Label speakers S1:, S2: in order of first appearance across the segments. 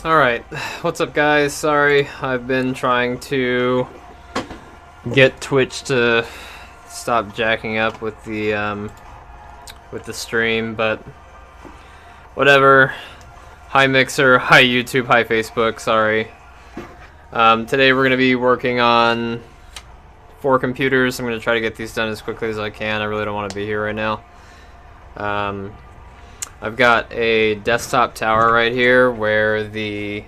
S1: Alright, what's up guys? Sorry, I've been trying to get Twitch to stop jacking up with the stream, but whatever. Hi Mixer, hi YouTube, hi Facebook, sorry. Today we're going to be working on 4 computers. I'm going to try to get these done as quickly as I can. I really don't want to be here right now. I've got a desktop tower right here where the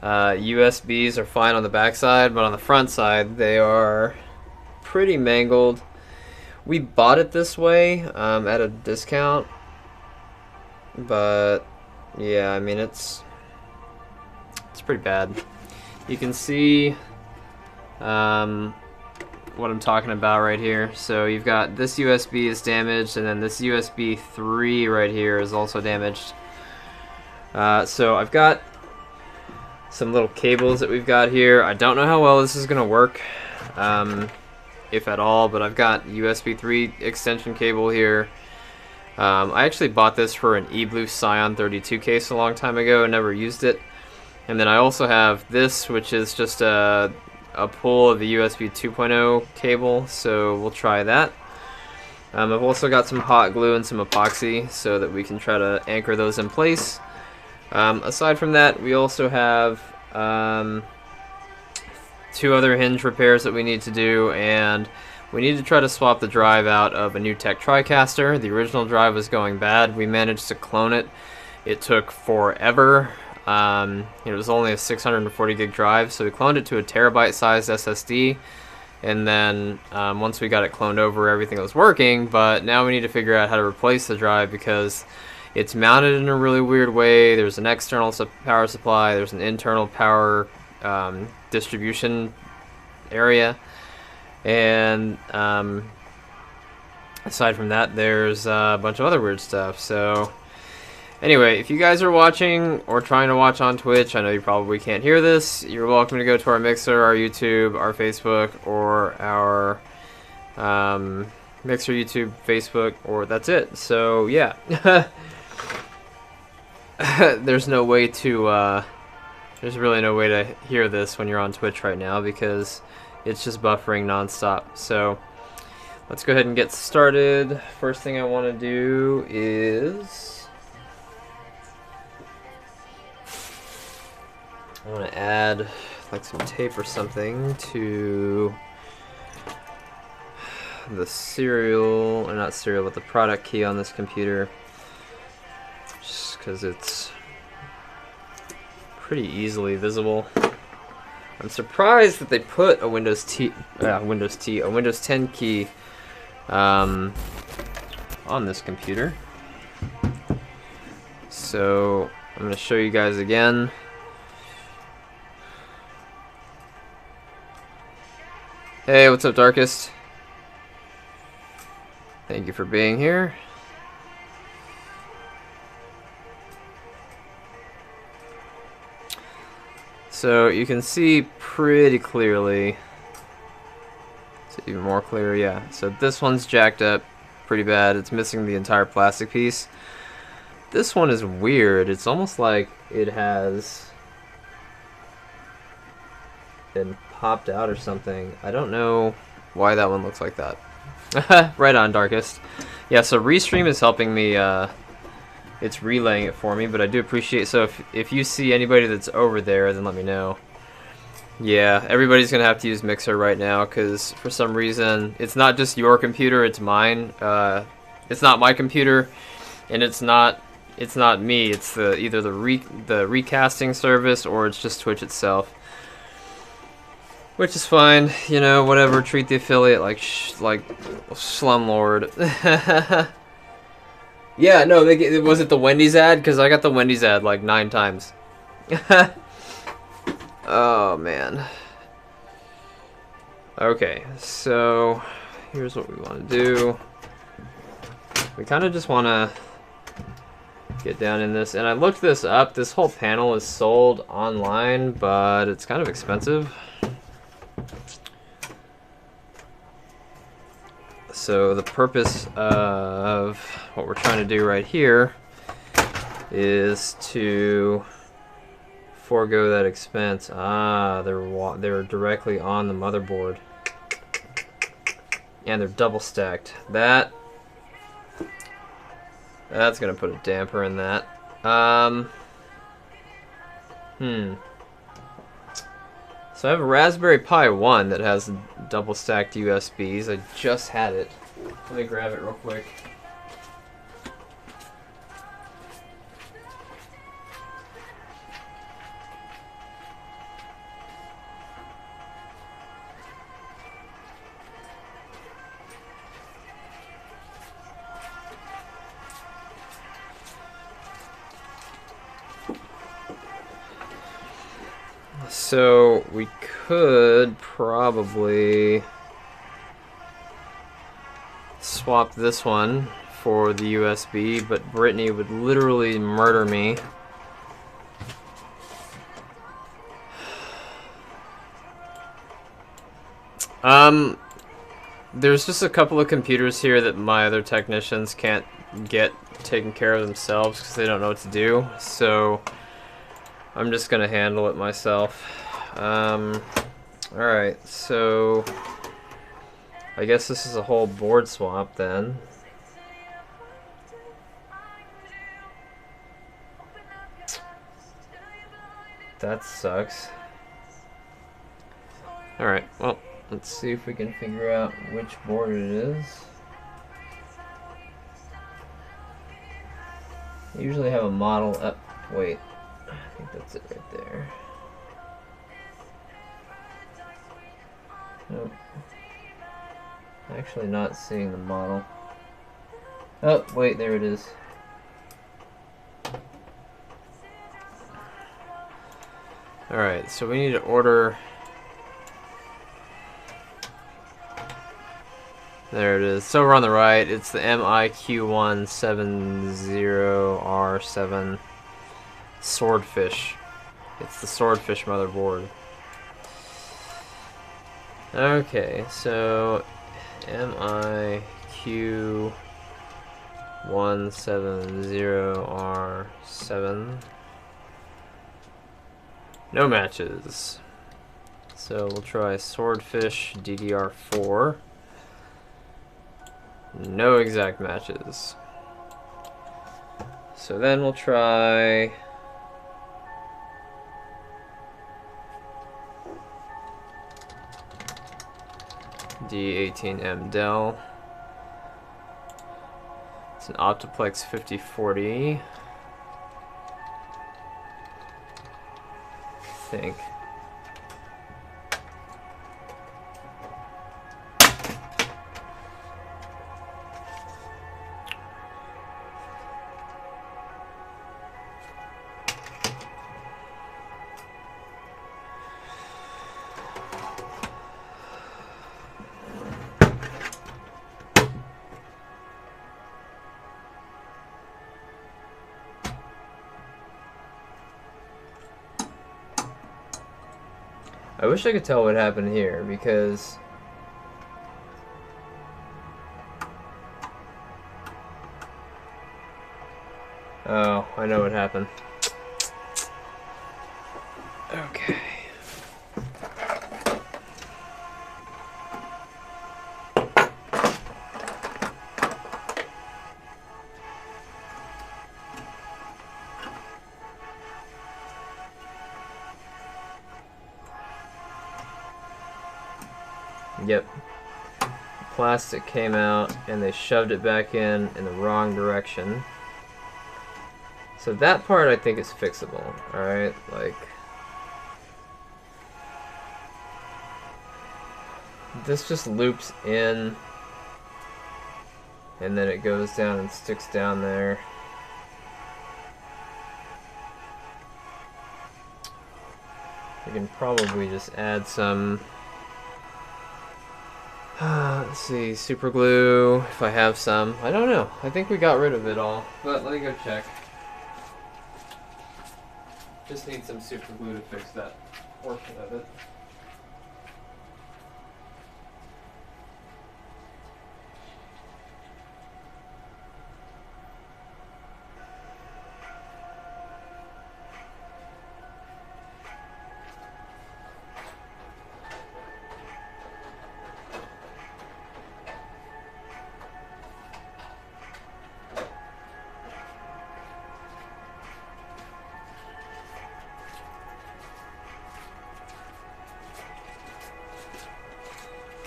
S1: USBs are fine on the back side, but on the front side they are pretty mangled. We bought it this way at a discount, but yeah, I mean it's pretty bad. You can see what I'm talking about right here. So you've got this USB is damaged, and then this USB 3 right here is also damaged. So I've got some little cables that we've got here. I don't know how well this is gonna work, if at all, but I've got USB 3 extension cable here. I actually bought this for an eBlue Scion 32 case a long time ago and never used it. And then I also have this, which is just a pull of the USB 2.0 cable, so we'll try that. I've also got some hot glue and some epoxy so that we can try to anchor those in place. Aside from that, we also have 2 other hinge repairs that we need to do, and we need to try to swap the drive out of a NewTek TriCaster. The original drive was going bad. We managed to clone it. It took forever. It was only a 640 gig drive, so we cloned it to a terabyte sized SSD, and then once we got it cloned over, everything was working. But now we need to figure out how to replace the drive because it's mounted in a really weird way. There's an external power supply, there's an internal power distribution area, and aside from that, there's a bunch of other weird stuff. So anyway, if you guys are watching or trying to watch on Twitch, I know you probably can't hear this. You're welcome to go to our Mixer, our YouTube, our Facebook, or our Mixer, YouTube, Facebook, or that's it. So yeah, there's no way to there's really no way to hear this when you're on Twitch right now because it's just buffering nonstop. So let's go ahead and get started. First thing I want to do is I want to add like some tape or something to the serial, or not serial, but the product key on this computer, just because it's pretty easily visible. I'm surprised that they put a Windows 10 key on this computer. So I'm going to show you guys again. Hey, what's up, Darkest? Thank you for being here. So you can see pretty clearly. Is it even more clear? Yeah. So this one's jacked up pretty bad. It's missing the entire plastic piece. This one is weird. It's almost like it has been popped out or something. I don't know why that one looks like that. Right on, Darkest. Yeah, so Restream is helping me, it's relaying it for me, but I do appreciate, so if you see anybody that's over there, then let me know. Yeah, everybody's gonna have to use Mixer right now, because for some reason, it's not just your computer, it's mine. It's not my computer, and it's not me, it's either the recasting service, or it's just Twitch itself. Which is fine, you know, whatever, treat the affiliate like Slumlord. Yeah, no, was it the Wendy's ad? Because I got the Wendy's ad like 9 times. Oh, man. Okay, so here's what we want to do. We kind of just want to get down in this. And I looked this up. This whole panel is sold online, but it's kind of expensive. So the purpose of what we're trying to do right here is to forego that expense. Ah, they're directly on the motherboard. And they're double stacked. That's gonna put a damper in that. So I have a Raspberry Pi 1 that has double stacked USBs. I just had it. Let me grab it real quick. So we could probably swap this one for the USB, but Brittany would literally murder me. There's just a couple of computers here that my other technicians can't get taken care of themselves because they don't know what to do, so I'm just gonna handle it myself. Alright, so I guess this is a whole board swap then. That sucks. Alright, well, let's see if we can figure out which board it is. I usually have a model up. Wait, I think that's it right there. Nope. Actually not seeing the model. Oh, wait, there it is. Alright, so we need to order... There it is. So we're on the right. It's the MIQ170R7 Swordfish. It's the Swordfish motherboard. Okay, so MIQ170R7. No matches. So we'll try Swordfish DDR4. No exact matches. So then we'll try D18M Dell. It's an Optiplex 5040. I think. I wish I could tell what happened here, because oh, I know what happened. Okay. Yep. Plastic came out and they shoved it back in the wrong direction. So that part I think is fixable, alright? Like, this just loops in and then it goes down and sticks down there. We can probably just add some let's see, super glue, if I have some. I don't know. I think we got rid of it all, but let me go check. Just need some super glue to fix that portion of it.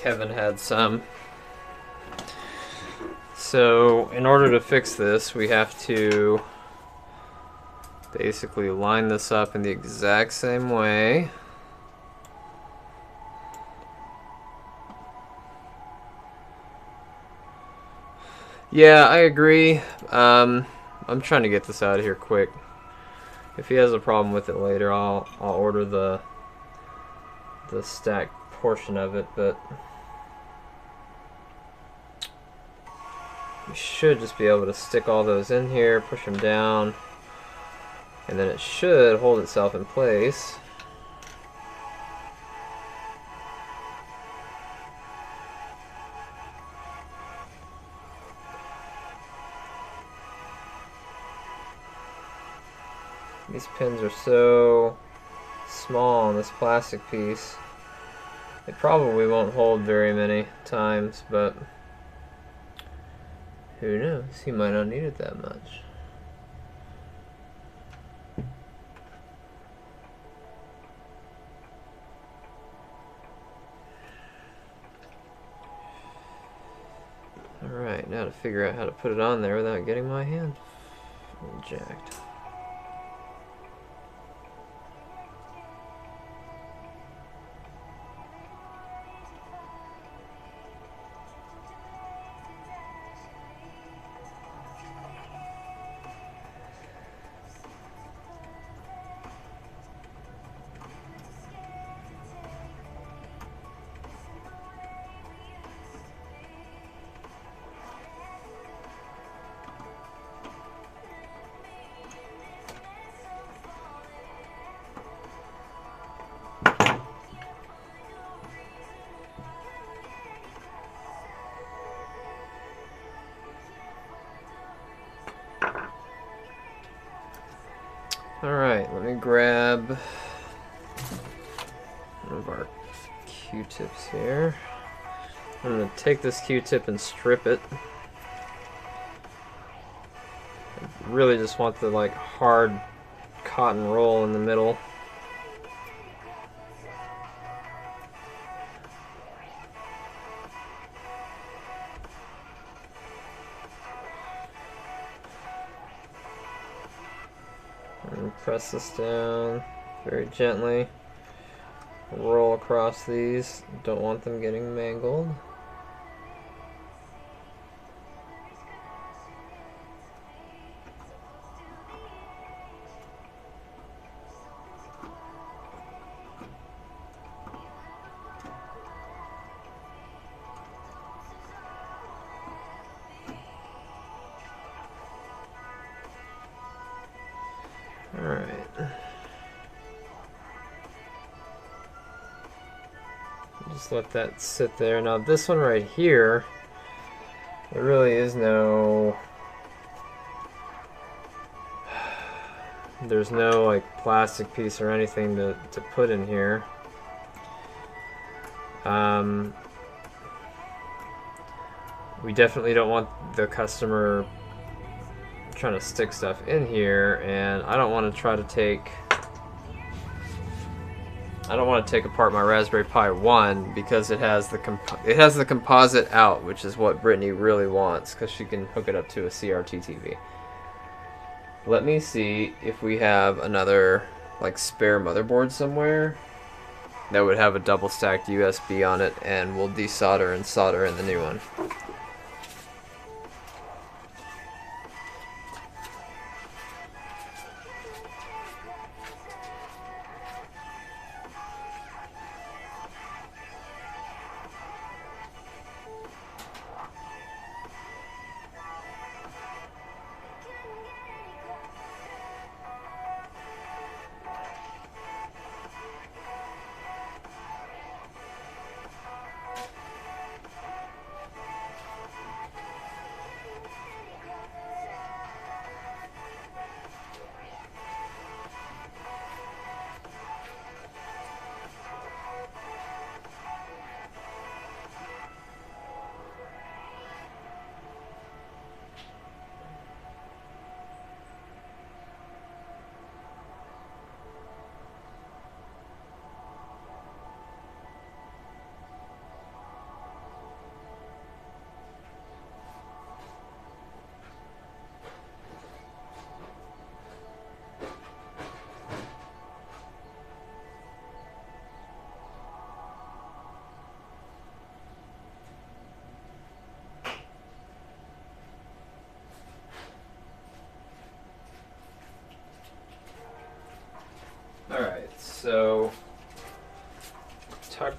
S1: Kevin had some. So in order to fix this, we have to basically line this up in the exact same way. Yeah, I agree. I'm trying to get this out of here quick. If he has a problem with it later, I'll order the stacked portion of it, but we should just be able to stick all those in here, push them down, and then it should hold itself in place. These pins are so small on this plastic piece. It probably won't hold very many times, but who knows? He might not need it that much. Alright, now to figure out how to put it on there without getting my hand jacked. Alright, let me grab one of our Q-tips here. I'm going to take this Q-tip and strip it. I really just want the like hard cotton roll in the middle. And press this down very gently. Roll across these. Don't want them getting mangled. Alright. Just let that sit there. Now this one right here, there really is no... There's no like plastic piece or anything to put in here. We definitely don't want the customer trying to stick stuff in here, and I don't want to try to take... I don't want to take apart my Raspberry Pi 1 because it has the composite out, which is what Brittany really wants because she can hook it up to a CRT TV. Let me see if we have another like spare motherboard somewhere that would have a double stacked USB on it, and we'll desolder and solder in the new one.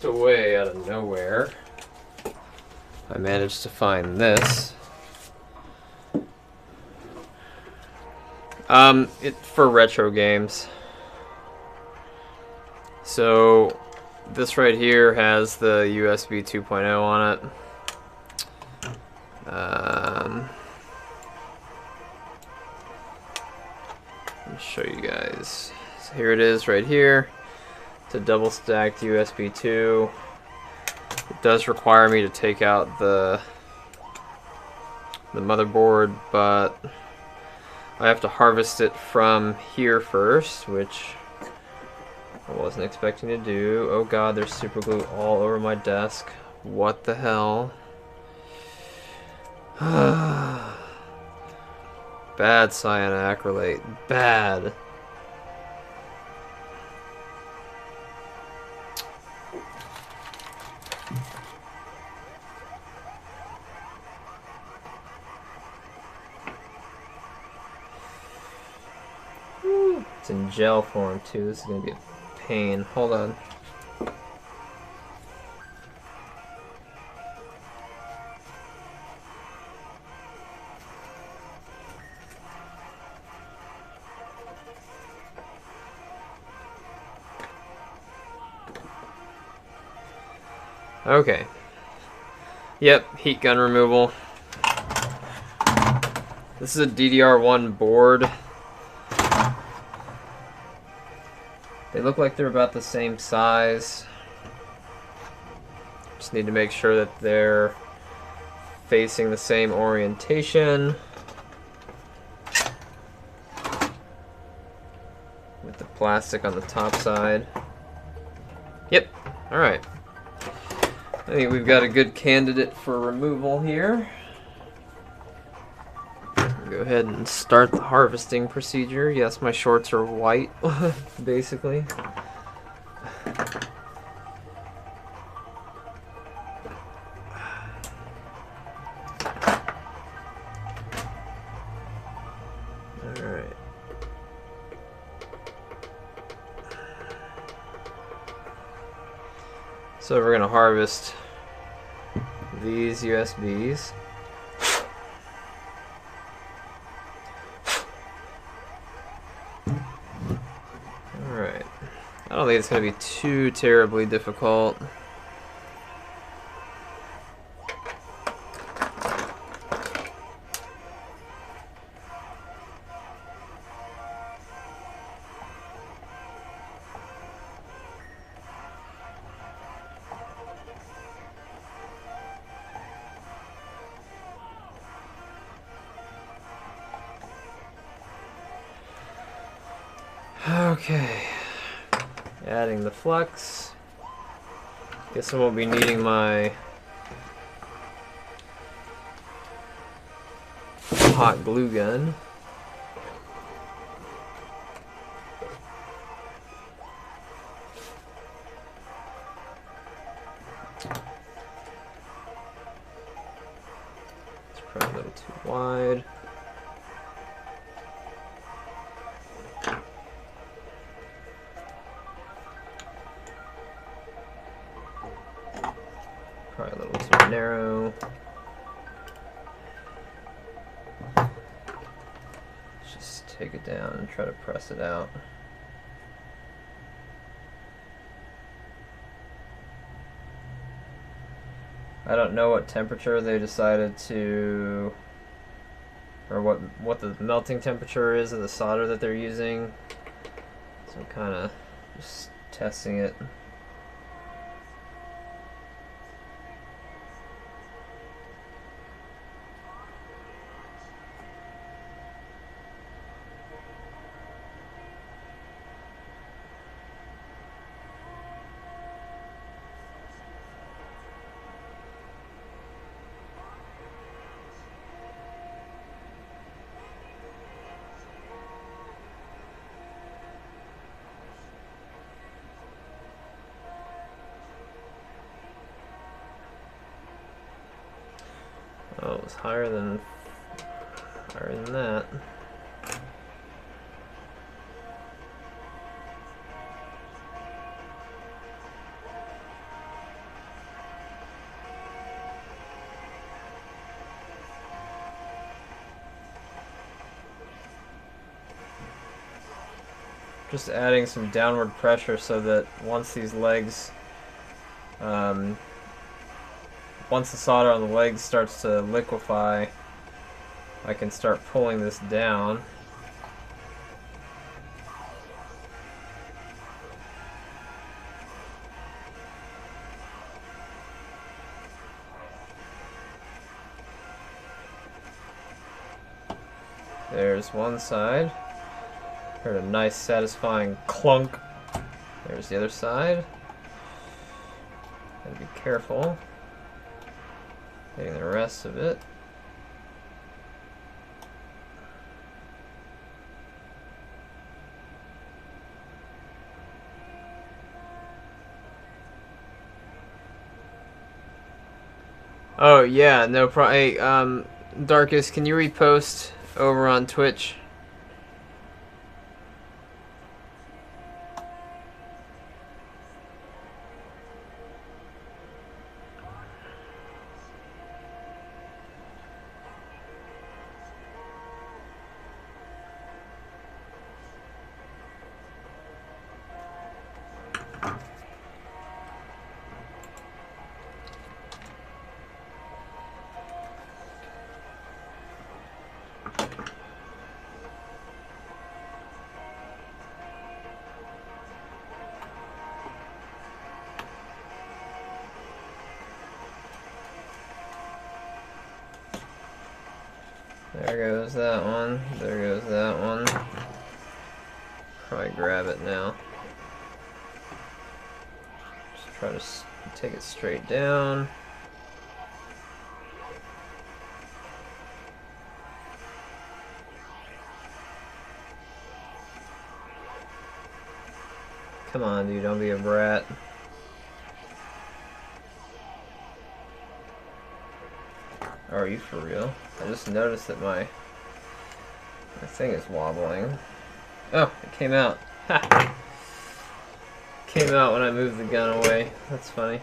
S1: tucked away out of nowhere, I managed to find this. It for retro games. So this right here has the USB 2.0 on it. Let me show you guys. So here it is right here. It's a double stacked USB 2. It does require me to take out the motherboard, but I have to harvest it from here first, which I wasn't expecting to do. Oh god, there's super glue all over my desk. What the hell? Bad cyanoacrylate. Bad. It's in gel form too. This is gonna be a pain. Hold on. Okay. Yep, heat gun removal. This is a DDR1 board. They look like they're about the same size. Just need to make sure that they're facing the same orientation. With the plastic on the top side. Yep, alright. I think we've got a good candidate for removal here. Go ahead and start the harvesting procedure. Yes, my shorts are white, basically. Alright. So we're going to harvest these USBs. Alright. I don't think it's going to be too terribly difficult. Okay, adding the flux. Guess I won't be needing my hot glue gun. It's probably a little too wide. Probably a little too narrow. Just take it down and try to press it out. I don't know what temperature they decided to, or what the melting temperature is of the solder that they're using. So I'm kind of just testing it. Oh, it was higher than that. just adding some downward pressure so that once these legs, once the solder on the legs starts to liquefy, I can start pulling this down. There's one side. Heard a nice satisfying clunk. There's the other side. Gotta be careful getting the rest of it. Oh yeah, no problem. Hey, Darkest, can you repost over on Twitch? There goes that one. There goes that one. Probably grab it now. Just try to take it straight down. Come on, dude, don't be a brat. Oh, are you for real? I just noticed that my thing is wobbling. Oh, it came out. Ha! Came out when I moved the gun away. That's funny.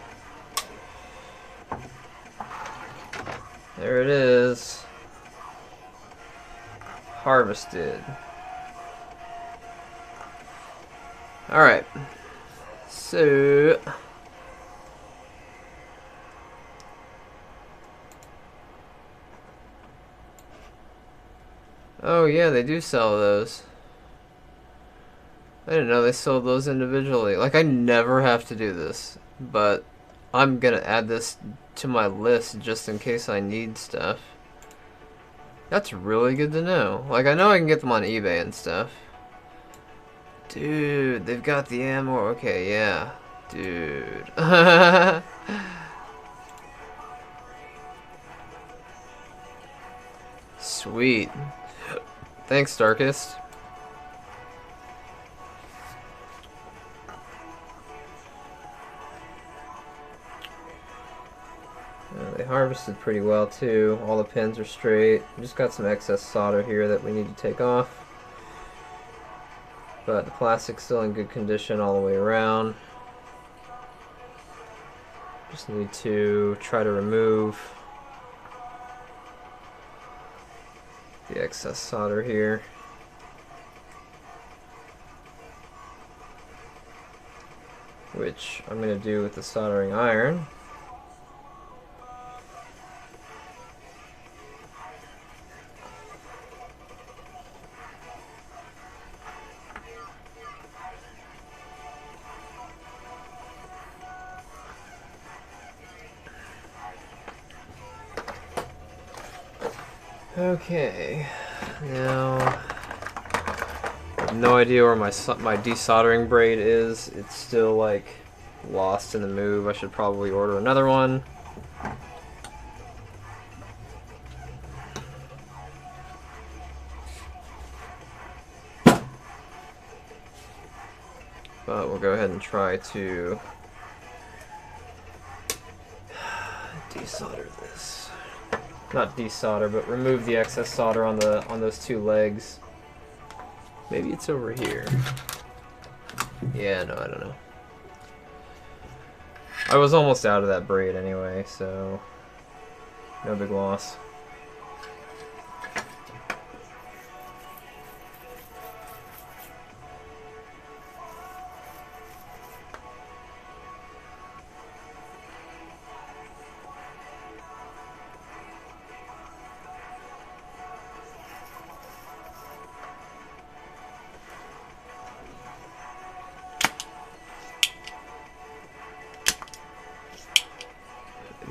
S1: There it is. Harvested. Alright. So... oh yeah, they do sell those. I didn't know they sold those individually. Like, I never have to do this, but I'm gonna add this to my list just in case I need stuff. That's really good to know. Like, I know I can get them on eBay and stuff. Dude, they've got the ammo. Okay, yeah. Dude. Sweet. Thanks, Darkest. They harvested pretty well too. All the pins are straight. We just got some excess solder here that we need to take off. But the plastic's still in good condition all the way around. Just need to try to remove the excess solder here. Which I'm going to do with the soldering iron. Okay, now I have no idea where my desoldering braid is. It's still like lost in the move. I should probably order another one. But we'll go ahead and try to desolder this. Not desolder, but remove the excess solder on those two legs. Maybe it's over here. Yeah, no, I don't know. I was almost out of that braid anyway, so no big loss.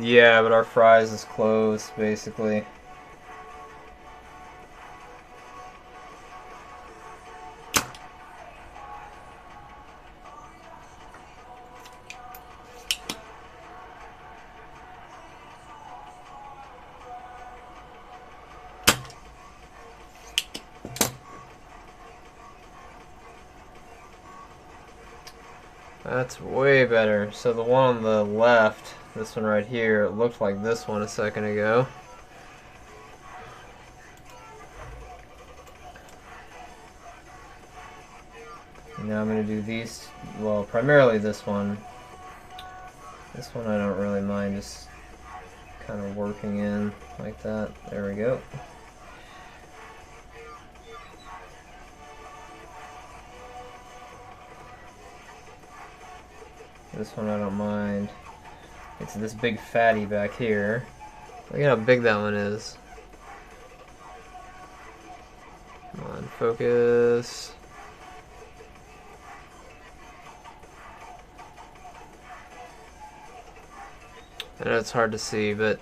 S1: Yeah, but our fries is closed, basically. That's way better. So the one on the left, this one right here, it looked like this one a second ago. Now I'm going to do these, well, primarily this one. This one I don't really mind, just kind of working in like that. There we go. This one I don't mind. It's this big fatty back here. Look at how big that one is. Come on, focus. I know it's hard to see, but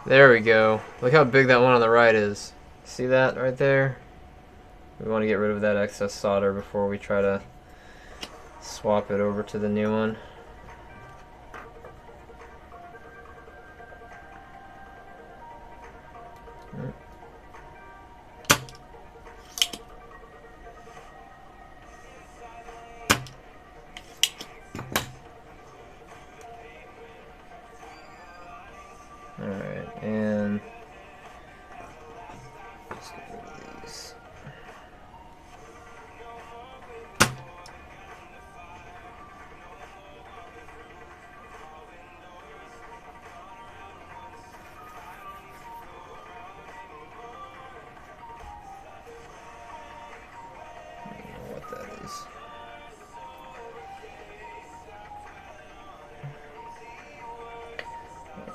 S1: there we go. Look how big that one on the right is. See that right there? We want to get rid of that excess solder before we try to swap it over to the new one. Alright, and let's get rid of these. I don't know what that is.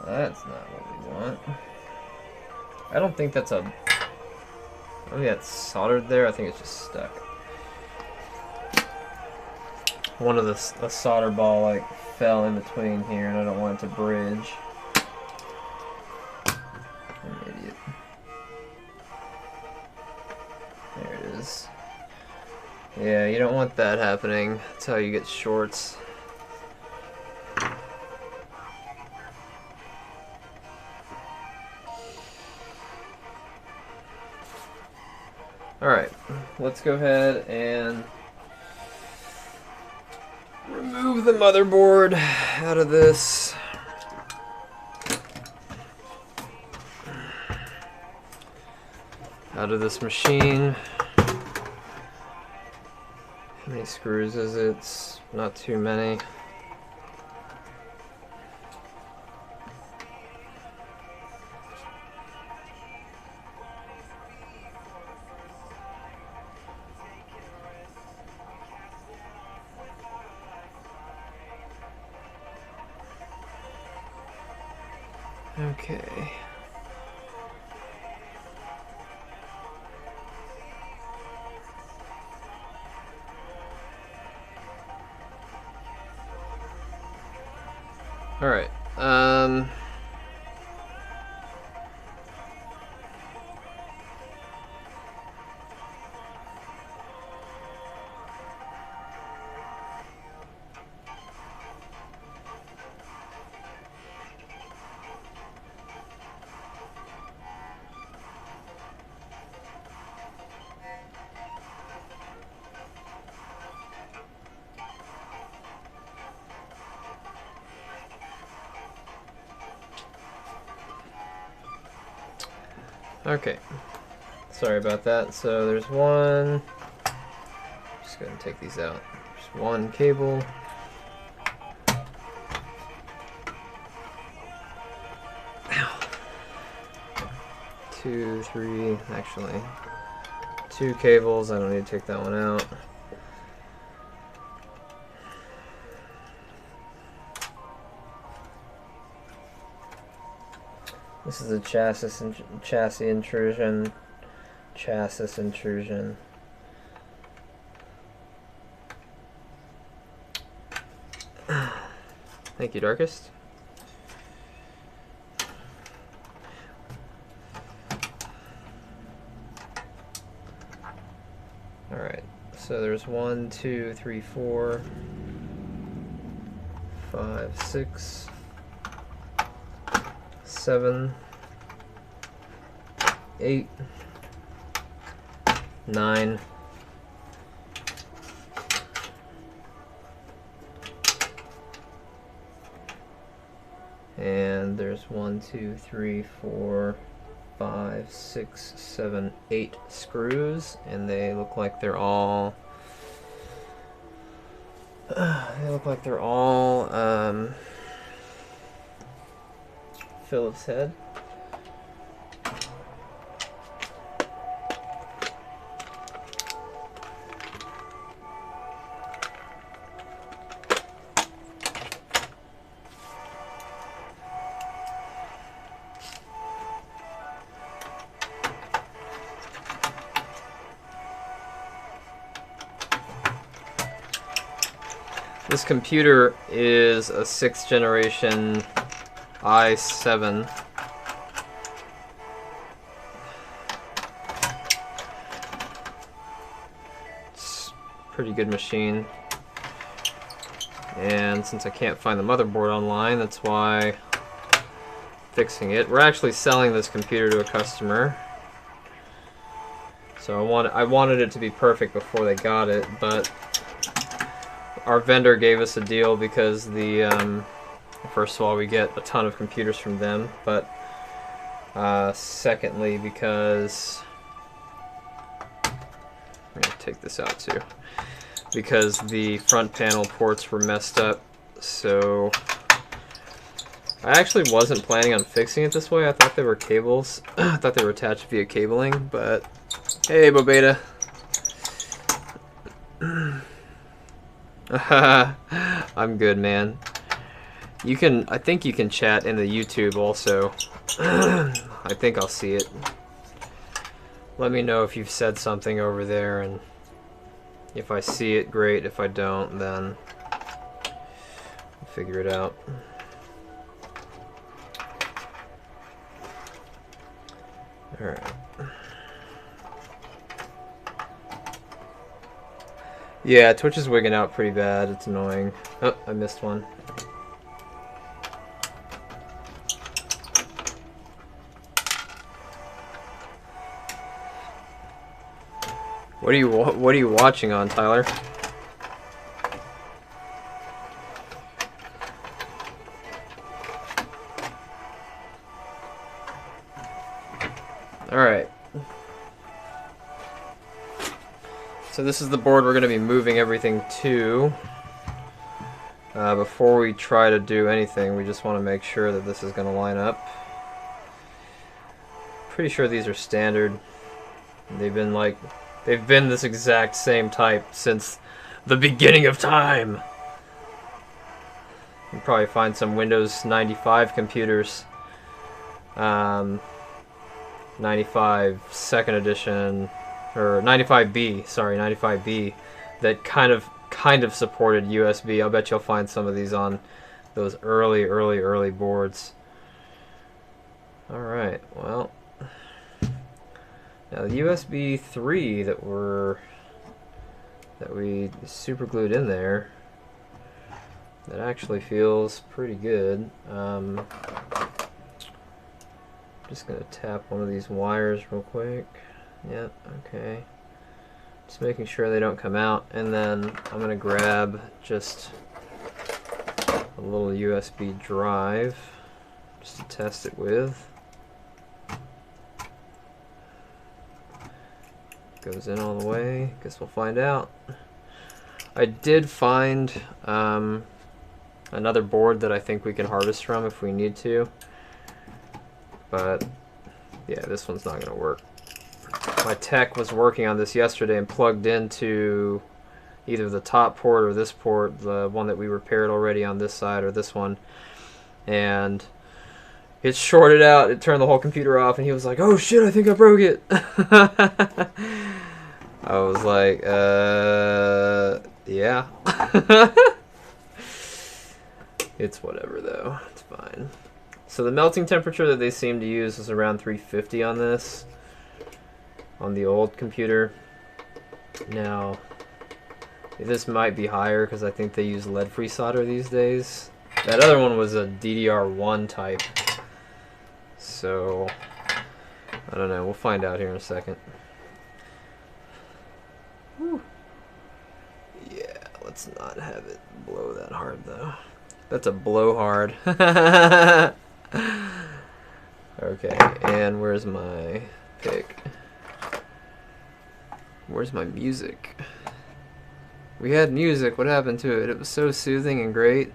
S1: That's not what we want. I don't think that's a... Maybe that's soldered there. I think it's just stuck. One of the solder ball like fell in between here, and I don't want it to bridge. I'm an idiot. There it is. Yeah, you don't want that happening. That's how you get shorts. Alright, let's go ahead and remove the motherboard out of this. Out of this machine. How many screws is it? It's not too many. Okay. All right. Okay, sorry about that. So there's one, just go ahead and take these out. There's one cable. Ow. 2, 3, actually 2 cables. I don't need to take that one out. This is a chassis intrusion. Thank you, Darkest. So there's 1, 2, 3, 4, 5, 6, 7, 8, 9, and there's 1, 2, 3, 4, 5, 6, 7, 8 screws, and they look like they're all Phillips head. This computer is a 6th generation i7. It's a pretty good machine. And since I can't find the motherboard online, that's why I'm fixing it. We're actually selling this computer to a customer. So I wanted it to be perfect before they got it, but our vendor gave us a deal because first of all, we get a ton of computers from them, but secondly, because I'm gonna take this out too, because the front panel ports were messed up. So I actually wasn't planning on fixing it this way. I thought they were cables. I thought they were attached via cabling, but hey, Bobeta. I'm good, man. I think you can chat in the YouTube also. I think I'll see it. Let me know if you've said something over there, and if I see it, great. If I don't, then I'll figure it out. Alright. Yeah, Twitch is wigging out pretty bad. It's annoying. Oh, I missed one. What are you watching on, Tyler? All right. So this is the board we're going to be moving everything to. Before we try to do anything, we just want to make sure that this is going to line up. Pretty sure these are standard. They've been this exact same type since the beginning of time. You can probably find some Windows 95 computers, 95 second edition, or 95B, sorry, 95B, that kind of supported USB. I'll bet you'll find some of these on those early boards. All right, well, now the USB 3 that we super glued in there, that actually feels pretty good. Just gonna tap one of these wires real quick. Yep, okay. Just making sure they don't come out, and then I'm gonna grab just a little USB drive just to test it with. Goes in all the way. Guess we'll find out. I did find another board that I think we can harvest from if we need to, but yeah, this one's not gonna work. My tech was working on this yesterday and plugged into either the top port or this port, the one that we repaired already on this side or this one, and it shorted out. It turned the whole computer off, and he was like, "Oh shit, I think I broke it." I was like, yeah. It's whatever though, it's fine. So the melting temperature that they seem to use is around 350 on this, on the old computer. Now, This might be higher because I think they use lead-free solder these days. That other one was a DDR1 type. So, I don't know. We'll find out here in a second. Whew. Yeah, let's not have it blow that hard, though. That's a blowhard. Okay, and where's my pick? Where's my music? We had music. What happened to it? It was so soothing and great.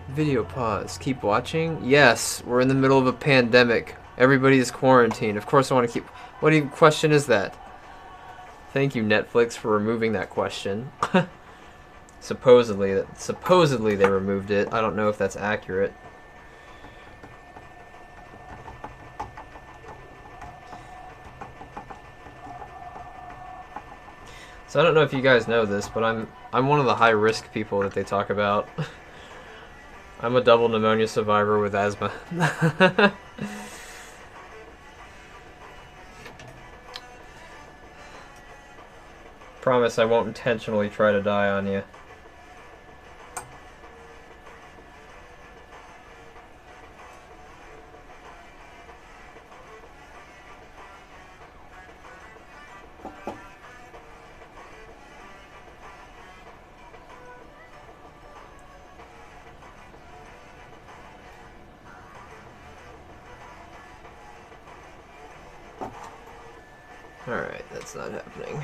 S1: Video pause. Keep watching? Yes, we're in the middle of a pandemic. Everybody is quarantined. Of course I want to keep... What even question is that? Thank you, Netflix, for removing that question. Supposedly they removed it. I don't know if that's accurate. So I don't know if you guys know this, but I'm one of the high-risk people that they talk about. I'm a double pneumonia survivor with asthma. Promise I won't intentionally try to die on you. Alright, that's not happening.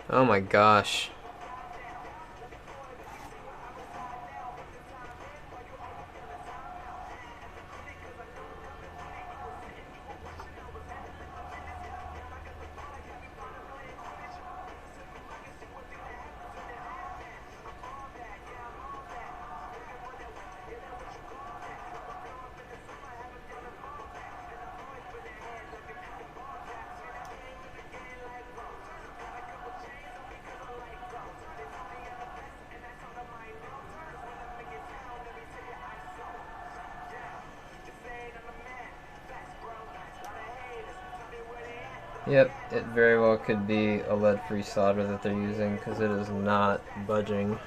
S1: Oh my gosh. Yep, it very well could be a lead-free solder that they're using because it is not budging.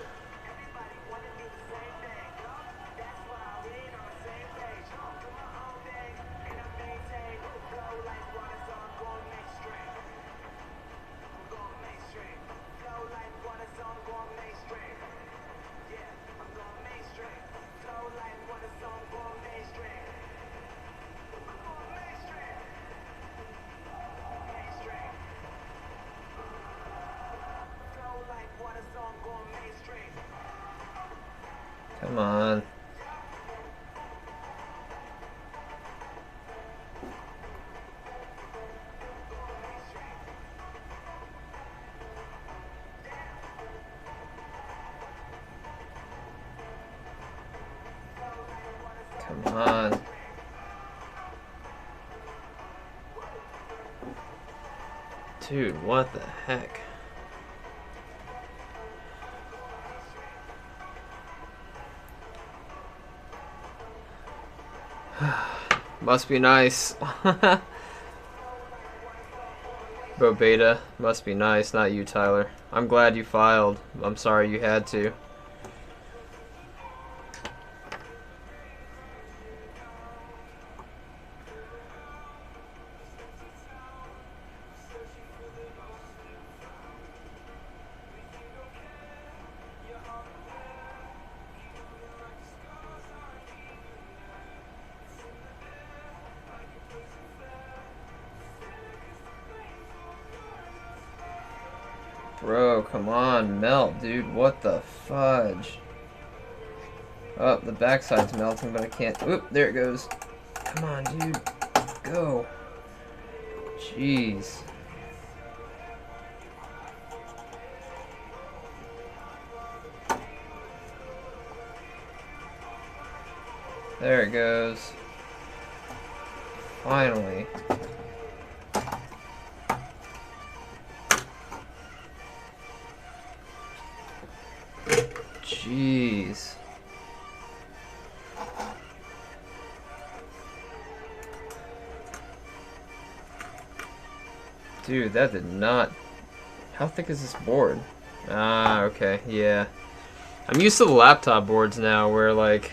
S1: Come on. Come on. Dude, what the heck? Must be nice. Bro Beta, must be nice, not you, Tyler. I'm glad you filed. I'm sorry you had to. Bro, come on, melt, dude. What the fudge? Oh, the backside's melting, but I can't. Oop, there it goes. Come on, dude. Go. Jeez. There it goes. Finally. Jeez. Dude, that did not... How thick is this board? Ah, okay, yeah. I'm used to the laptop boards now where, like...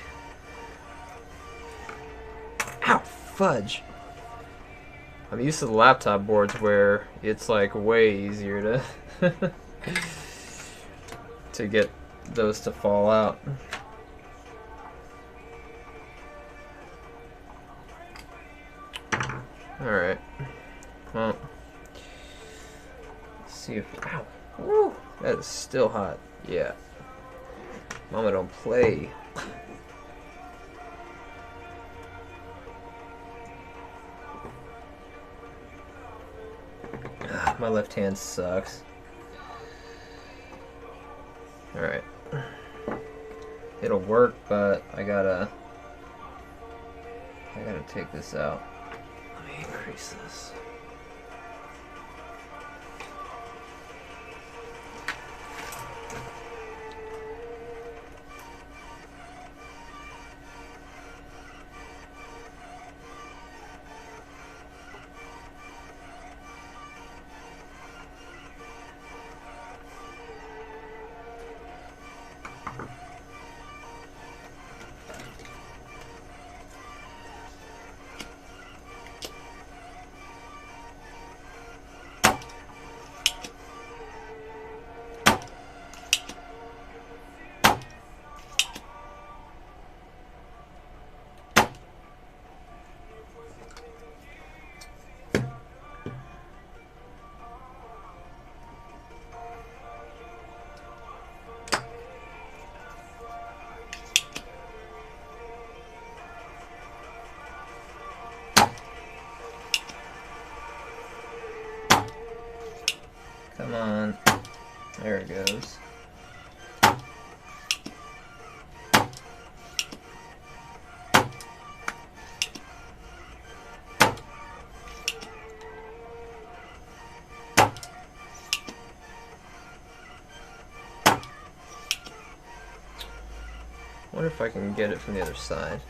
S1: Ow, fudge! I'm used to the laptop boards where it's, like, way easier to... to get those to fall out. Alright. Well... Let's see if... Ow! Woo! That is still hot. Yeah. Mama don't play. My left hand sucks. Alright. It'll work, but I gotta take this out. Let me increase this. Come on. There it goes. Wonder if I can get it from the other side.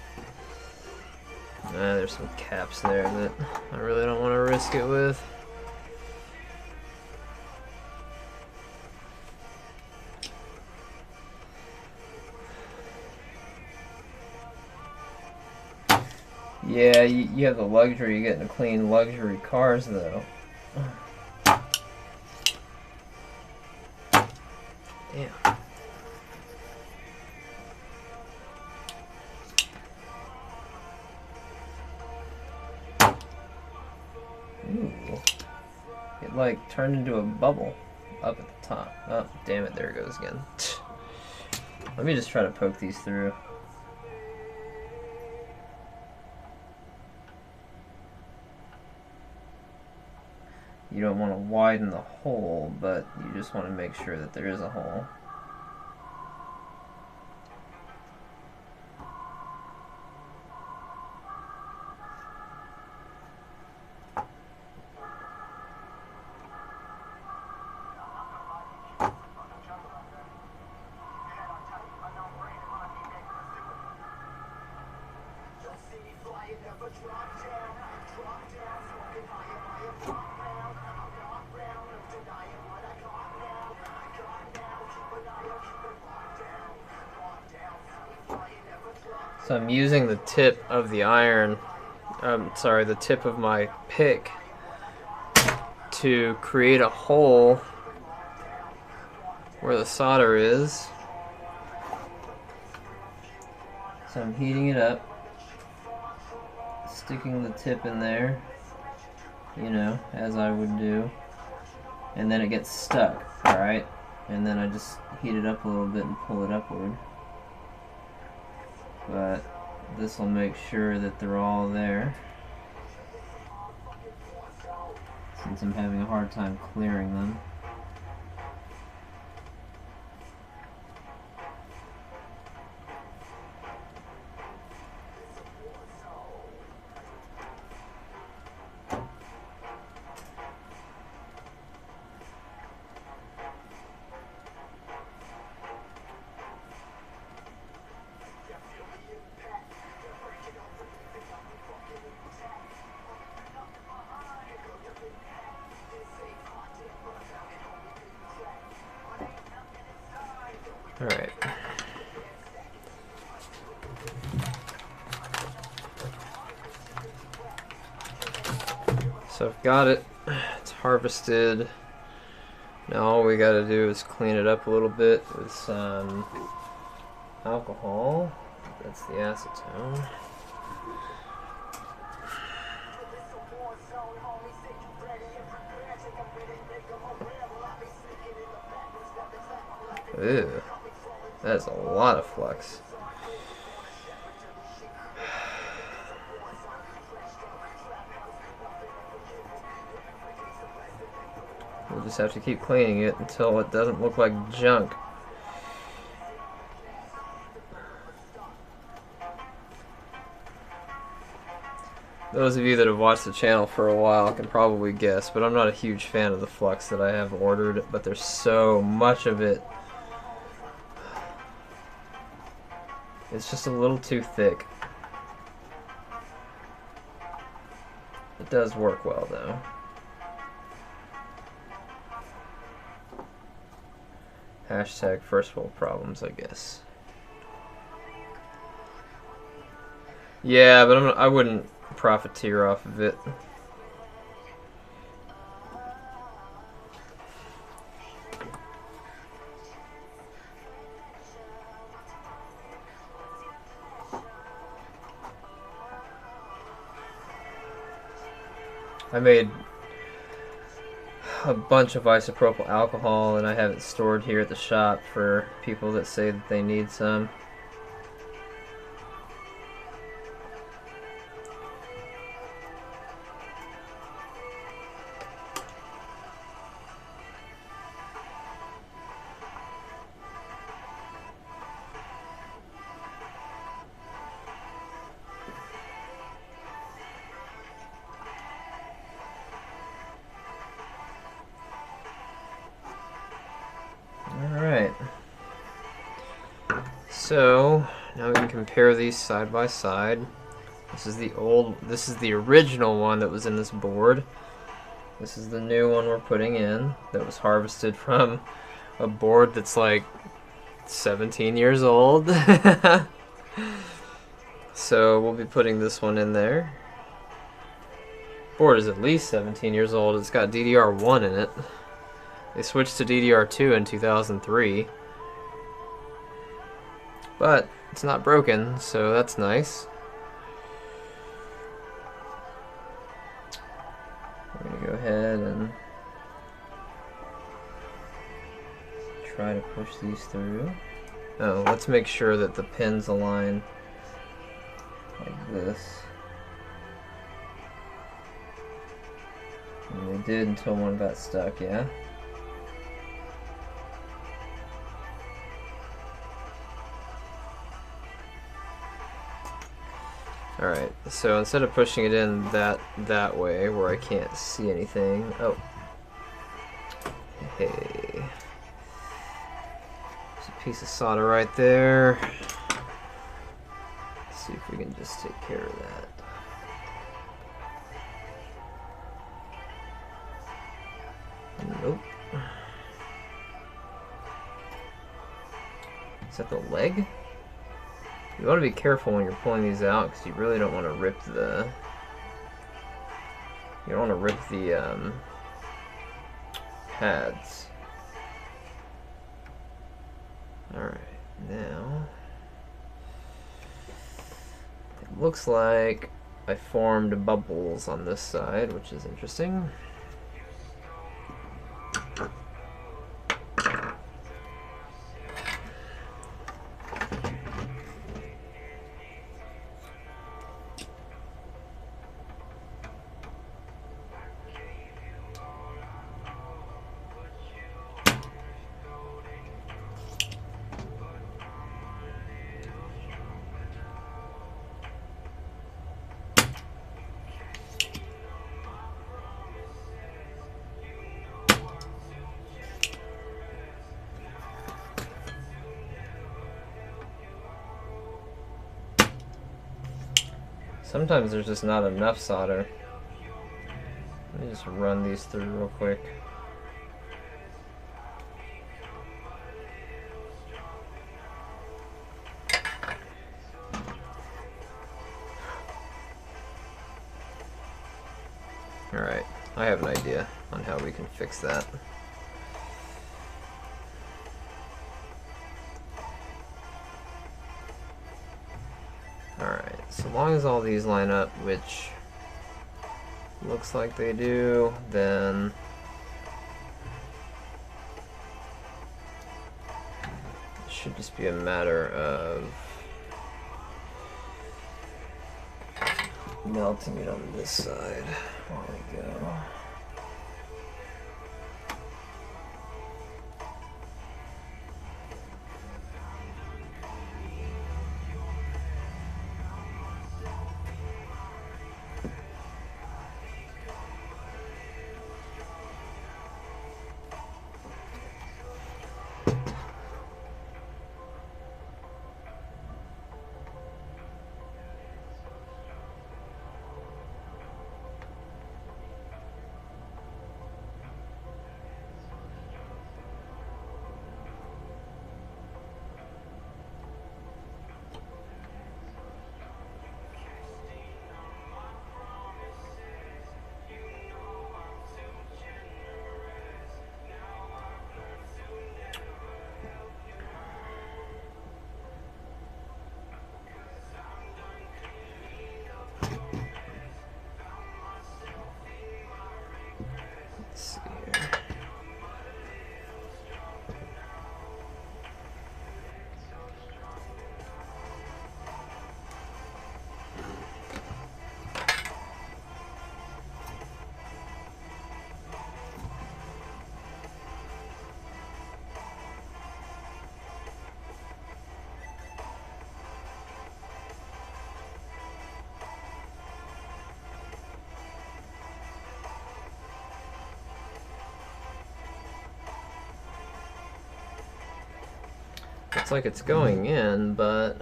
S1: There's some caps there that I really don't want to risk it with. Yeah, you have the luxury of getting to clean luxury cars, though. Damn. Ooh. It, like, turned into a bubble up at the top. Oh, damn it, there it goes again. Let me just try to poke these through. You don't want to widen the hole, but you just want to make sure that there is a hole. So I'm using the tip of the iron, sorry, the tip of my pick to create a hole where the solder is. So I'm heating it up, sticking the tip in there, you know, as I would do, and then it gets stuck, alright? And then I just heat it up a little bit and pull it upward. But this will make sure that they're all there, since I'm having a hard time clearing them. Alright. So I've got it. It's harvested. Now all we gotta do is clean it up a little bit with some alcohol. That's the acetone. Ew, that's a lot of flux. We'll just have to keep cleaning it until it doesn't look like junk. Those of you that have watched the channel for a while can probably guess, but I'm not a huge fan of the flux that I have ordered, but there's so much of it. It's just a little too thick. It does work well though. Hashtag first world problems, I guess. Yeah, but I wouldn't profiteer off of it. I made a bunch of isopropyl alcohol and I have it stored here at the shop for people that say that they need some. So now we can compare these side by side. This is the original one that was in this board. This is the new one we're putting in that was harvested from a board that's like 17 years old. So we'll be putting this one in there. Board is at least 17 years old. It's got DDR1 in it. They switched to DDR2 in 2003. But it's not broken, so that's nice. We're going to go ahead and try to push these through. Oh, let's make sure that the pins align like this. And they did until one got stuck, yeah? Alright, so instead of pushing it in that way where I can't see anything, oh, hey, there's a piece of solder right there. Let's see if we can just take care of that. Nope. Is that the leg? You want to be careful when you're pulling these out because you really don't want to rip the. You don't want to rip the pads. Alright, now it looks like I formed bubbles on this side, which is interesting. Sometimes there's just not enough solder. Let me just run these through real quick. Alright, I have an idea on how we can fix that. Alright, so long as all these line up, which looks like they do, then it should just be a matter of melting it on this side while we go. Looks like it's going in, but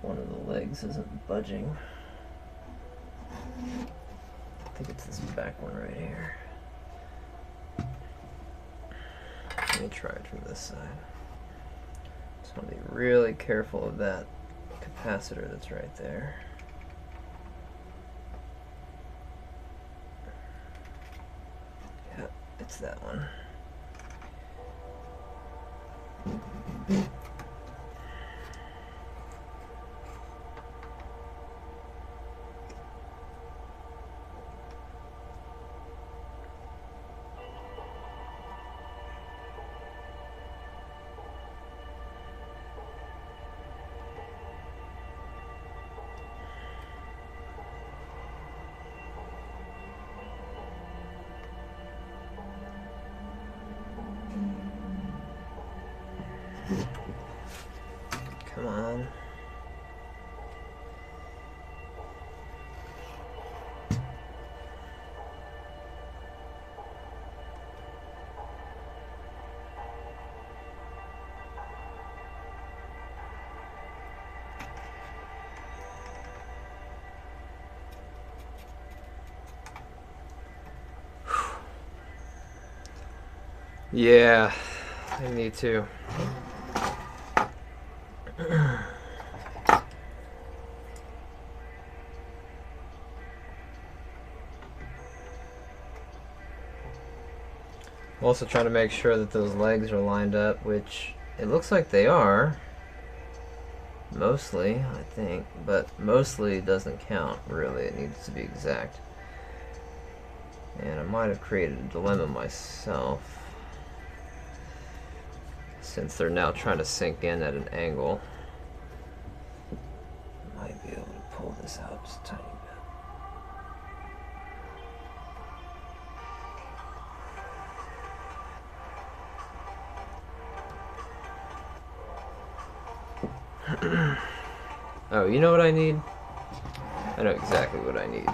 S1: one of the legs isn't budging. I think it's this back one right here. Let me try it from this side. Just want to be really careful of that capacitor that's right there. Yep, it's that one. Come on. Yeah, I need to. I'm also trying to make sure that those legs are lined up, which it looks like they are. Mostly, I think, but mostly doesn't count, really. It needs to be exact. And I might have created a dilemma myself, since they're now trying to sink in at an angle. Might be able to pull this out just a tiny bit. Oh, you know what I need? I know exactly what I need.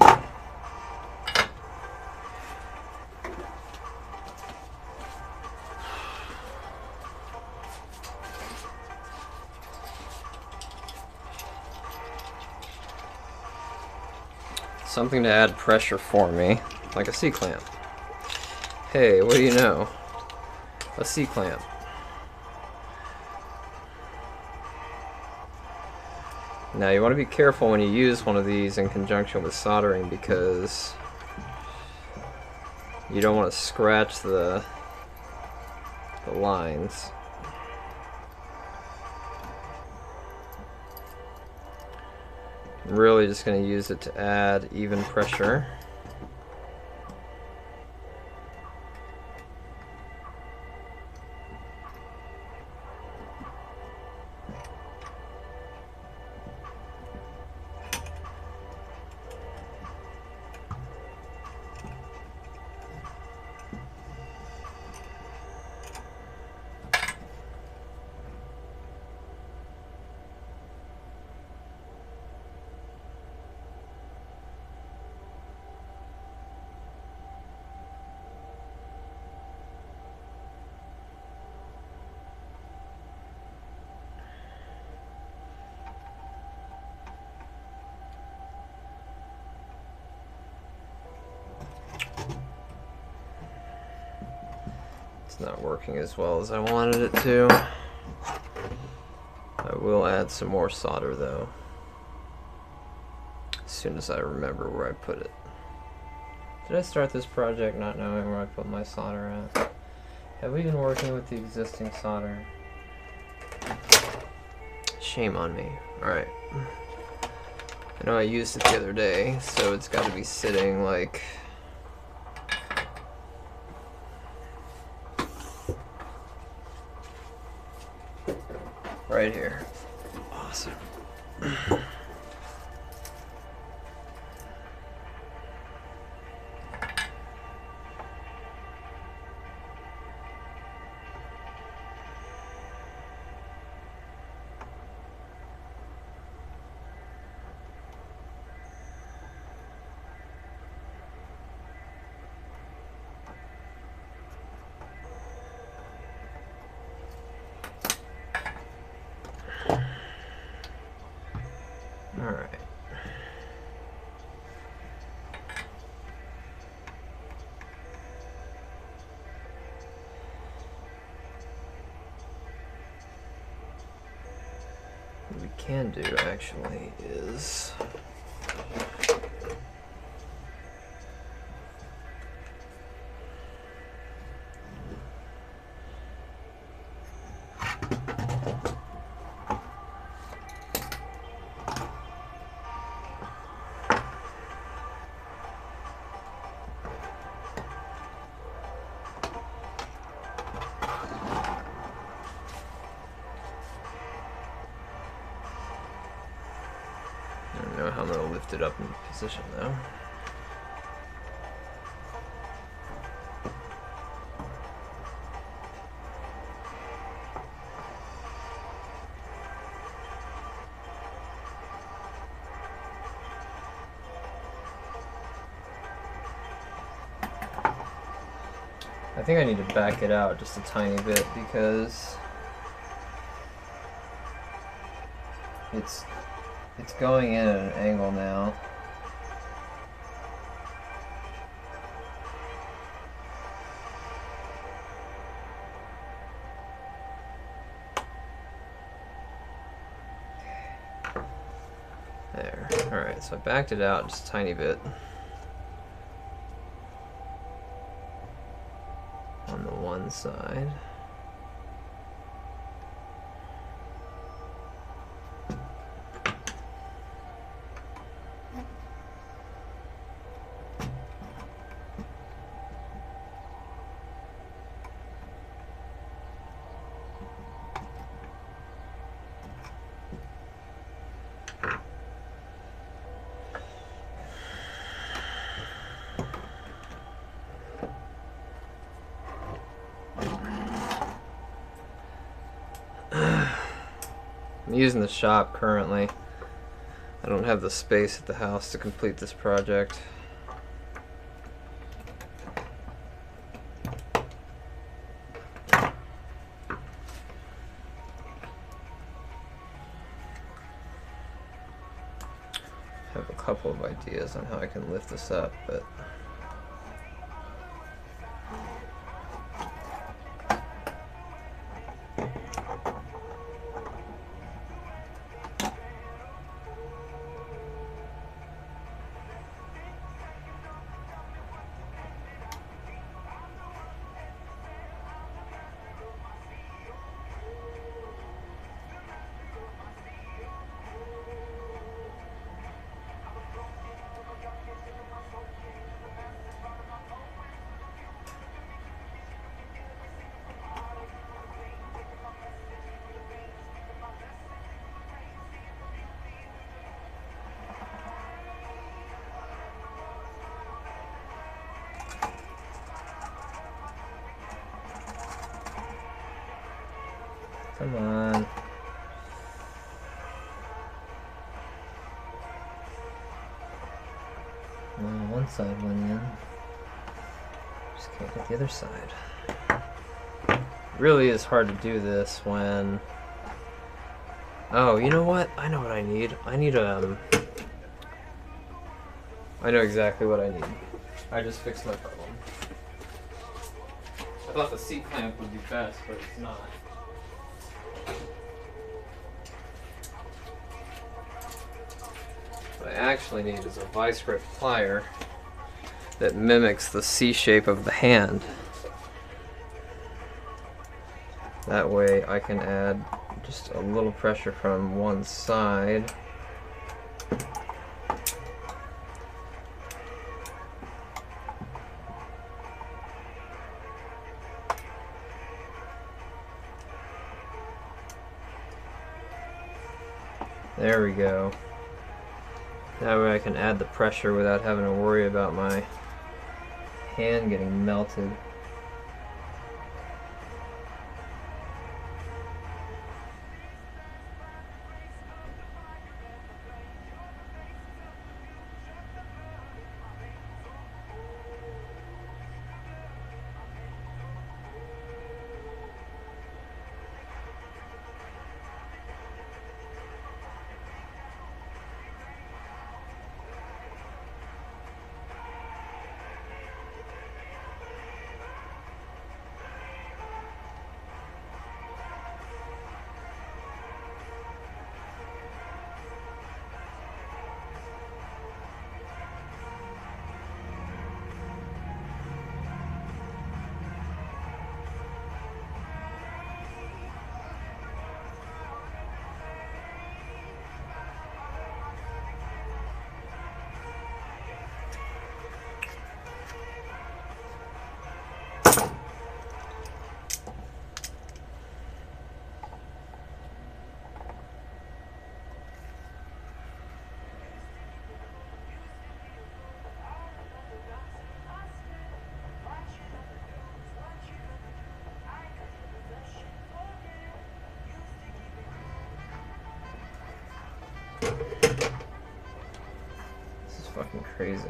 S1: Something to add pressure for me, like a C-clamp. Hey, what do you know? A C-clamp. Now you want to be careful when you use one of these in conjunction with soldering, because you don't want to scratch the lines. I'm really just going to use it to add even pressure. Not working as well as I wanted it to. I will add some more solder though, as soon as I remember where I put it. Did I start this project not knowing where I put my solder at? Have we been working with the existing solder? Shame on me. Alright. I know I used it the other day, so it's got to be sitting like right here. Awesome. Alright. What we can do actually is how I'm going to lift it up in position though. I think I need to back it out just a tiny bit because it's going in at an angle now. There. Alright, so I backed it out just a tiny bit on the one side. I'm using the shop currently. I don't have the space at the house to complete this project. I have a couple of ideas on how I can lift this up, but Come on. One side went in. Just can't get the other side. Really is hard to do this when... Oh, you know what? I know what I need. I need I know exactly what I need. I just fixed my problem. I thought the seat clamp would be best, but it's not. What I actually need is a vice grip plier that mimics the C shape of the hand. That way I can add just a little pressure from one side. There we go. That way I can add the pressure without having to worry about my hand getting melted. This is fucking crazy.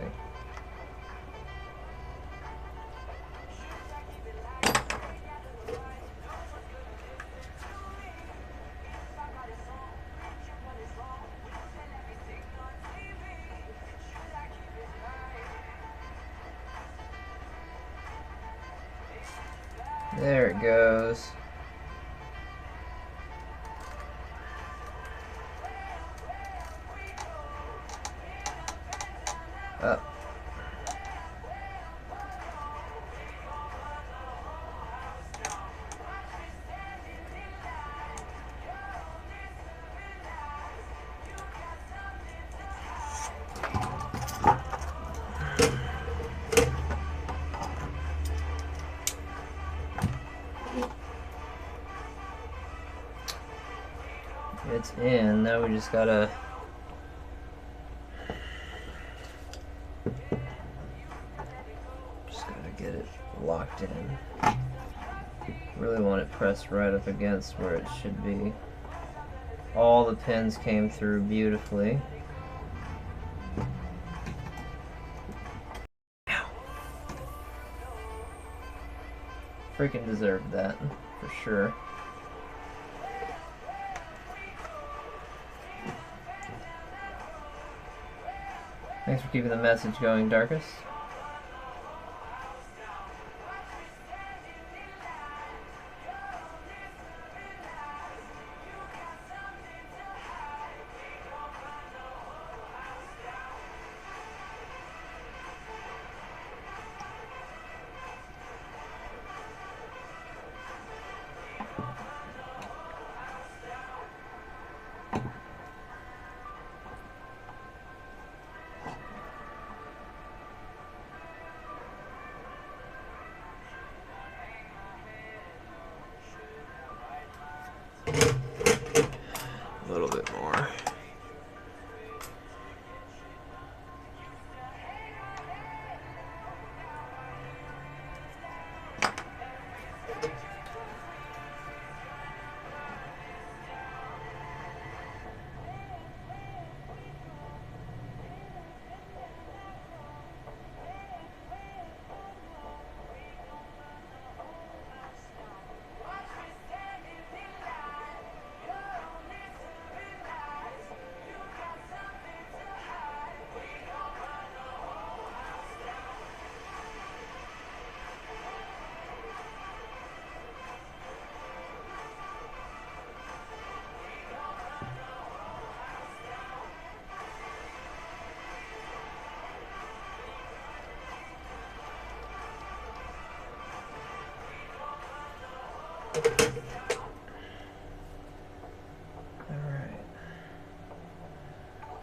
S1: There it goes. Up. It's in. Now we just gotta get it locked in. Really want it pressed right up against where it should be. All the pins came through beautifully. Ow. Freaking deserved that, for sure. Thanks for keeping the message going, Darkest. A little bit more. Alright.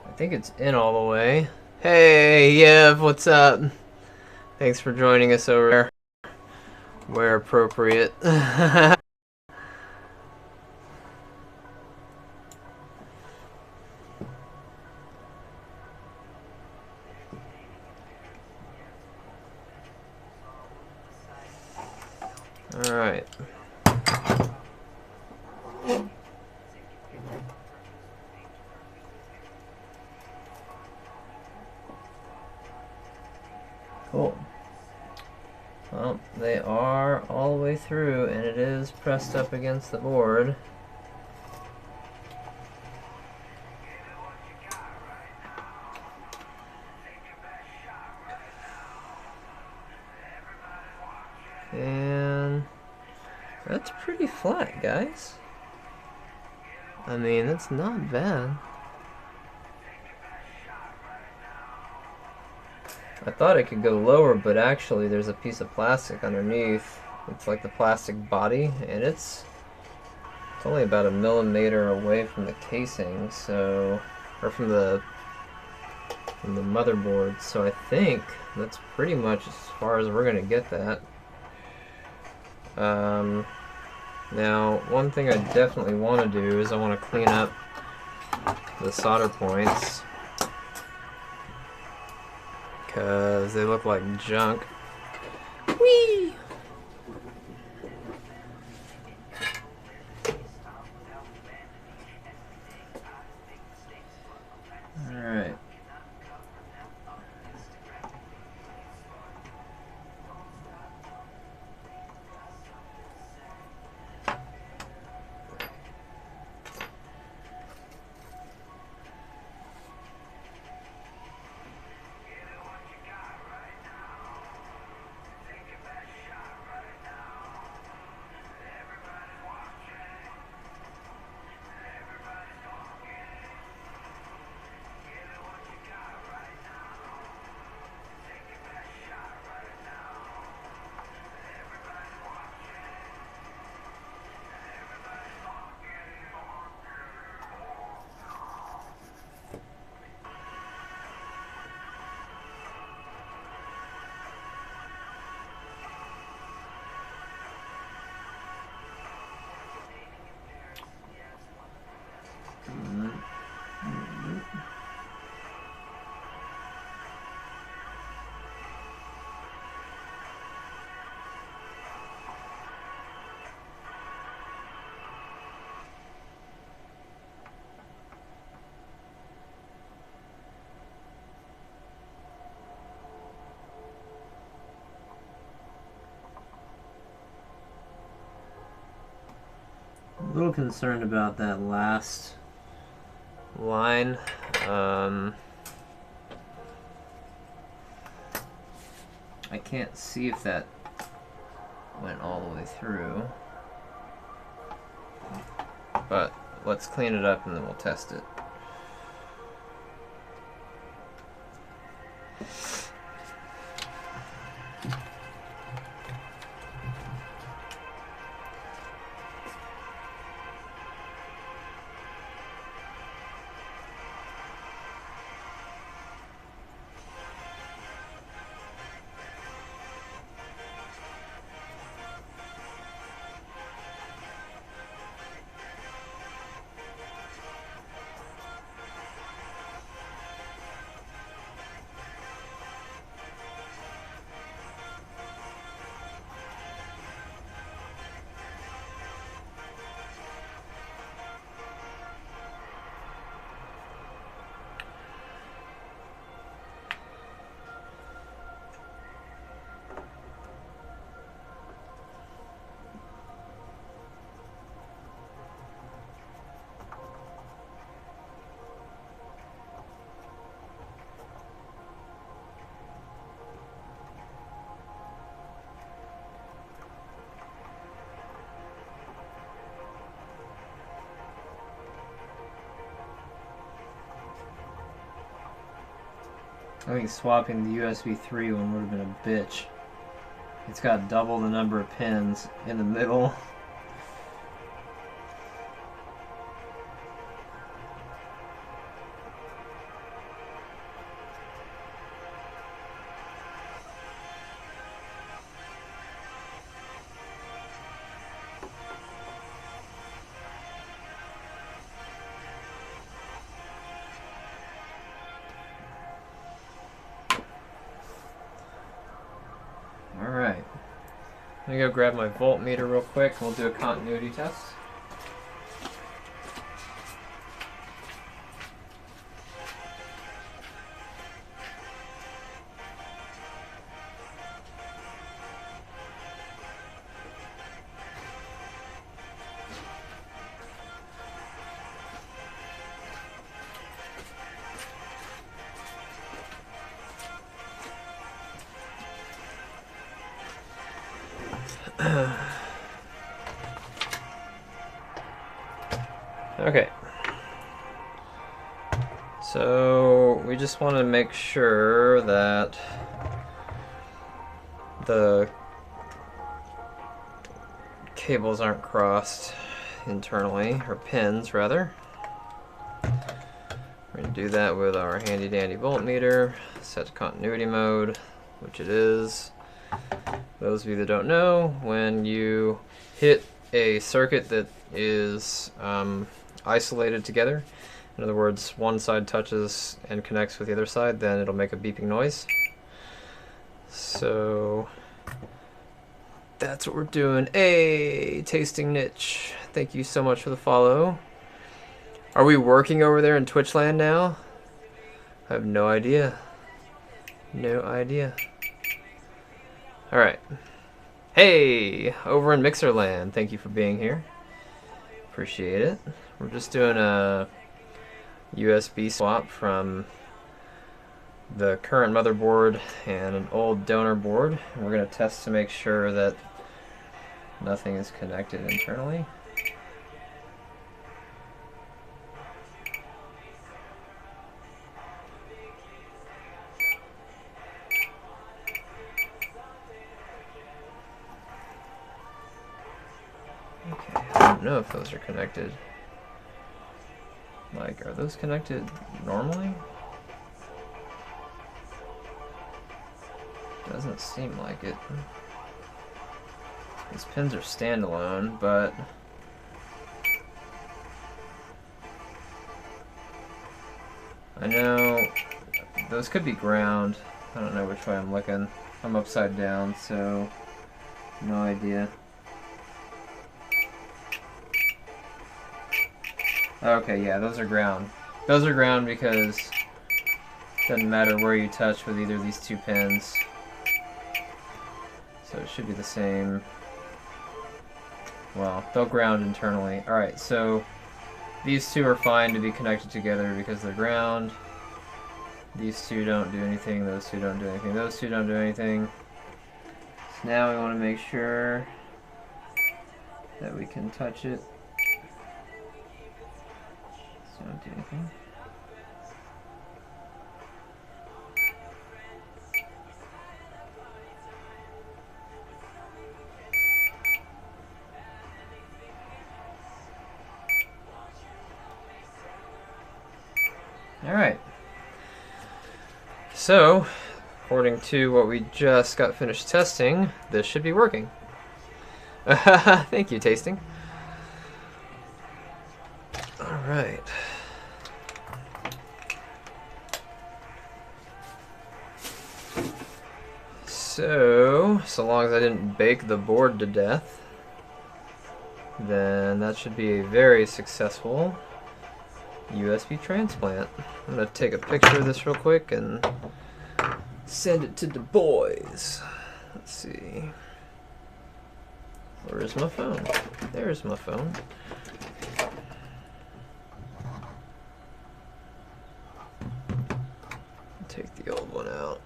S1: I think it's in all the way. Hey, Yev, what's up? Thanks for joining us over there. Where appropriate. Alright. Cool. Well, they are all the way through, and it is pressed up against the board. And that's pretty flat, guys. I mean, that's not bad. I thought it could go lower, but actually there's a piece of plastic underneath. It's like the plastic body, and it's only about a millimeter away from the casing, so, or from the motherboard, so I think that's pretty much as far as we're gonna get that. Now, one thing I definitely want to do is I want to clean up the solder points, because they look like junk. Whee! Alright. A little concerned about that last line. I can't see if that went all the way through, but let's clean it up and then we'll test it. I think swapping the USB 3 one would have been a bitch. It's got double the number of pins in the middle. Let me go grab my voltmeter real quick and we'll do a continuity test. Okay, so we just want to make sure that the cables aren't crossed internally, or pins rather. We're going to do that with our handy dandy voltmeter, set to continuity mode, which it is. Those of you that don't know, when you hit a circuit that is isolated together, in other words, one side touches and connects with the other side, then it'll make a beeping noise. So that's what we're doing. Hey, Tasting Niche, thank you so much for the follow. Are we working over there in Twitch land now? I have no idea. No idea. Alright. Hey, over in Mixer land, thank you for being here. Appreciate it. We're just doing a USB swap from the current motherboard and an old donor board. And we're going to test to make sure that nothing is connected internally. Okay, I don't know if those are connected. Like, are those connected normally? Doesn't seem like it. These pins are standalone, but I know those could be ground. I don't know which way I'm looking. I'm upside down, so no idea. Okay, yeah, those are ground. Those are ground because it doesn't matter where you touch with either of these two pins. So it should be the same. Well, they'll ground internally. Alright, so these two are fine to be connected together because they're ground. These two don't do anything, those two don't do anything, those two don't do anything. So now we want to make sure that we can touch it. So don't do anything. Alright, so according to what we just got finished testing, this should be working. Thank you, Tasting. Alright. So long as I didn't bake the board to death, then that should be a very successful USB transplant. I'm gonna take a picture of this real quick and send it to the boys. Let's see. Where's my phone? There's my phone. Take the old one out.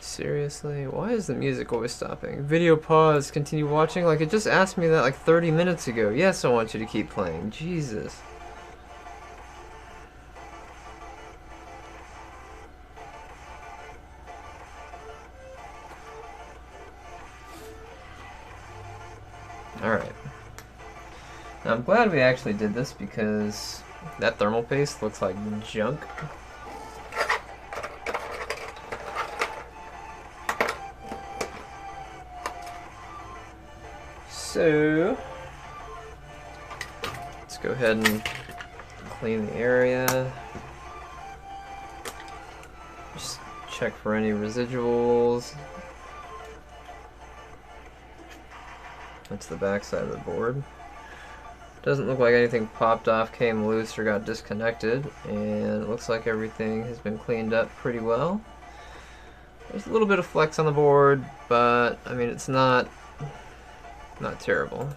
S1: Seriously? Why is the music always stopping? Video pause, continue watching? Like, it just asked me that like 30 minutes ago. Yes, I want you to keep playing. Jesus. Alright. Now, I'm glad we actually did this because that thermal paste looks like junk. So let's go ahead and clean the area. Just check for any residuals. That's the back side of the board. Doesn't look like anything popped off, came loose, or got disconnected, and it looks like everything has been cleaned up pretty well. There's a little bit of flex on the board, but I mean it's not terrible.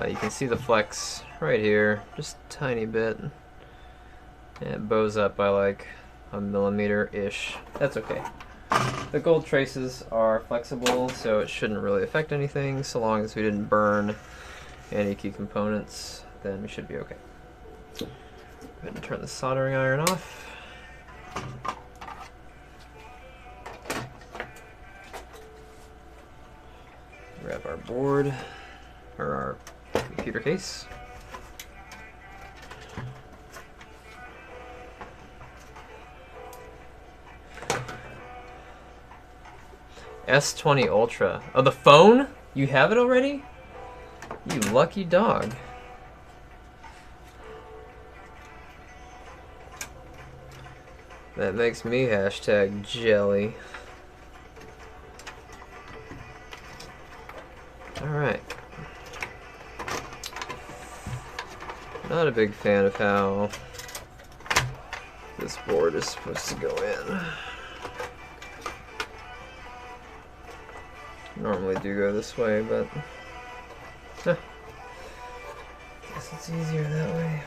S1: You can see the flex right here, just a tiny bit. And it bows up by like a millimeter-ish. That's okay. The gold traces are flexible, so it shouldn't really affect anything. So long as we didn't burn any key components, then we should be okay. Go ahead and turn the soldering iron off. Grab our board, or our computer case. S20 Ultra. Oh, the phone? You have it already? You lucky dog. That makes me hashtag jelly. Alright. Not a big fan of how this board is supposed to go in. Normally do go this way, but guess it's easier that way.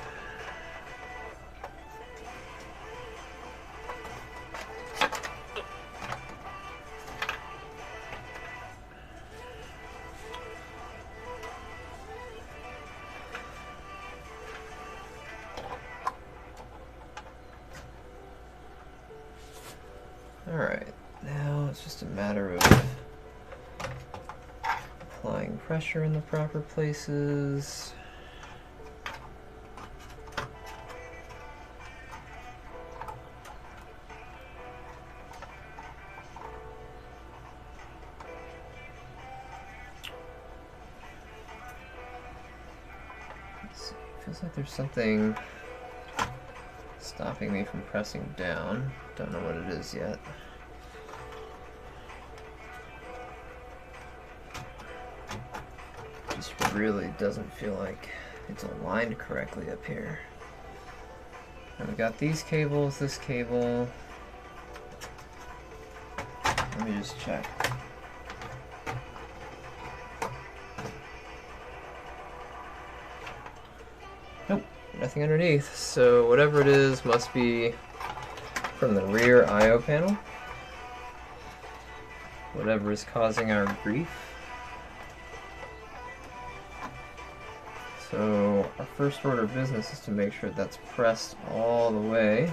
S1: Alright, now it's just a matter of applying pressure in the proper places. Let's see, feels like there's something stopping me from pressing down. Don't know what it is yet. Just really doesn't feel like it's aligned correctly up here. And we got these cables, this cable. Let me just check. Nope, nothing underneath. So whatever it is must be from the rear I/O panel. Whatever is causing our grief. So our first order of business is to make sure that's pressed all the way.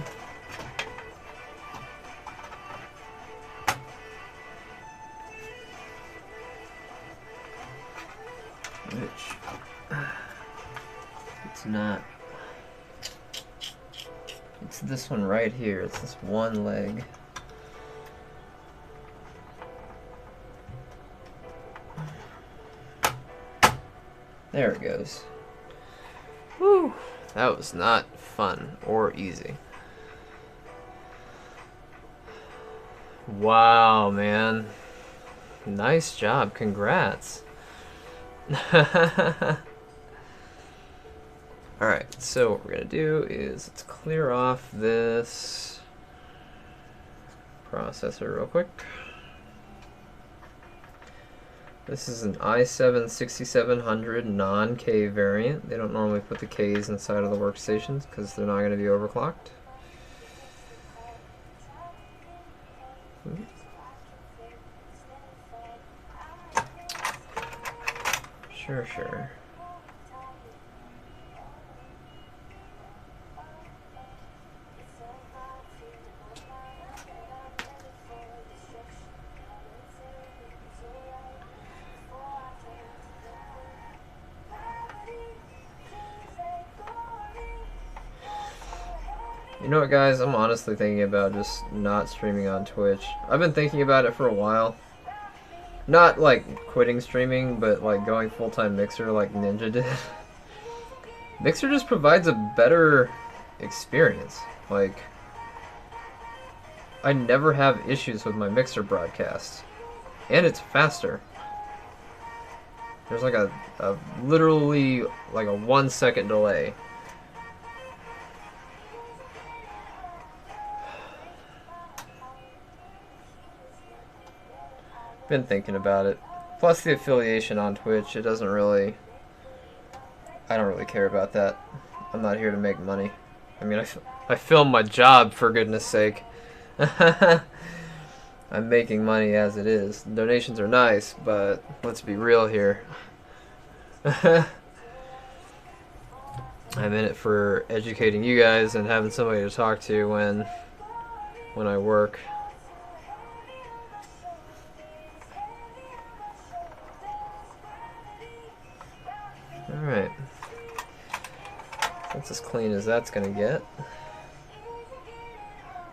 S1: Which it's not. It's this one right here. It's this one leg. There it goes. Whew, that was not fun or easy. Wow, man. Nice job. Congrats. Alright, so what we're going to do is let's clear off this processor real quick. This is an i7 6700 non-K variant. They don't normally put the Ks inside of the workstations because they're not going to be overclocked. Sure. You know what, guys? I'm honestly thinking about just not streaming on Twitch. I've been thinking about it for a while. Not like quitting streaming, but like going full-time Mixer like Ninja did. Mixer just provides a better experience. Like, I never have issues with my Mixer broadcast. And it's faster. There's like a literally like a 1 second delay. Been thinking about it. Plus the affiliation on Twitch, it doesn't really... I don't really care about that. I'm not here to make money. I mean, I film my job, for goodness sake. I'm making money as it is. Donations are nice, but let's be real here. I'm in it for educating you guys and having somebody to talk to when I work. Alright. That's as clean as that's gonna get.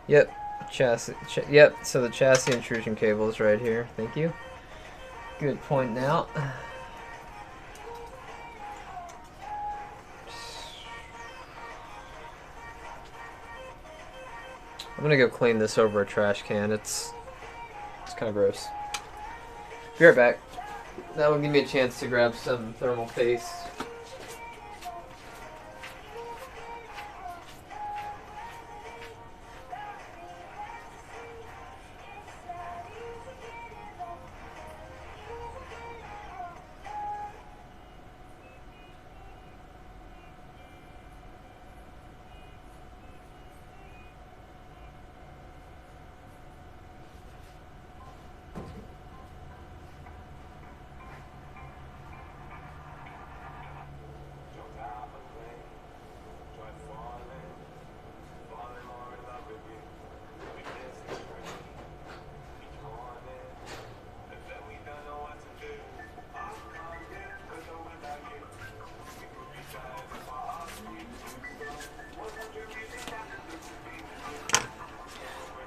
S1: Yep. Chassis. Yep, so the chassis intrusion cable is right here. Thank you. Good point out. I'm gonna go clean this over a trash can. It's kind of gross. Be right back. That will give me a chance to grab some thermal paste.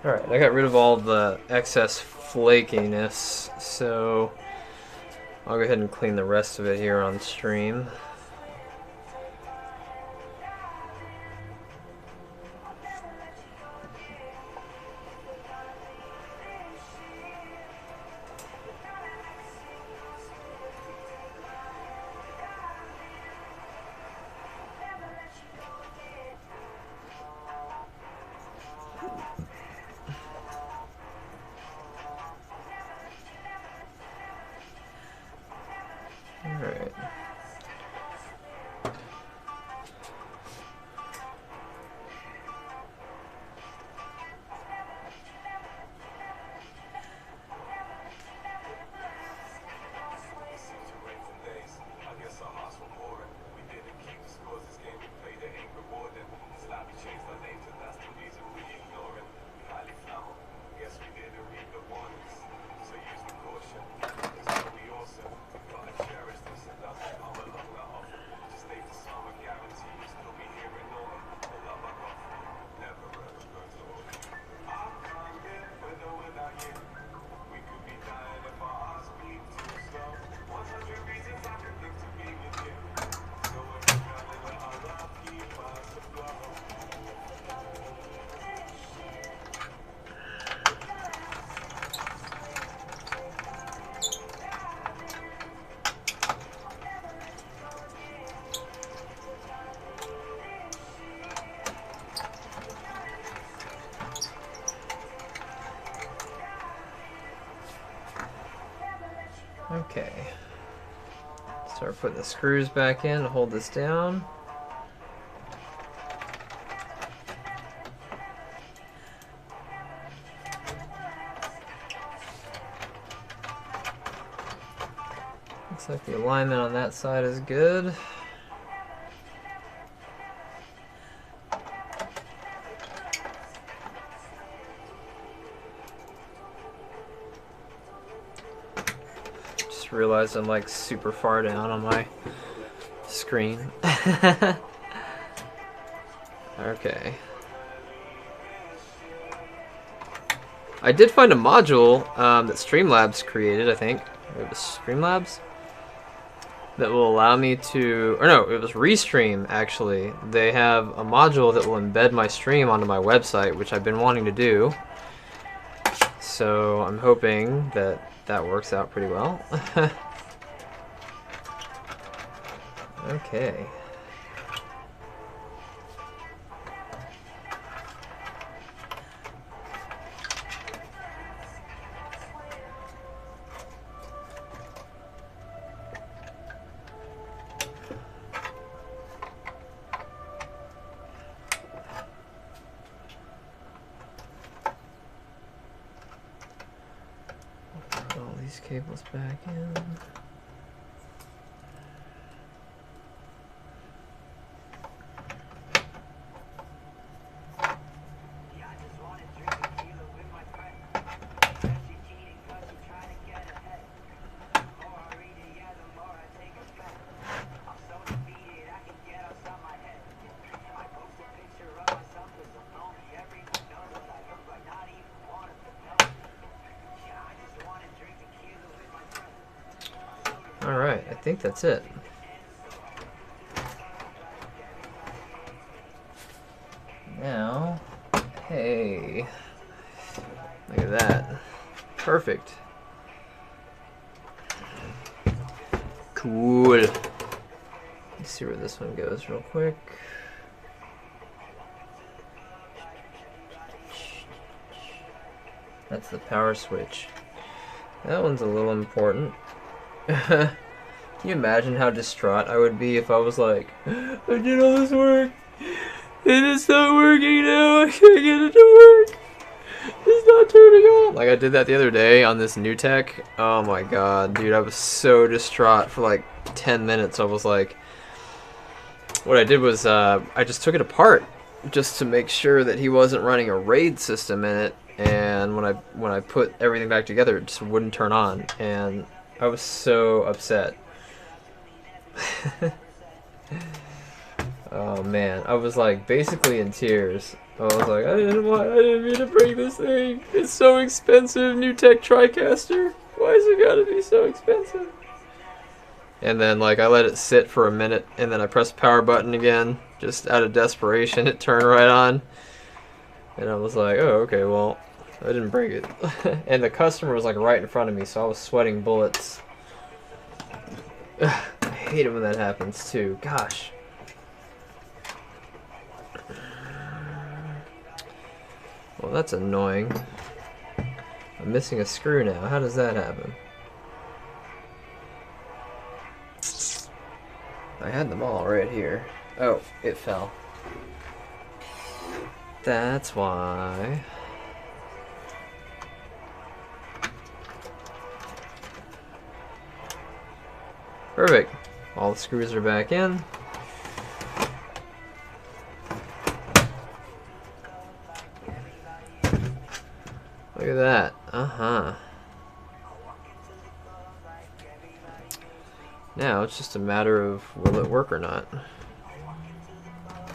S1: Alright, I got rid of all the excess flakiness, so I'll go ahead and clean the rest of it here on stream. Okay. Start putting the screws back in to hold this down. Looks like the alignment on that side is good. Realize I'm like super far down on my screen. Okay. I did find a module that Streamlabs created, I think. It was Streamlabs? That will allow me to, or no, it was Restream actually. They have a module that will embed my stream onto my website, which I've been wanting to do. So I'm hoping that that works out pretty well. Okay. All these cables back in. Alright, I think that's it. Now, hey, look at that. Perfect. Cool. Let's see where this one goes real quick. That's the power switch. That one's a little important. Can you imagine how distraught I would be if I was like, I did all this work, and it's not working now, I can't get it to work, it's not turning on. Like I did that the other day on this NewTek. Oh my god, dude, I was so distraught for like 10 minutes. I was like, what I did was I just took it apart just to make sure that he wasn't running a RAID system in it, and when I put everything back together, it just wouldn't turn on, and I was so upset. Oh man, I was like basically in tears. I was like, I didn't mean to break this thing. It's so expensive, NewTek TriCaster. Why has it gotta be so expensive? And then like I let it sit for a minute, and then I pressed the power button again, just out of desperation. It turned right on, and I was like, oh okay, well, I didn't break it. And the customer was like right in front of me, so I was sweating bullets. I hate it when that happens too. Gosh. Well, that's annoying. I'm missing a screw now. How does that happen? I had them all right here. Oh, it fell. That's why. Perfect. All the screws are back in. Look at that. Uh-huh. Now it's just a matter of will it work or not.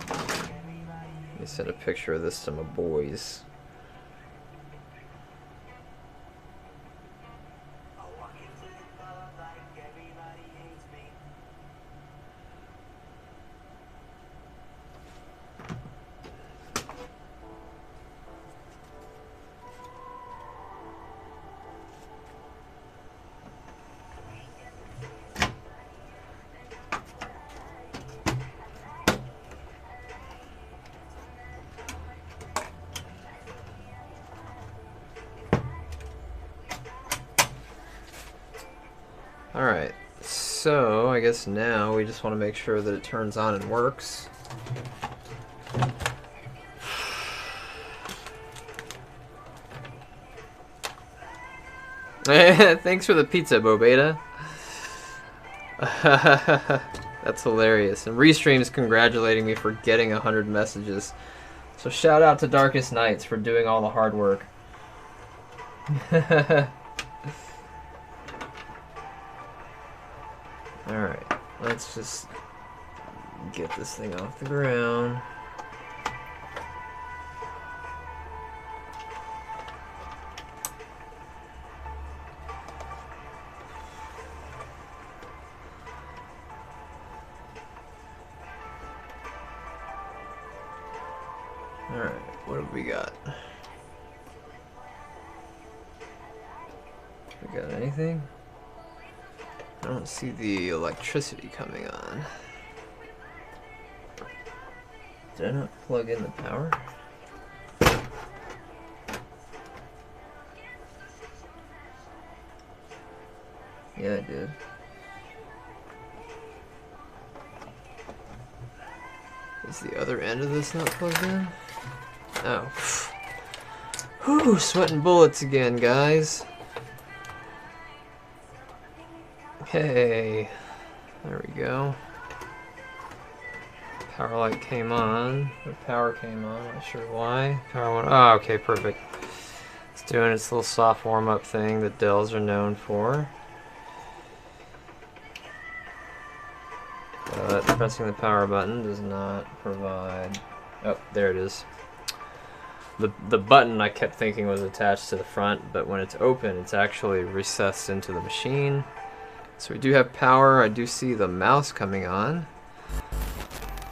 S1: Let me send a picture of this to my boys. Alright, so I guess now we just want to make sure that it turns on and works. Thanks for the pizza, Bobeta. That's hilarious. And Restream's congratulating me for getting 100 messages. So shout out to Darkest Nights for doing all the hard work. Alright, let's just get this thing off the ground. Alright, what have we got? We got anything? I don't see the electricity coming on. Did I not plug in the power? Yeah, I did. Is the other end of this not plugged in? Oh. Whew, sweating bullets again, guys. Okay. There we go. Power light came on. The power came on. Not sure why. Power went. Oh, okay, perfect. It's doing its little soft warm-up thing that Dells are known for. But pressing the power button does not provide... Oh, there it is. The button I kept thinking was attached to the front, but when it's open, it's actually recessed into the machine. So we do have power. I do see the mouse coming on.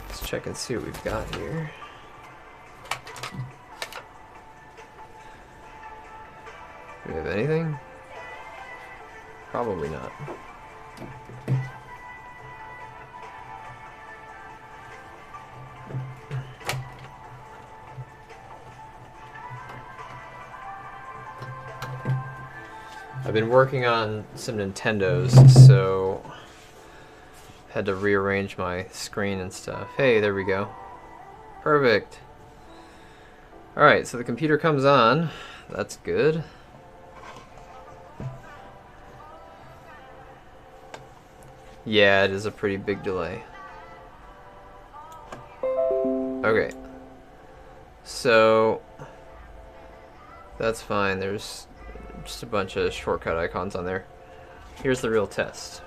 S1: Let's check and see what we've got here. Do we have anything? Probably not. I've been working on some Nintendos, so had to rearrange my screen and stuff. Hey, there we go. Perfect. Alright, so the computer comes on. That's good. Yeah, it is a pretty big delay. Okay. So that's fine. There's just a bunch of shortcut icons on there. Here's the real test.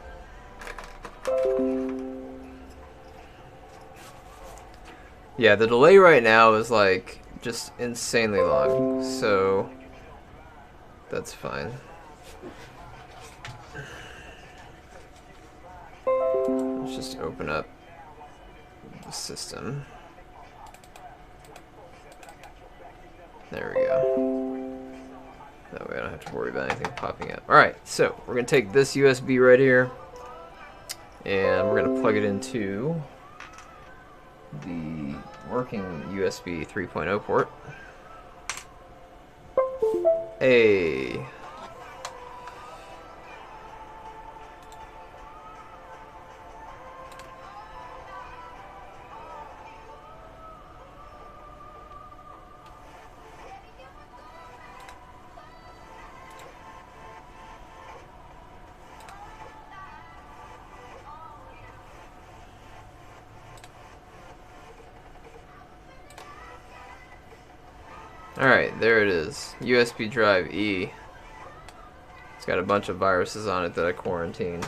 S1: Yeah, the delay right now is like just insanely long, so that's fine. Let's just open up the system. There we go. That way I don't have to worry about anything popping up. Alright, so we're going to take this USB right here, and we're going to plug it into the working USB 3.0 port. Hey. Alright, there it is. USB drive E. It's got a bunch of viruses on it that I quarantined.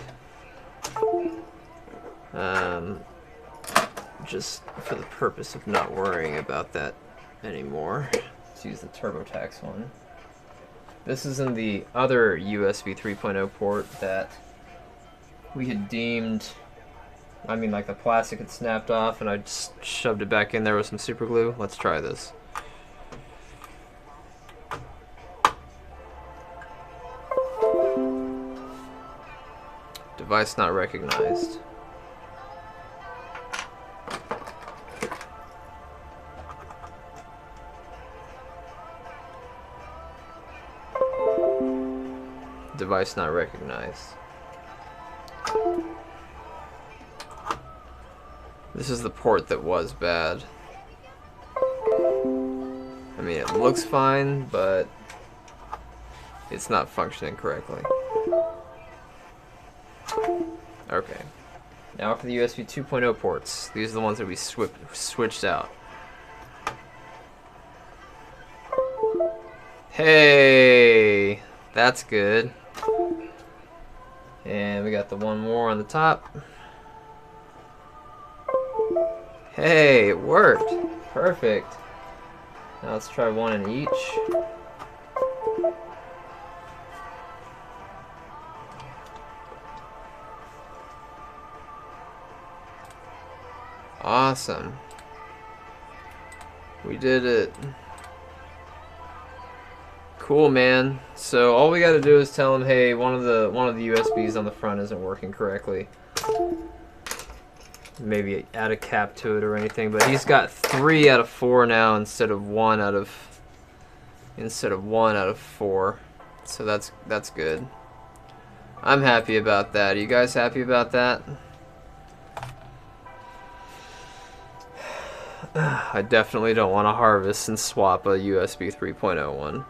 S1: Just for the purpose of not worrying about that anymore. Let's use the TurboTax one. This is in the other USB 3.0 port that we had deemed... I mean, like the plastic had snapped off and I just shoved it back in there with some super glue. Let's try this. Device not recognized. Device not recognized. This is the port that was bad. I mean, it looks fine, but it's not functioning correctly. Okay. Now for the USB 2.0 ports. These are the ones that we switched out. Hey! That's good. And we got the one more on the top. Hey, it worked. Perfect. Now let's try one in each. Awesome. We did it. Cool, man. So all we got to do is tell him, hey, one of the USBs on the front isn't working correctly. Maybe add a cap to it or anything. But he's got 3 out of 4 now instead of 1 out of 4. So that's good. I'm happy about that. Are you guys happy about that? I definitely don't want to harvest and swap a USB 3.0 one.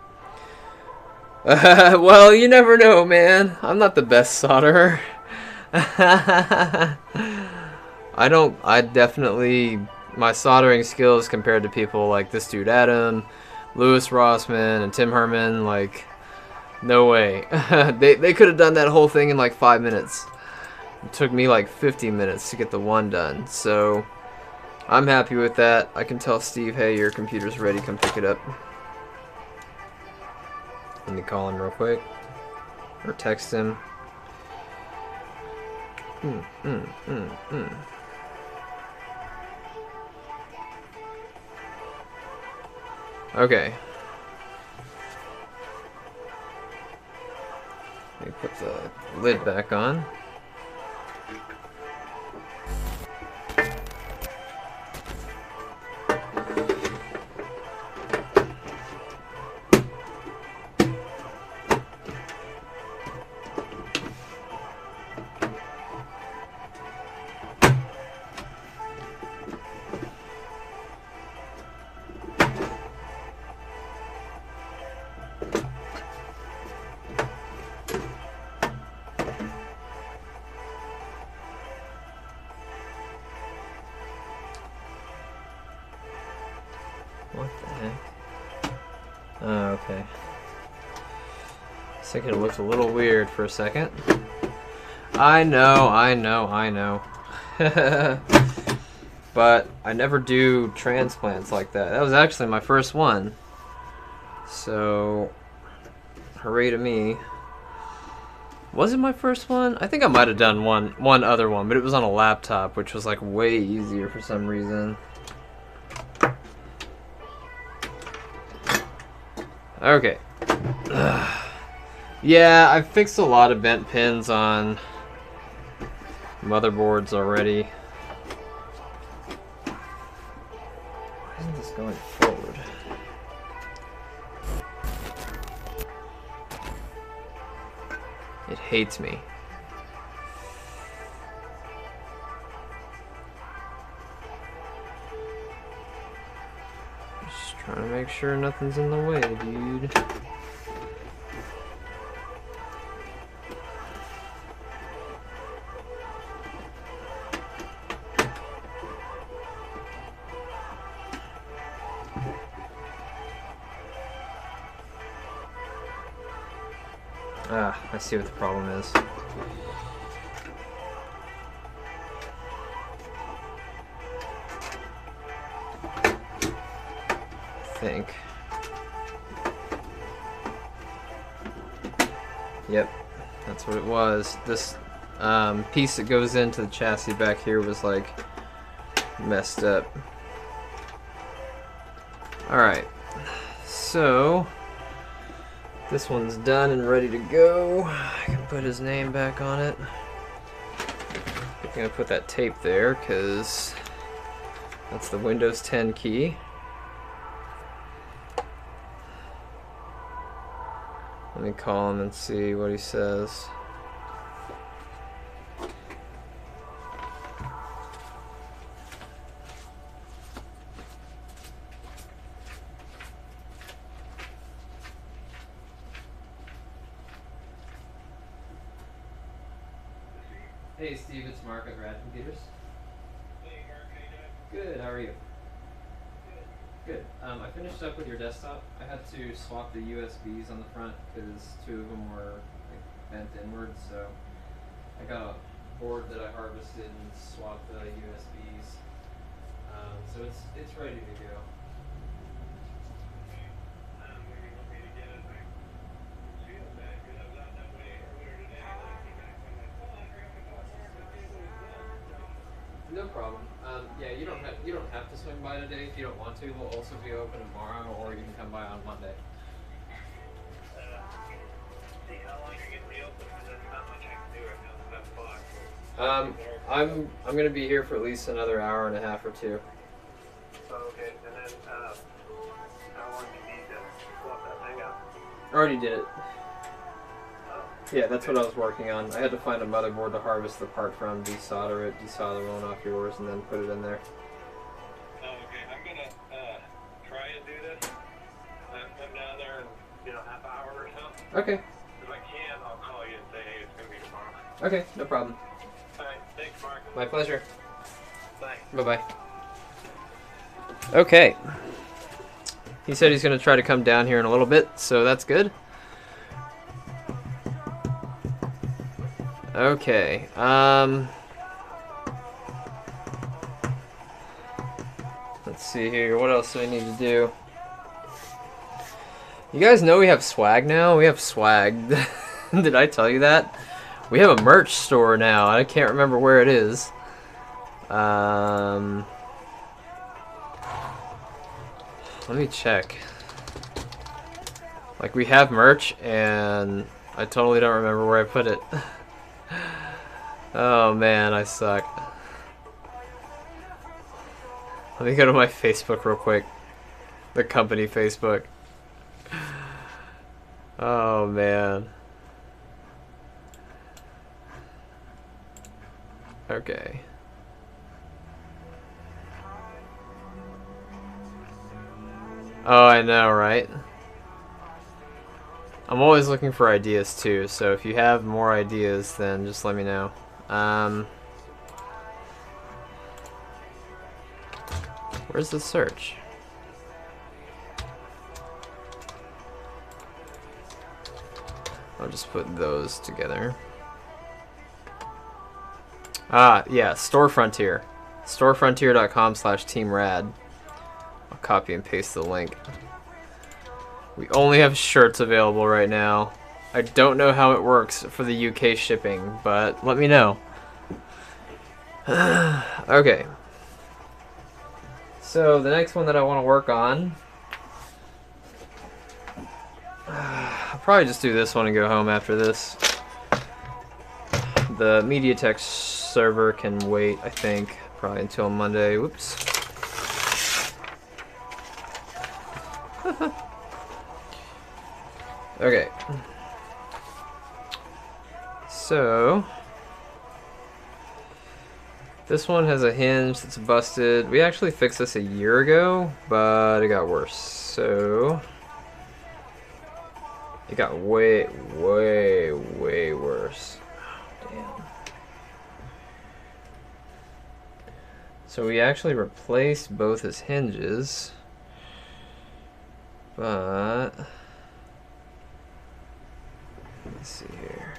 S1: Well, you never know, man. I'm not the best solderer. I definitely, my soldering skills compared to people like this dude Adam, Louis Rossman, and Tim Herman, like, no way. They could have done that whole thing in like 5 minutes. It took me like 50 minutes to get the one done, so I'm happy with that. I can tell Steve, hey, your computer's ready, come pick it up. Let me call him real quick, or text him. Okay. Let me put the lid back on. What the heck? Oh, okay. I was thinking it looked a little weird for a second. I know. But I never do transplants like that. That was actually my first one. So, hooray to me. Was it my first one? I think I might have done one other one, but it was on a laptop, which was like way easier for some reason. Okay. Yeah, I've fixed a lot of bent pins on motherboards already. Why isn't this going forward? It hates me. Just trying to make sure nothing's in the way, dude. Ah, I see what the problem is. I think. Yep, that's what it was. This piece that goes into the chassis back here was like messed up. Alright, so this one's done and ready to go. I can put his name back on it. I'm gonna put that tape there because that's the Windows 10 key. Let me call him and see what he says. Hey Steve, it's Mark at Rad Computers.
S2: Hey Mark, how you doing?
S1: Good, how are you?
S2: Good.
S1: Good. I finished up with your desktop. I had to swap the USBs on the front because 2 of them were like, bent inwards, so I got a board that I harvested and swapped the USBs. So it's ready to go.
S2: When you want me to get it, I feel bad because I was out that way earlier today and I came back and I'm like, oh, I forgot my glasses.
S1: No problem. Yeah, you don't have to swing by today if you don't want to. We'll also be open tomorrow, or you can come by on Monday.
S2: See how long you're gonna be open, because there's not much I can do right now. It's 7 o'clock.
S1: I'm gonna be here for at least another hour and a half or two.
S2: Oh, okay, and then how long do you need to swap that thing out?
S1: Already did it.
S2: Oh,
S1: Yeah, that's what I was working on. I had to find a motherboard to harvest the part from, desolder it, desolder one off yours, and then put it in there.
S2: oh, okay. I'm gonna try and do this. Come down there in half hour or so.
S1: Okay.
S2: If I can, I'll call you and say, hey, it's gonna be tomorrow.
S1: Okay, no problem.
S2: All right, thanks, Mark.
S1: My pleasure.
S2: Bye.
S1: Bye-bye. Okay. He said he's going to try to come down here in a little bit, so that's good. Okay. Let's see here. What else do I need to do? You guys know we have swag now? We have swag. Did I tell you that? We have a merch store now. I can't remember where it is. Let me check. Like, we have merch, and I totally don't remember where I put it. Oh man, I suck. Let me go to my Facebook real quick. The company Facebook. Oh man. Okay. Oh, I know, right? I'm always looking for ideas too, so if you have more ideas, then just let me know. Where's the search? I'll just put those together. Ah, yeah, Store Frontier. Storefrontier.com/TeamRAD. I'll copy and paste the link. We only have shirts available right now. I don't know how it works for the UK shipping, but let me know. Okay. So the next one that I want to work on, I'll probably just do this one and go home after this. The MediaTek server can wait, I think, probably until Monday. Whoops. Okay. So this one has a hinge that's busted. We actually fixed this a year ago, but it got worse. So it got way worse. Damn. So we actually replaced both his hinges, but let's see here.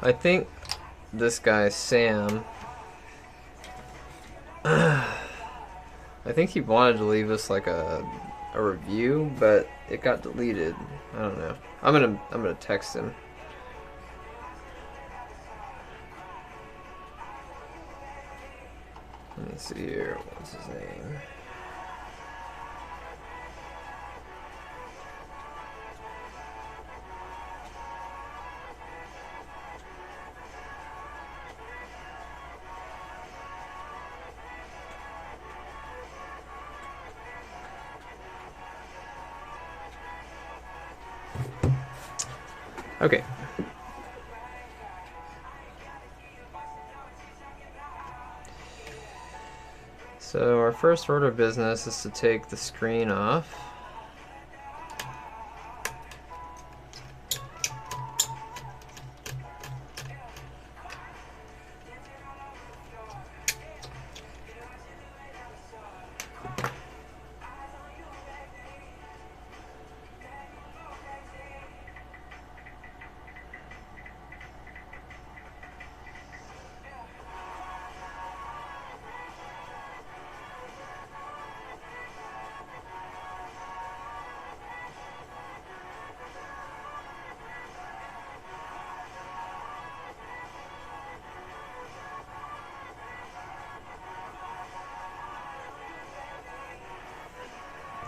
S1: I think this guy, Sam, I think he wanted to leave us like a review, but it got deleted. I don't know. I'm gonna text him. Let me see here. What's his name? Okay. So our first order of business is to take the screen off.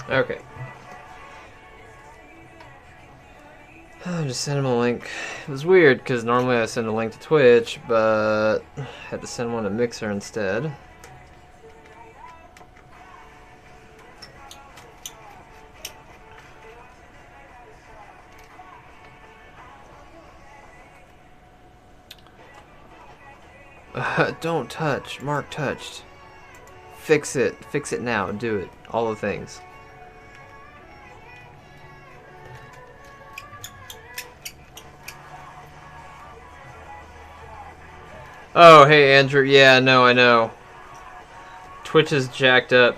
S1: Okay. I just sent him a link. It was weird because normally I send a link to Twitch, but I had to send one to Mixer instead. Don't touch. Mark touched. Fix it. Fix it now. Do it. All the things. Oh, hey, Andrew. Yeah, no, I know. Twitch is jacked up.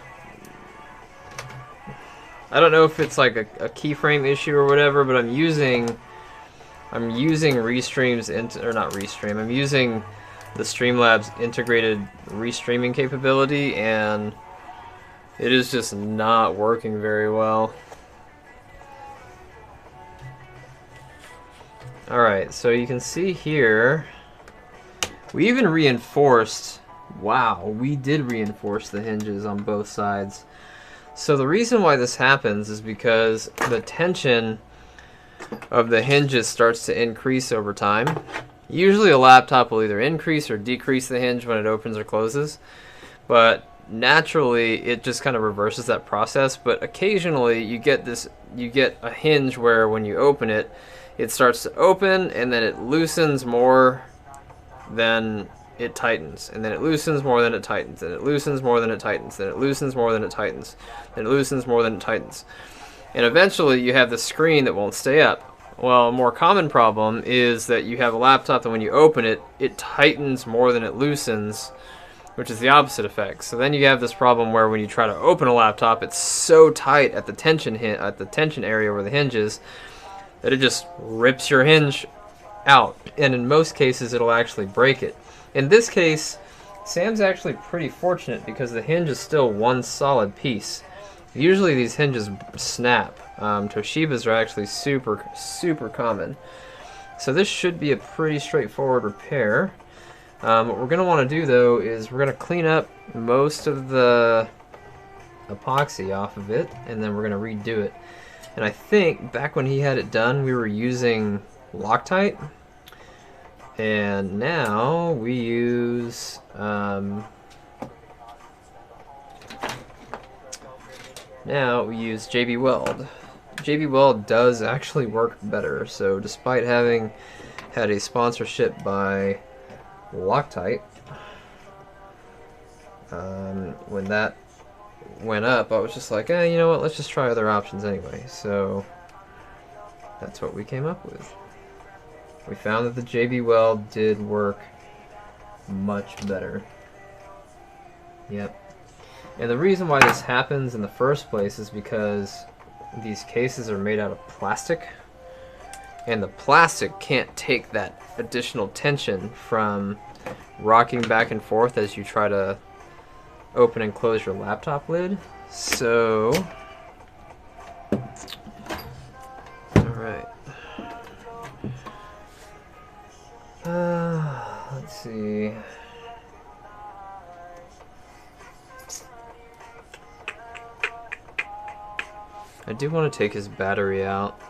S1: I don't know if it's like a keyframe issue or whatever, but I'm using Restream's or not Restream. I'm using the Streamlabs integrated restreaming capability, and it is just not working very well. Alright, so you can see here, we even reinforced, wow, we did reinforce the hinges on both sides. So the reason why this happens is because the tension of the hinges starts to increase over time. Usually a laptop will either increase or decrease the hinge when it opens or closes, but naturally it just kind of reverses that process. But occasionally you get a hinge where when you open it, it starts to open and then it loosens more than it tightens, and then it loosens more than it tightens, and it loosens more than it tightens, then it loosens more than it tightens, then it loosens more than it tightens. And eventually you have the screen that won't stay up. Well, a more common problem is that you have a laptop that when you open it, it tightens more than it loosens, which is the opposite effect. So then you have this problem where when you try to open a laptop, it's so tight at the tension area where the hinge is that it just rips your hinge out. And in most cases, it'll actually break it. In this case, Sam's actually pretty fortunate because the hinge is still one solid piece. Usually these hinges snap. Toshiba's are actually super common. So this should be a pretty straightforward repair. What we're going to want to do though is we're going to clean up most of the epoxy off of it, and then we're going to redo it. And I think back when he had it done, we were using Loctite. And now we use JB Weld. JB Weld does actually work better. So despite having had a sponsorship by Loctite, when that went up, I was just like, you know what? Let's just try other options anyway. So that's what we came up with. We found that the JB Weld did work much better. Yep. And the reason why this happens in the first place is because these cases are made out of plastic, and the plastic can't take that additional tension from rocking back and forth as you try to open and close your laptop lid. So, alright. Let's see. I do want to take his battery out,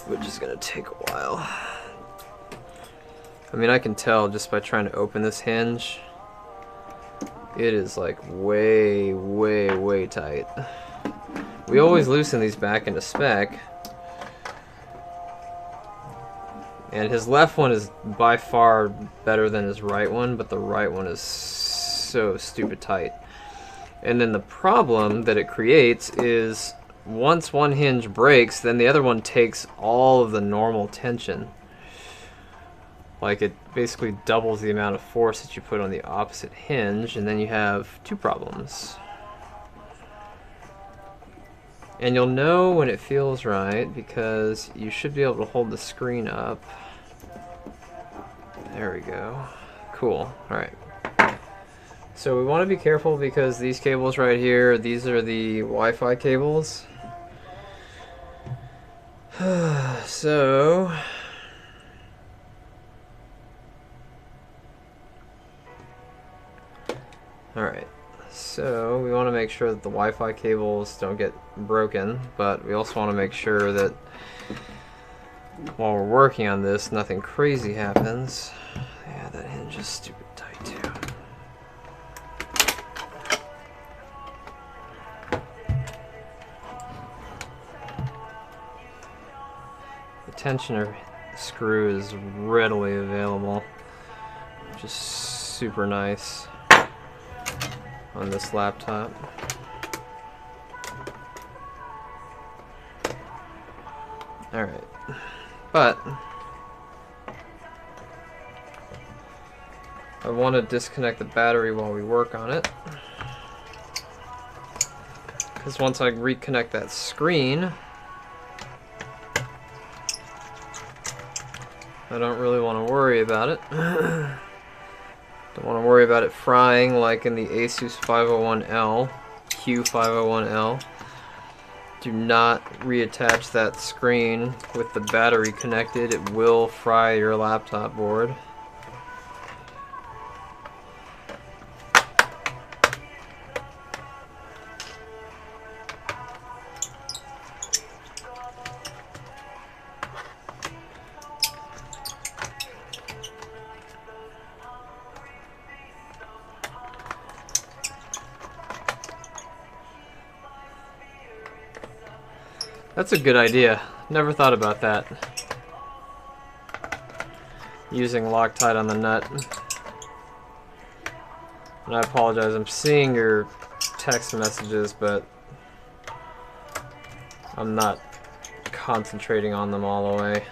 S1: which is going to take a while. I mean, I can tell just by trying to open this hinge, it is like way tight. We always loosen these back into spec. And his left one is by far better than his right one, but the right one is so stupid tight. And then the problem that it creates is once one hinge breaks, then the other one takes all of the normal tension. Like it basically doubles the amount of force that you put on the opposite hinge, and then you have two problems. And you'll know when it feels right because you should be able to hold the screen up. There we go. Cool. Alright. So we want to be careful because these cables right here, these are the Wi-Fi cables. So alright. So we want to make sure that the Wi-Fi cables don't get broken, but we also want to make sure that while we're working on this, nothing crazy happens. Yeah, that hinge is stupid tight too. The tensioner screw is readily available, which is super nice on this laptop. Alright, but I want to disconnect the battery while we work on it, because once I reconnect that screen, I don't really want to worry about it. Don't want to worry about it frying like in the Asus 501L, Q501L. Do not reattach that screen with the battery connected. It will fry your laptop board. That's a good idea. Never thought about that. Using Loctite on the nut. And I apologize, I'm seeing your text messages, but I'm not concentrating on them all the way.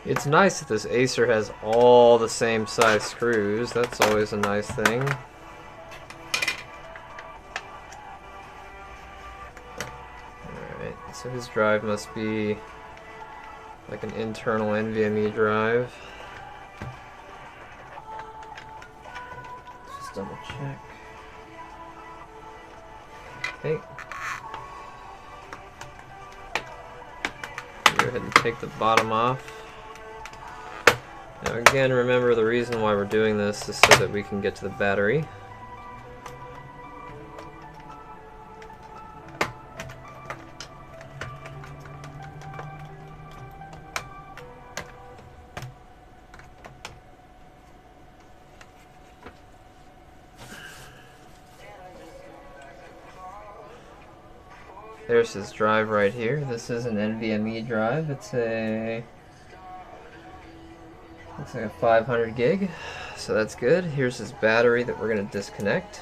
S1: It's nice that this Acer has all the same size screws. That's always a nice thing. Alright, so his drive must be like an internal NVMe drive. Let's just double check. Okay. Go ahead and take the bottom off. Now again, remember the reason why we're doing this is so that we can get to the battery. There's his drive right here. This is an NVMe drive. It's a looks like a 500 gig, so that's good. Here's his battery that we're going to disconnect.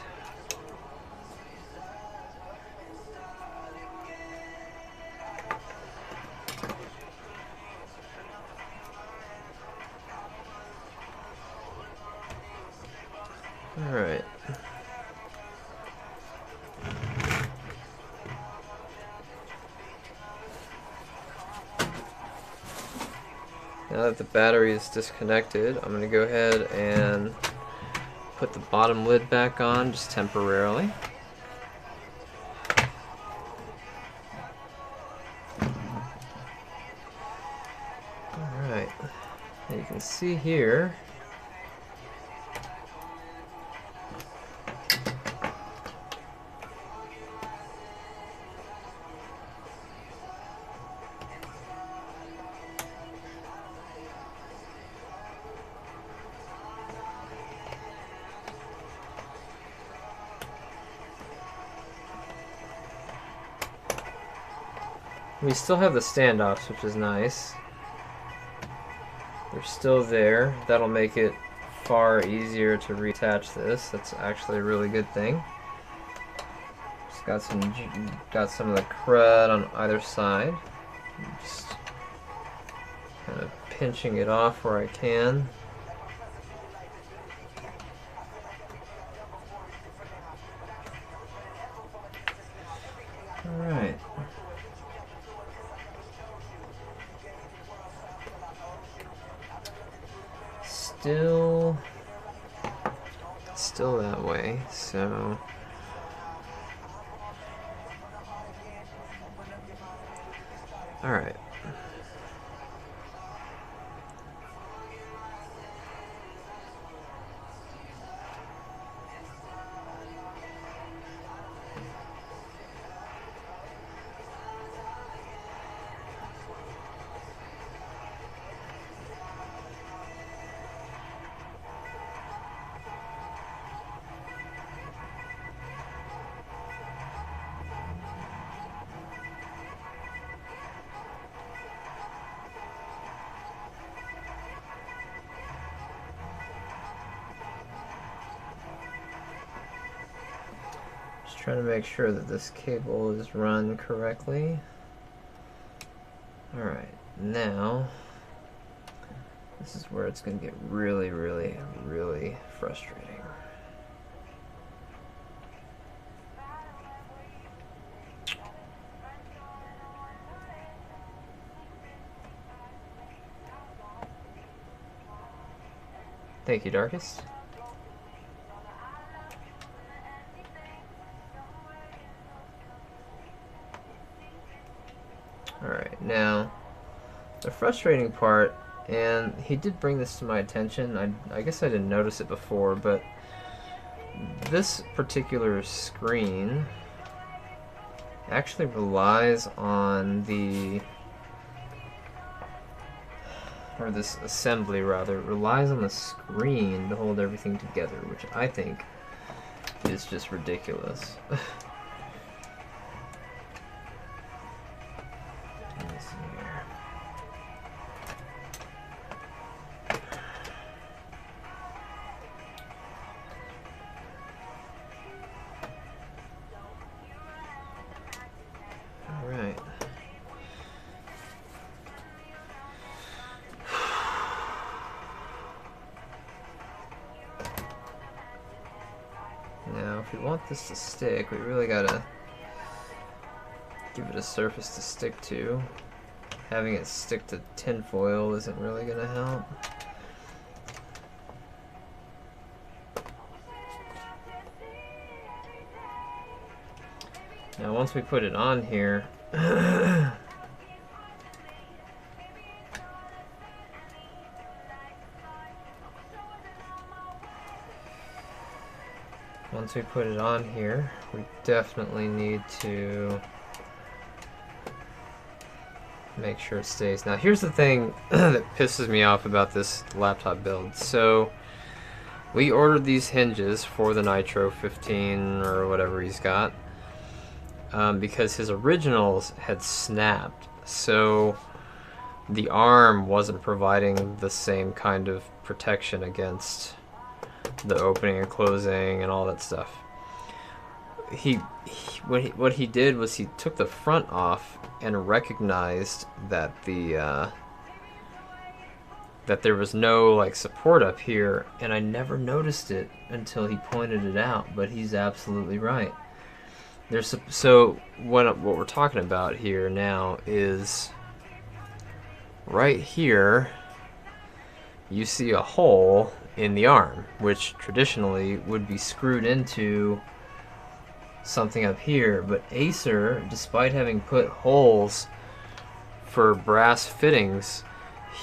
S1: Alright. Now that the battery is disconnected, I'm going to go ahead and put the bottom lid back on just temporarily. Alright, and you can see here we still have the standoffs, which is nice. They're still there. That'll make it far easier to reattach this. That's actually a really good thing. Just got some of the crud on either side. Just kind of pinching it off where I can. Alright. Still that way, so alright. Trying to make sure that this cable is run correctly. Alright, now this is where it's going to get really, really, really frustrating. Thank you, Darkest. Alright, now, the frustrating part, and he did bring this to my attention, I guess I didn't notice it before, but this particular screen actually relies on or this assembly rather, relies on the screen to hold everything together, which I think is just ridiculous. Now, if we want this to stick, we really gotta give it a surface to stick to. Having it stick to tinfoil isn't really gonna help. Now, once we put it on here, once we put it on here, we definitely need to make sure it stays. Now here's the thing that pisses me off about this laptop build. So we ordered these hinges for the Nitro 15 or whatever he's got because his originals had snapped. So the arm wasn't providing the same kind of protection against the opening and closing and all that stuff. What he did was he took the front off and recognized that that there was no like support up here, and I never noticed it until he pointed it out. But he's absolutely right. So what we're talking about here now is right here. You see a hole in the arm, which traditionally would be screwed into something up here, but Acer, despite having put holes for brass fittings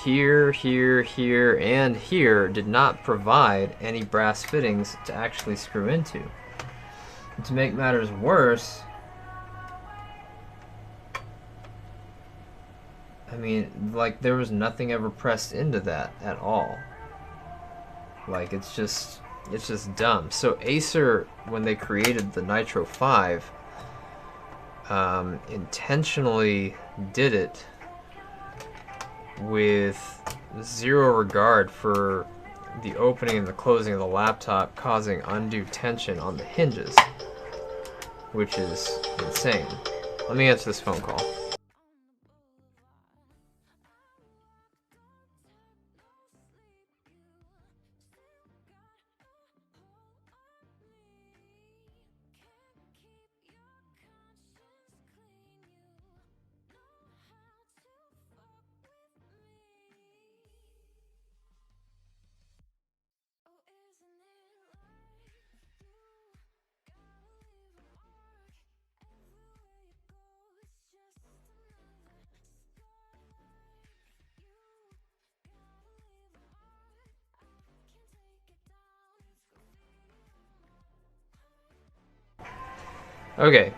S1: here, here, here, and here, did not provide any brass fittings to actually screw into. And to make matters worse, I mean, like, there was nothing ever pressed into that at all. Like, it's just dumb. So Acer, when they created the Nitro 5, intentionally did it with zero regard for the opening and the closing of the laptop, causing undue tension on the hinges, which is insane. Let me answer this phone call. Okay,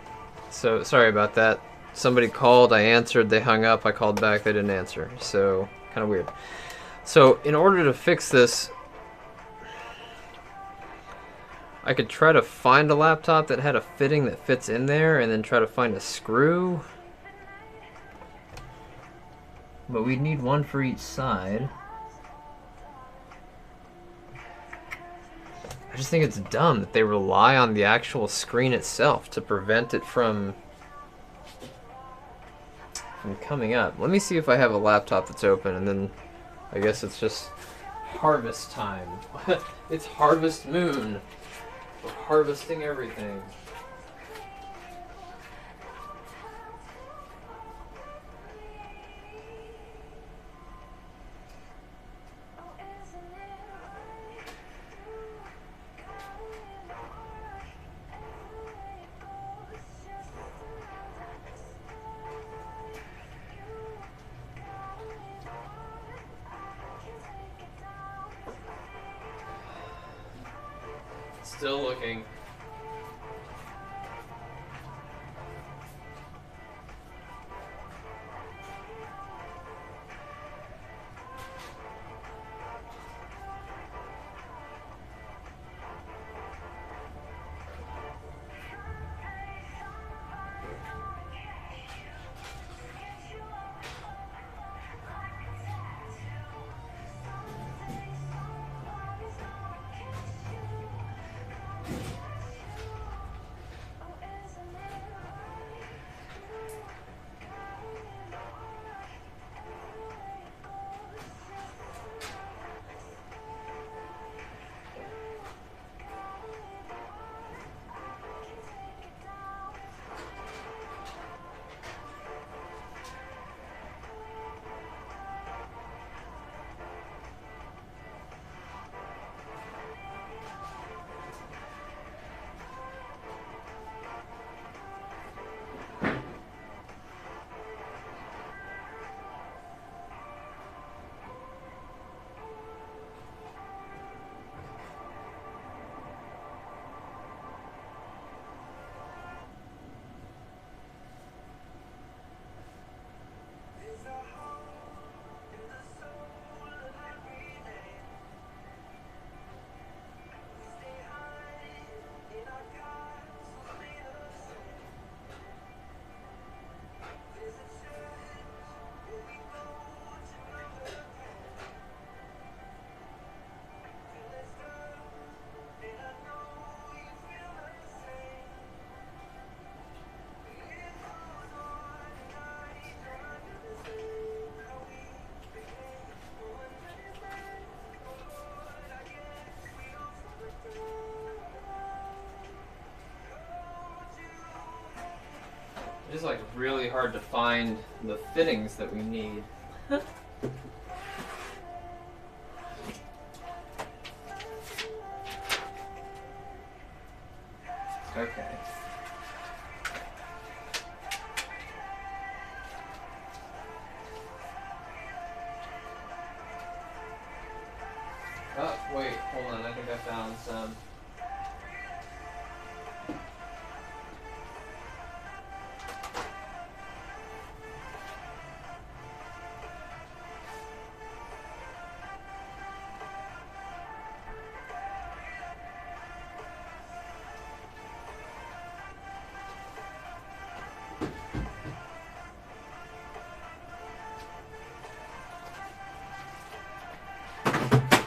S1: so sorry about that. Somebody called, I answered, they hung up, I called back, they didn't answer. So, kind of weird. So, in order to fix this, I could try to find a laptop that had a fitting that fits in there and then try to find a screw. But we'd need one for each side. I just think it's dumb that they rely on the actual screen itself to prevent it from coming up. Let me see if I have a laptop that's open, and then I guess it's just harvest time. It's Harvest Moon. We're harvesting everything. Still looking. It is like really hard to find the fittings that we need. Okay. Oh, wait, hold on, I think I found some.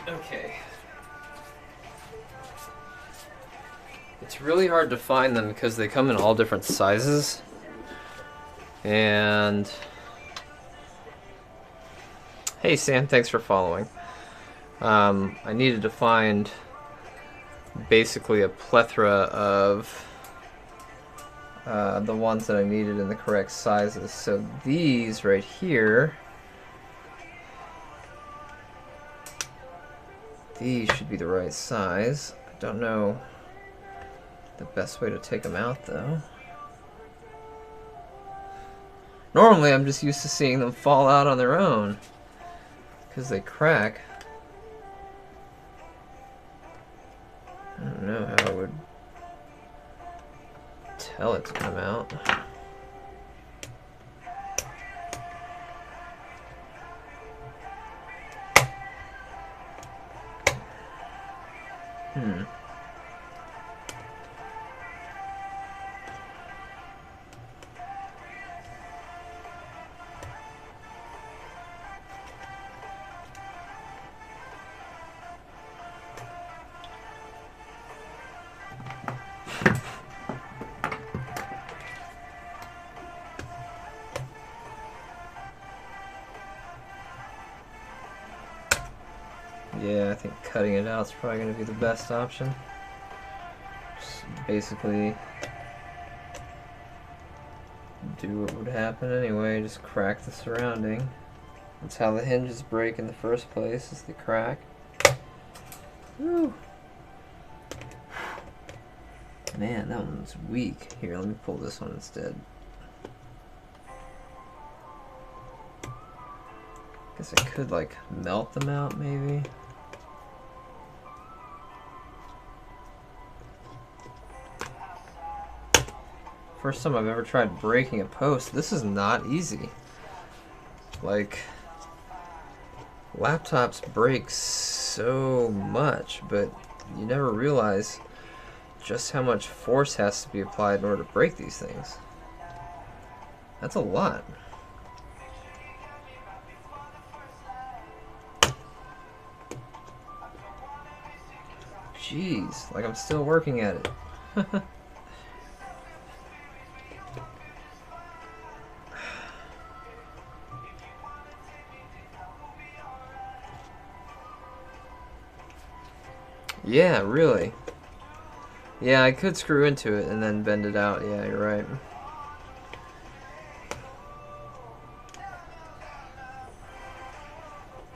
S1: Okay. It's really hard to find them because they come in all different sizes. And hey Sam, thanks for following. I needed to find basically a plethora of the ones that I needed in the correct sizes. So these right here, these should be the right size. I don't know the best way to take them out though. Normally I'm just used to seeing them fall out on their own because they crack. I don't know how I would tell it to come out. Yeah, I think cutting it out is probably going to be the best option. Just basically do what would happen anyway, just crack the surrounding. That's how the hinges break in the first place, is the crack. Woo. Man, that one's weak. Here, let me pull this one instead. Guess I could, like, melt them out, maybe. First time I've ever tried breaking a post. This is not easy. Like, laptops break so much, but you never realize just how much force has to be applied in order to break these things. That's a lot. Jeez, like I'm still working at it. Yeah, really. Yeah, I could screw into it and then bend it out. Yeah, you're right.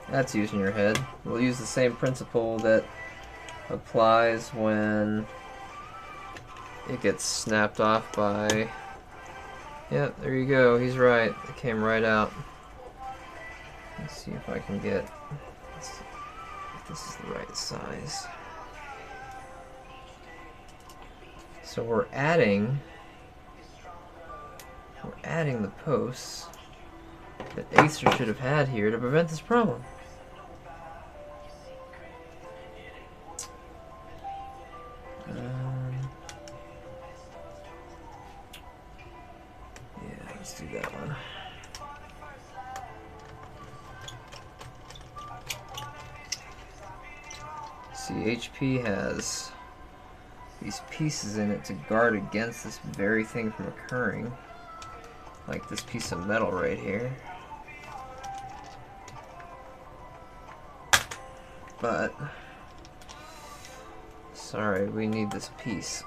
S1: That's using your head. We'll use the same principle that applies when it gets snapped off by... Yeah, there you go. He's right. It came right out. Let's see if I can get... if this is the right size. So we're adding the posts that Acer should have had here to prevent this problem. Yeah, let's do that one. See, HP has these pieces in it to guard against this very thing from occurring. Like this piece of metal right here. But, sorry, we need this piece.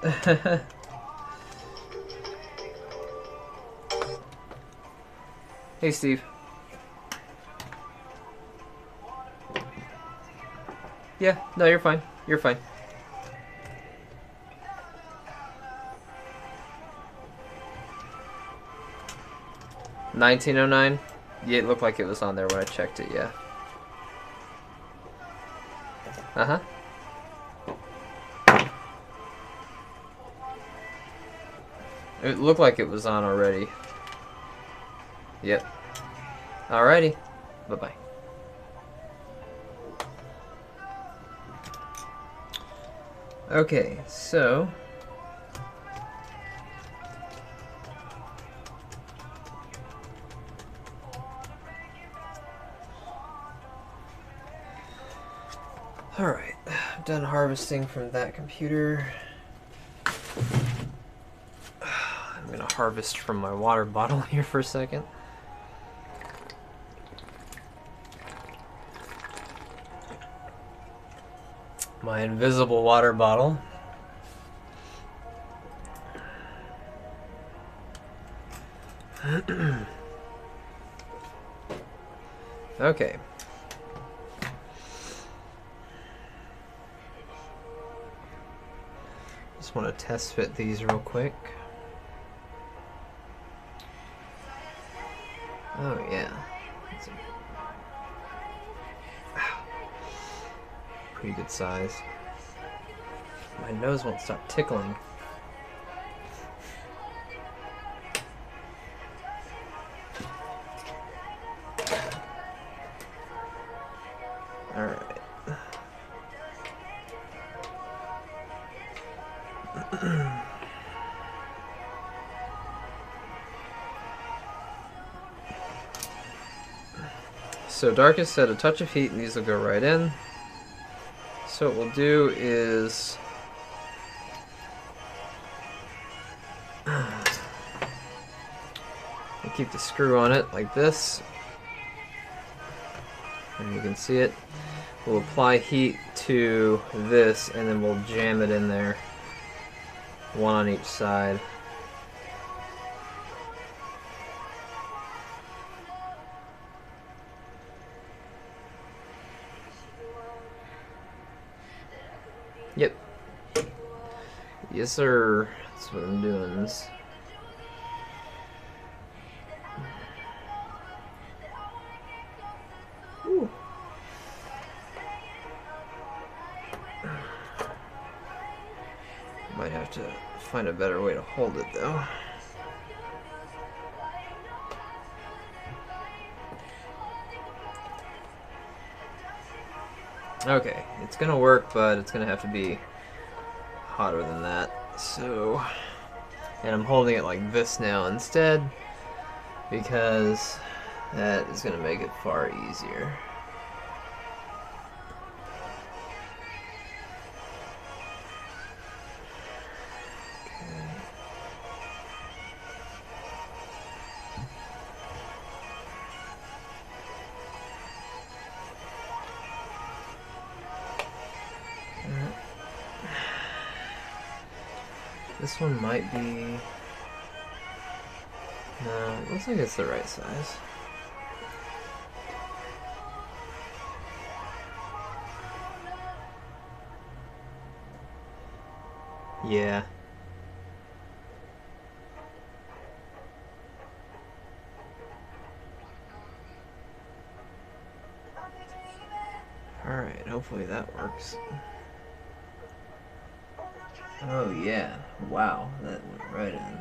S1: Hey, Steve. Yeah, no, you're fine. You're fine. $19.09? Yeah, it looked like it was on there when I checked it, yeah. Uh-huh. It looked like it was on already. Yep. Alrighty. Bye-bye. Okay, so... Alright, I'm done harvesting from that computer. I'm gonna harvest from my water bottle here for a second. My invisible water bottle. Okay. Just want to test fit these real quick. Oh yeah. Pretty good size. My nose won't stop tickling. Alright. So darkest said a touch of heat and these will go right in. So what we'll do is we'll keep the screw on it like this. And you can see it. We'll apply heat to this and then we'll jam it in there. One on each side. Yep. Yes, sir. That's what I'm doing. Ooh. Might have to find a better way to hold it, though. Okay, it's gonna work, but it's gonna have to be hotter than that. So, and I'm holding it like this now instead, because that is gonna make it far easier. This one might be... No, it looks like it's the right size. Yeah. Alright, hopefully that works. Oh yeah, wow, that went right in.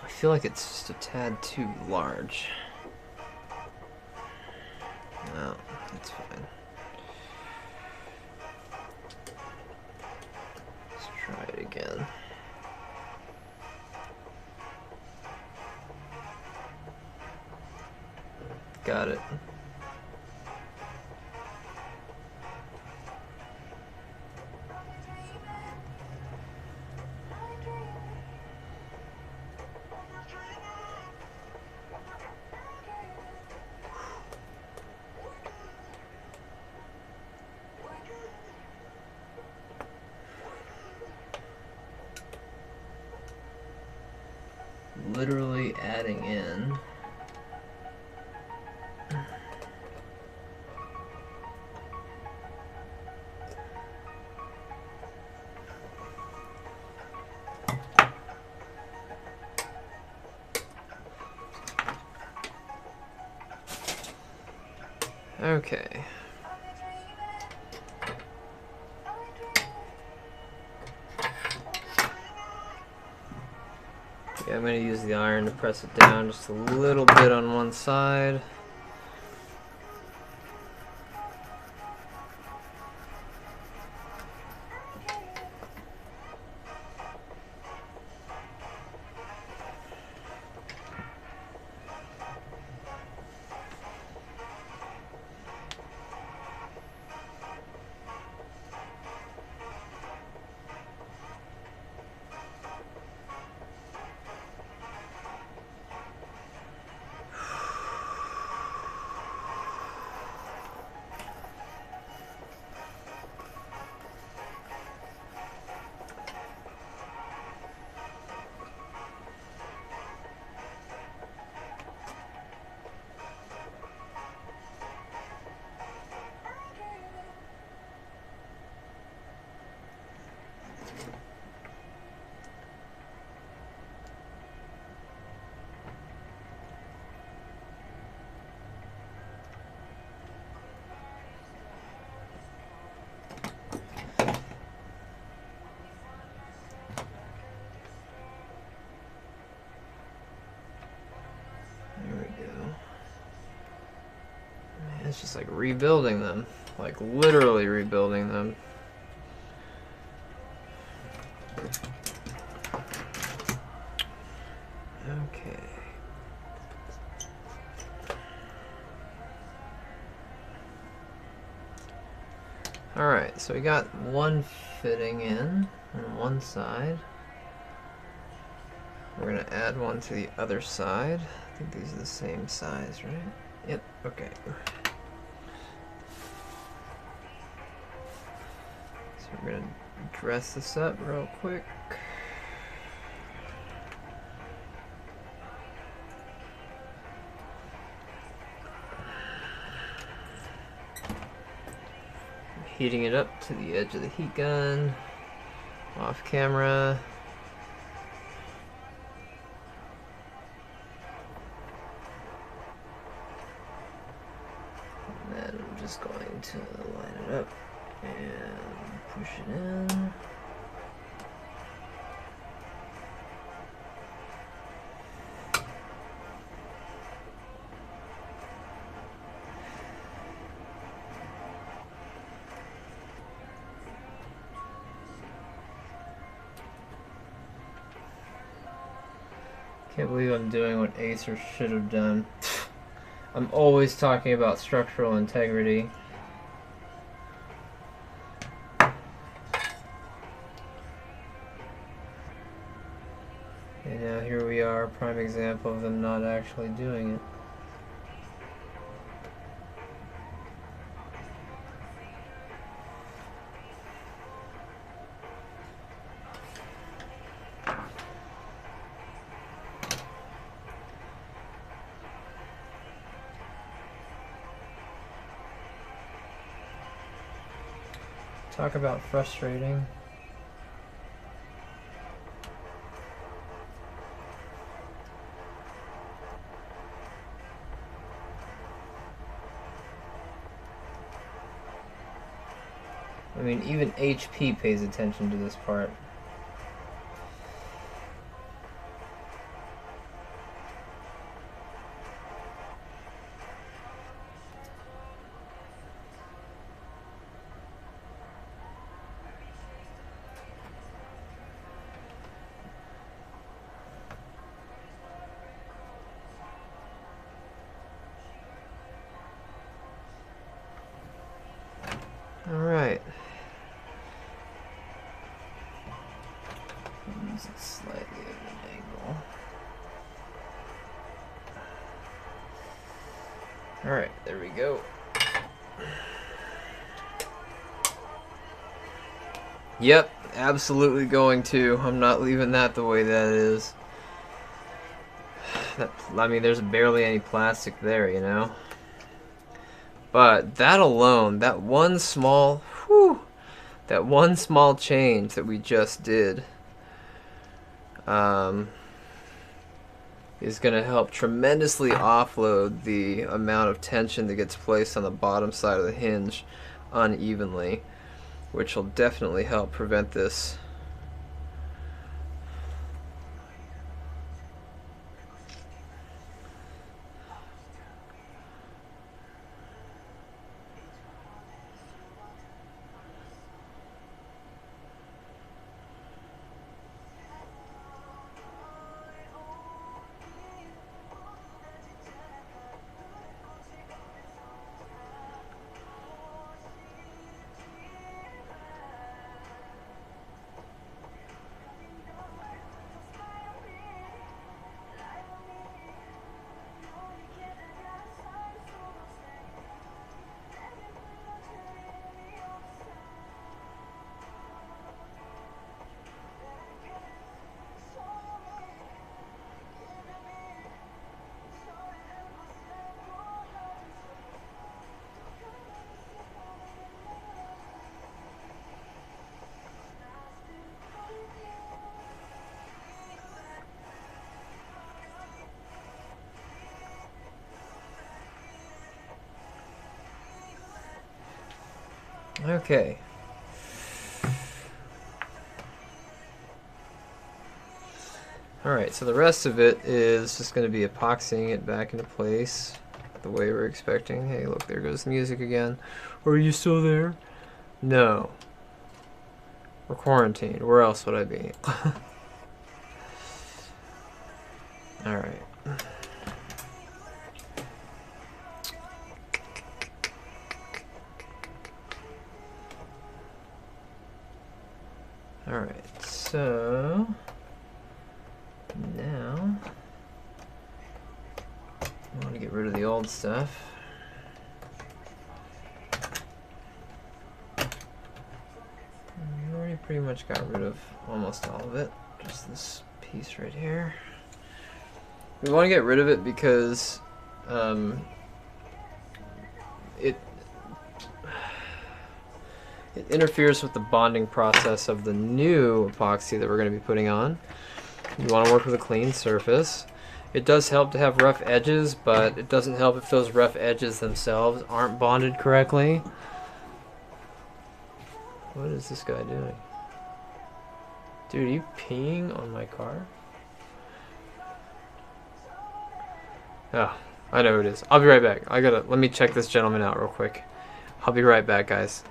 S1: I feel like it's just a tad too large. No, that's fine. Let's try it again. Got it. Literally adding in. Okay. Yeah, I'm going to use the iron to press it down just a little bit on one side. we go. Man, it's just like rebuilding them. Like literally rebuilding them. Okay. Alright, so we got one fitting in on one side. We're going to add one to the other side. I think these are the same size, right? Yep, okay. So we're going to dress this up real quick. Heating it up to the edge of the heat gun, off camera. And then I'm just going to line it up and push it in. Can't believe I'm doing what Acer should have done. I'm always talking about structural integrity. And now here we are, prime example of them not actually doing it. Talk about frustrating. I mean, even HP pays attention to this part. Alright. Use it slightly at an angle. Alright, there we go. Yep, absolutely going to. I'm not leaving that the way that is. I mean, there's barely any plastic there, you know? But that alone, that one small change that we just did is going to help tremendously offload the amount of tension that gets placed on the bottom side of the hinge unevenly, which will definitely help prevent this. Okay. Alright, so the rest of it is just going to be epoxying it back into place the way we're expecting. Hey, look, there goes the music again. Are you still there? No. We're quarantined. Where else would I be? Alright. Alright, so now I want to get rid of the old stuff. We already pretty much got rid of almost all of it. Just this piece right here. We want to get rid of it because it interferes with the bonding process of the new epoxy that we're going to be putting on. You want to work with a clean surface. It does help to have rough edges, but it doesn't help if those rough edges themselves aren't bonded correctly. What is this guy doing? Dude, are you peeing on my car? Oh, I know who it is. I'll be right back. Let me check this gentleman out real quick. I'll be right back, guys.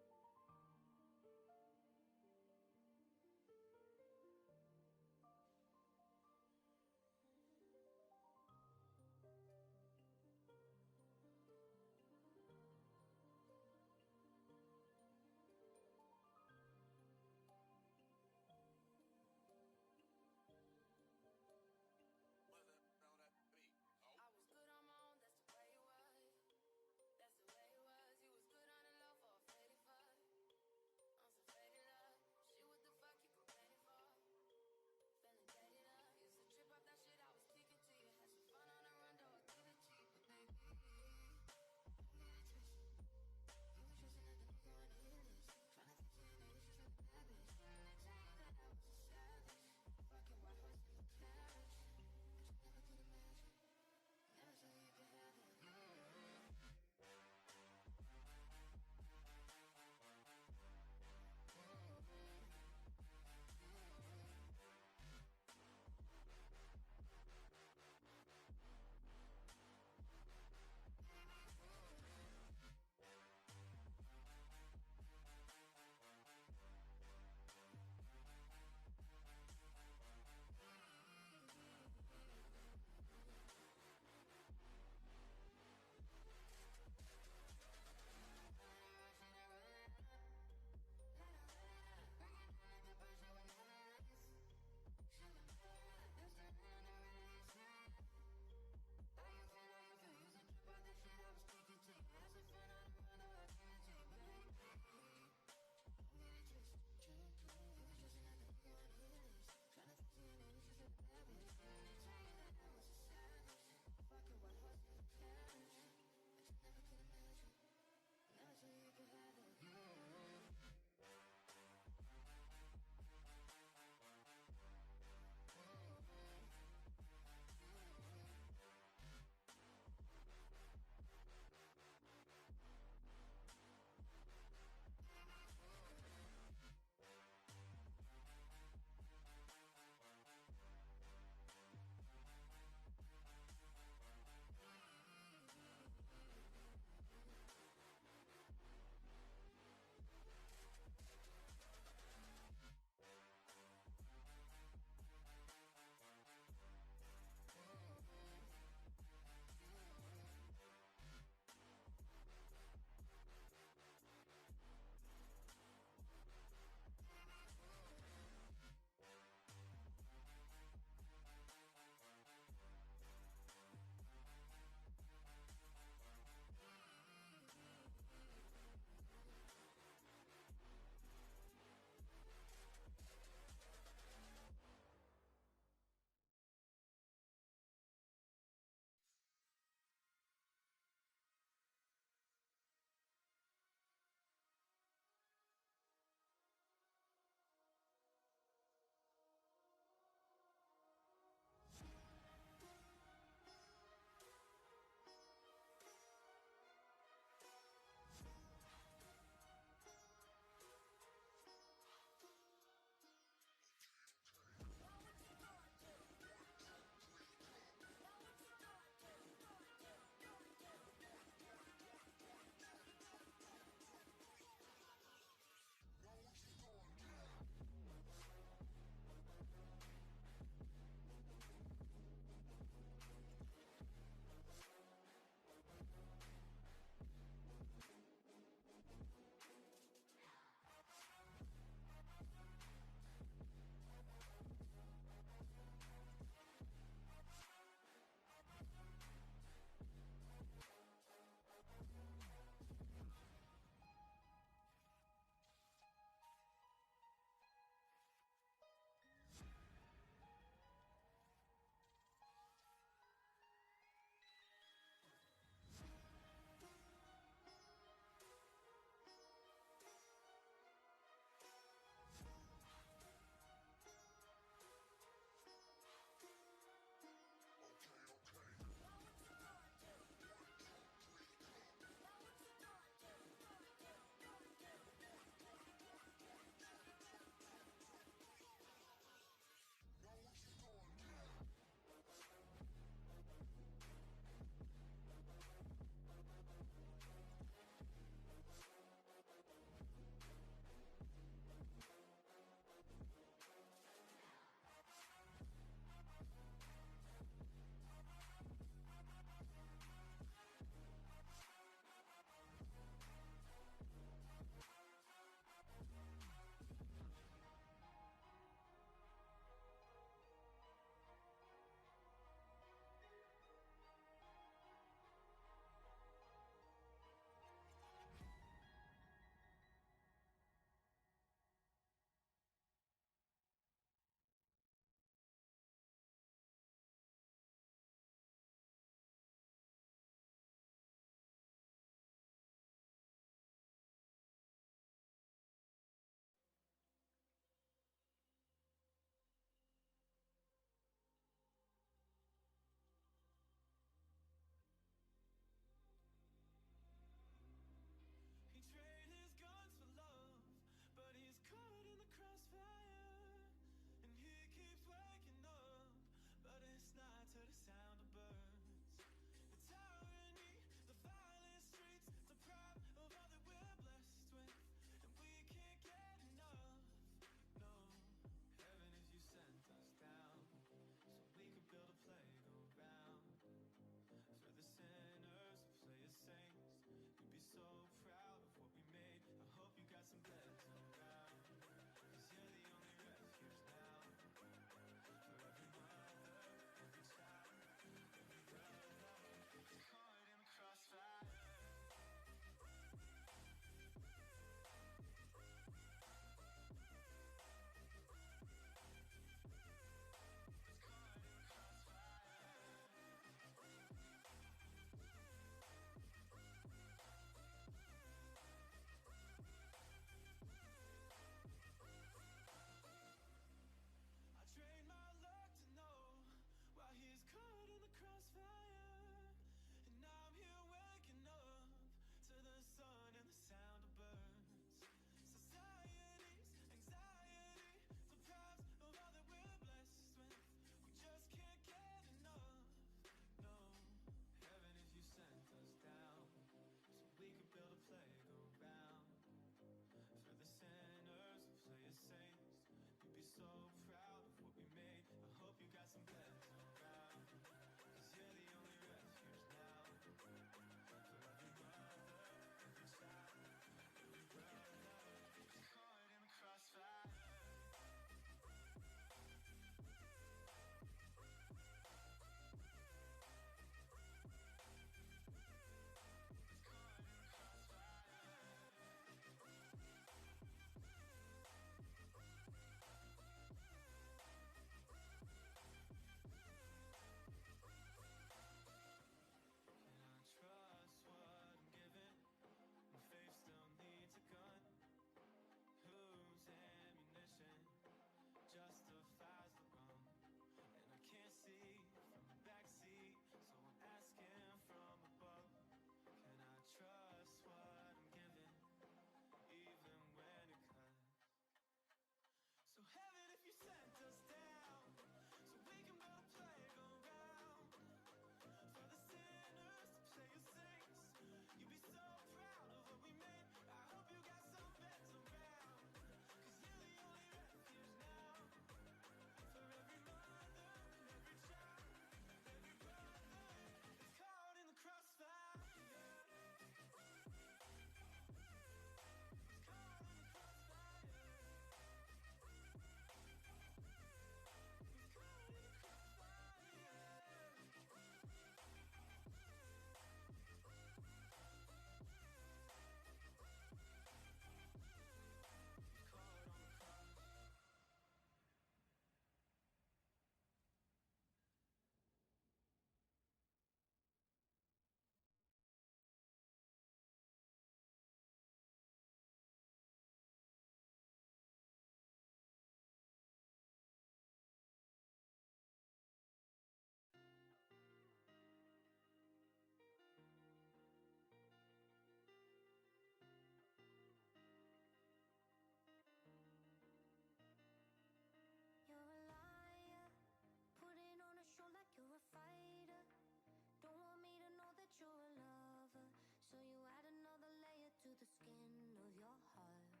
S3: you're a lover, so you add another layer to the skin of your heart.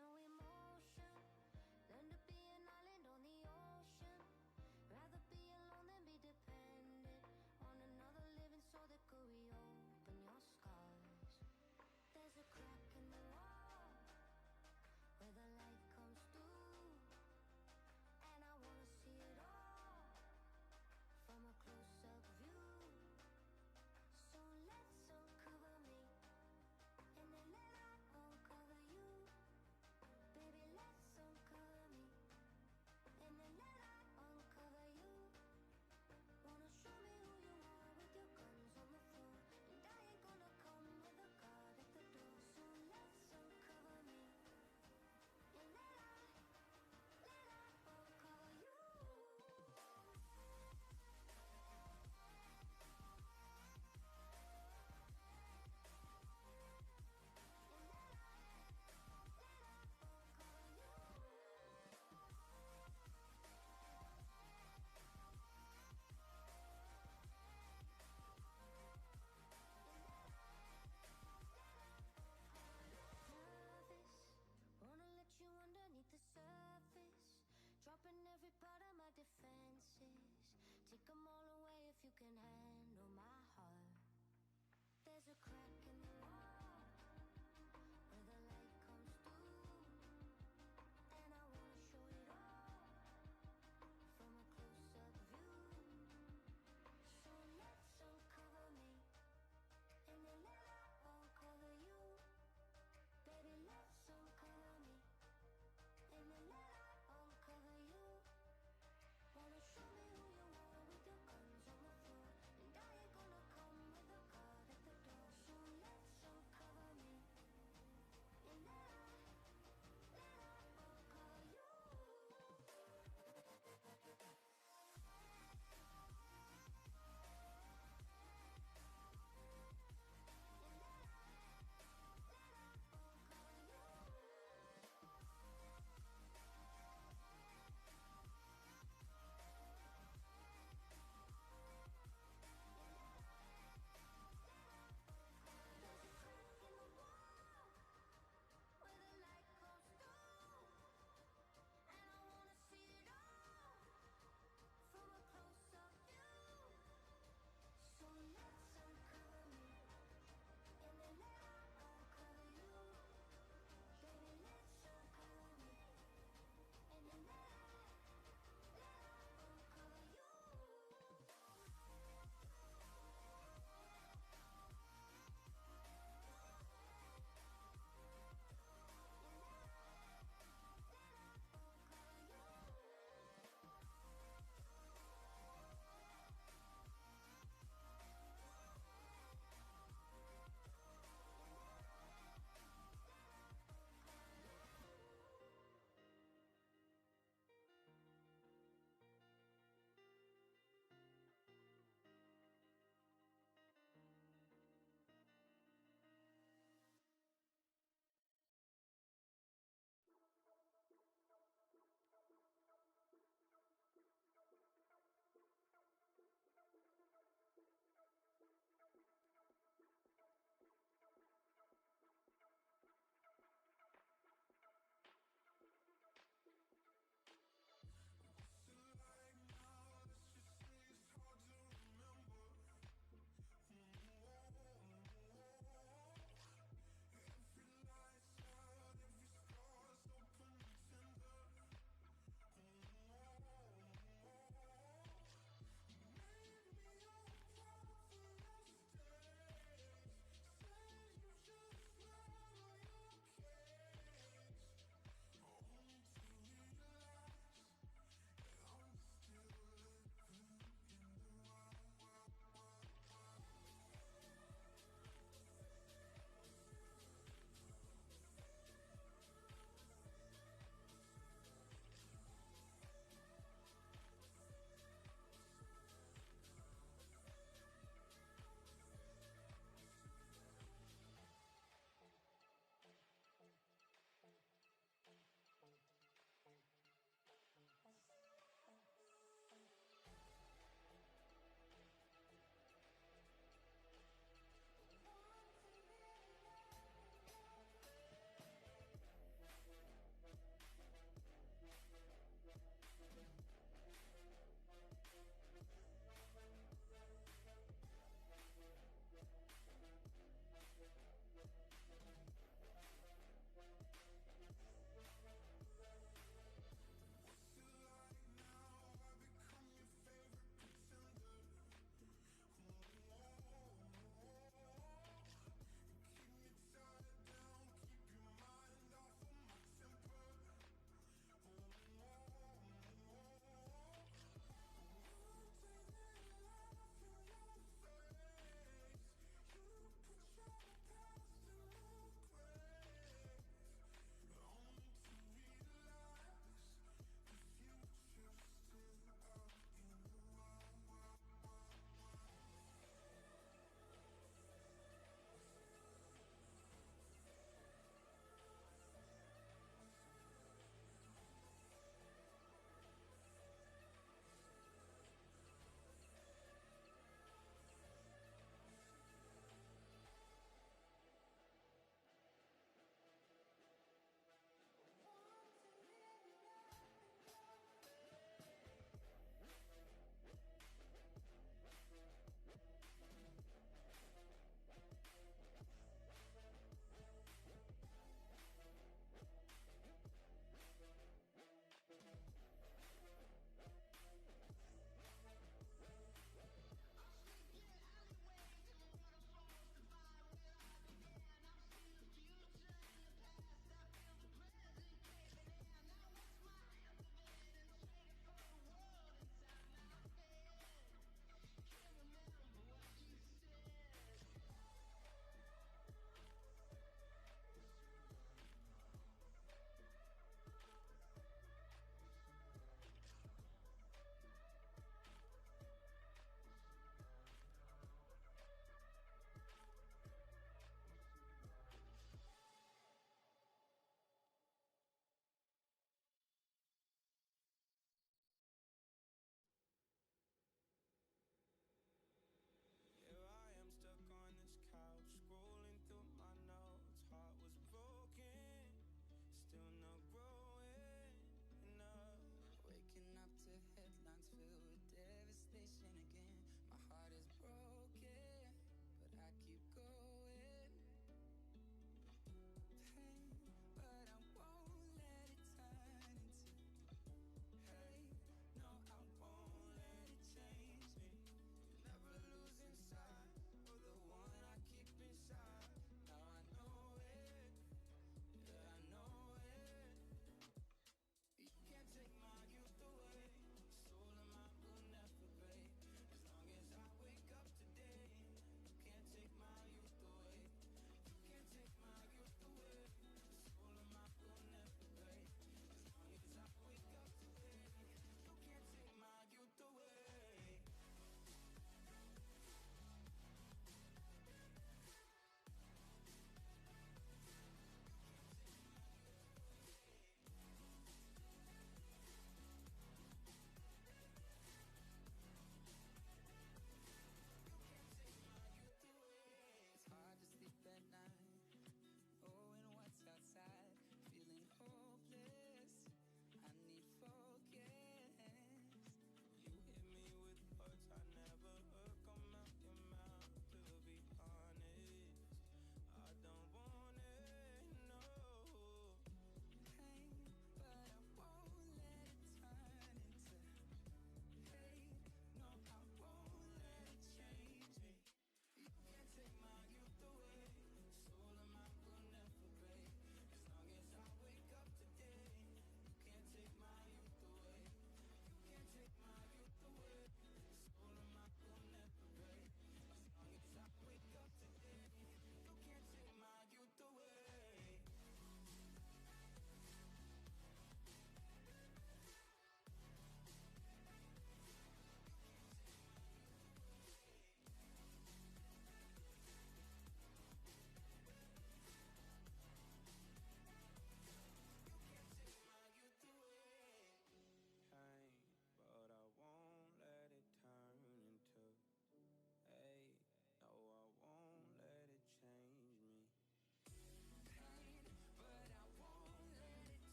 S3: No emotion, learn to be an island on the ocean. Rather be alone than be dependent on another living soul that could reopen your scars. There's a crack in the wall where the light comes through, and I wanna see it all from a close-up view. So let's uncover me, and then let I uncover you. Baby, let's uncover me, and then let I uncover you. Wanna show me who you are with your guns on the floor, and I ain't gonna come with a guard at the door. So let's uncover me, and let I uncover you. You underneath the surface, dropping every part of my defenses. Take them all away if you can handle my heart. There's a crack in the wall where the light comes through, and I wanna show it all from a close-up view. So let's uncover me, and then let I uncover you. Baby, let's uncover me, and then let I uncover you. Wanna show me who you are with your guns on the floor, and I ain't gonna come with a guard at the door. So let's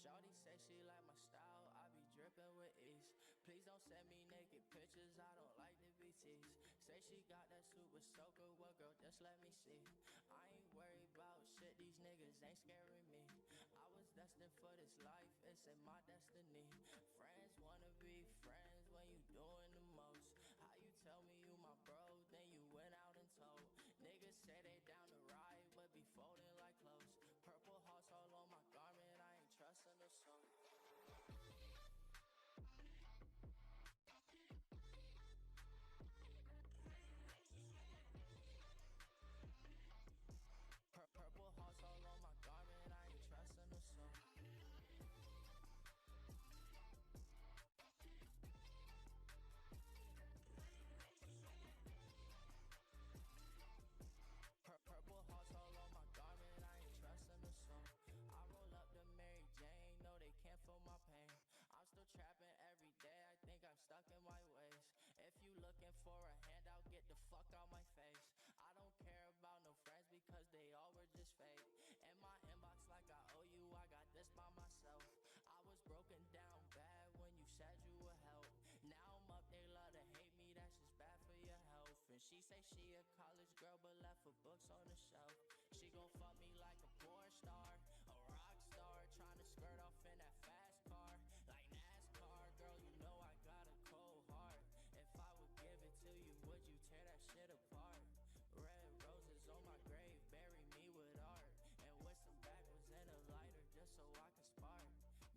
S4: Shawty say she like my style, I be dripping with ease. Please don't send me naked pictures, I don't like to be teased. Say she got that super soaker, well girl, just let me see. I ain't worried about shit, these niggas ain't scaring me. I was destined for this life, it's in my destiny. Friends wanna be friends when you doing the most. How you tell me you my bro, then you went out and told. Niggas say they down to ride, but be folding like clothes. Purple hearts all on my garment, I ain't trusting the soul. Purple hearts all on my garment, I ain't trusting the soul. Purple hearts all on my garment, I ain't trusting the soul. I roll up the Mary Jane, no they can't feel my pain. I'm still trapping every day, I think I'm stuck in my ways. If you looking for a handout, get the fuck out my face. I don't care about no friends because they all were just fake. In my inbox like I owe you, I got this by myself. I was broken down bad when you said you would help. Now I'm up, they love to hate me, that's just bad for your health. And she say she a college girl but left her books on the shelf. She gon' fuck me like a porn star, a rock star, tryna skirt off in that fast car. Like NASCAR, girl, you know I got a cold heart. If I would give it to you, would you tear that shit apart? Red roses on my grave, bury me with art. And with some backwards and a lighter just so I can spark.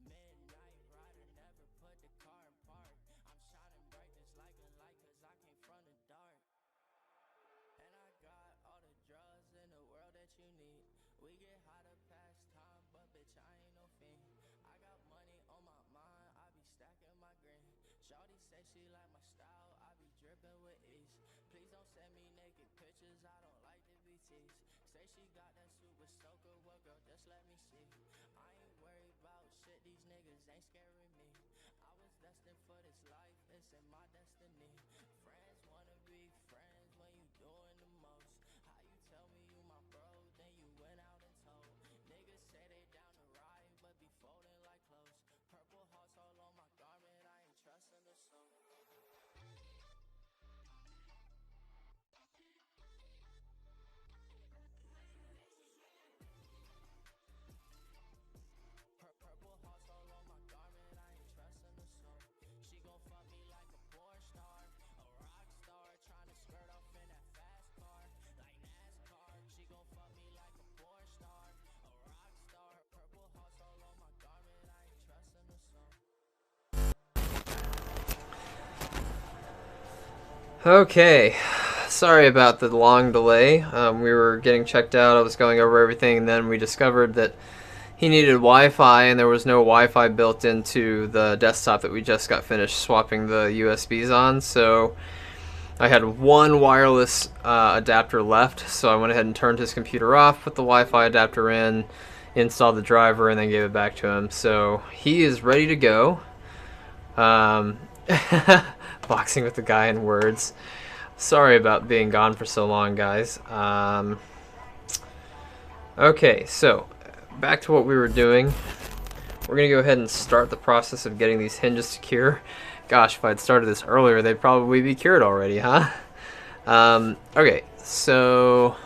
S4: Midnight rider, never put the car in park. I'm shining bright just like a light cause I came from the dark. And I got all the drugs in the world that you need. We get high to pass time, but bitch I ain't no fiend. I got money on my mind, I be stacking my green. Shawty say she like my style, I be dripping with ease. Please don't send me naked pictures, I don't like to be teased. Say she got that super soaker, well girl, just let me see. I ain't worried about shit, these niggas ain't scaring me. I was destined for this life, it's in my destiny. Friends wanna be friends when you doing the most. How you tell me you my bro, then you went out and told. Niggas say they down to ride, but be folding like clothes. Purple hearts all on my garment, I ain't trusting the soul. Purple hearts all on my garment, I ain't trusting the soul. She gon' fuck me like a porn star, a rock star, tryna skirt off in that fast car. Like NASCAR, she gon' fuck me like a porn star, a rock star. Purple hearts all on my garment, I ain't trusting the soul.
S1: Okay, sorry about the long delay. We were getting checked out, I was going over everything, and then we discovered that he needed Wi-Fi, and there was no Wi-Fi built into the desktop that we just got finished swapping the USBs on, so I had one wireless adapter left, so I went ahead and turned his computer off, put the Wi-Fi adapter in, installed the driver, and then gave it back to him. So he is ready to go. Boxing with the guy in words. Sorry about being gone for so long, guys. Okay, so back to what we were doing. We're going to go ahead and start the process of getting these hinges secure. Gosh, if I'd started this earlier, they'd probably be cured already, huh? Okay, so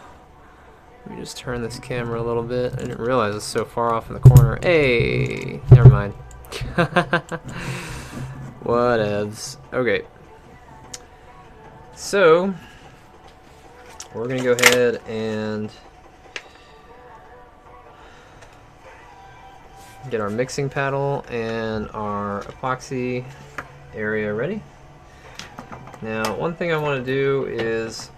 S1: let me just turn this camera a little bit. I didn't realize it's so far off in the corner. Hey, never mind. Whatevs. Okay. So, we're going to go ahead and get our mixing paddle and our epoxy area ready. Now, one thing I want to do is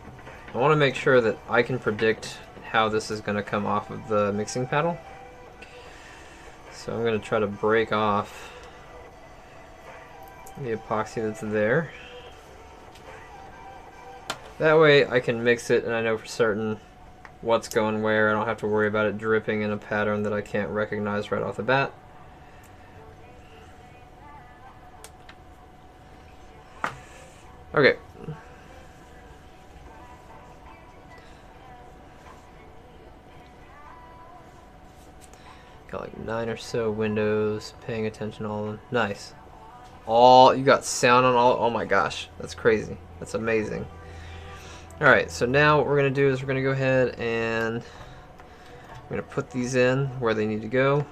S1: I want to make sure that I can predict how this is going to come off of the mixing paddle. So I'm going to try to break off the epoxy that's there. That way I can mix it and I know for certain what's going where. I don't have to worry about it dripping in a pattern that I can't recognize right off the bat. Okay. Got like 9 or so windows, paying attention to all of them. Nice. All, you got sound on all, oh my gosh, that's crazy. That's amazing. Alright, so now what we're going to do is we're going to go ahead and we're going to put these in where they need to go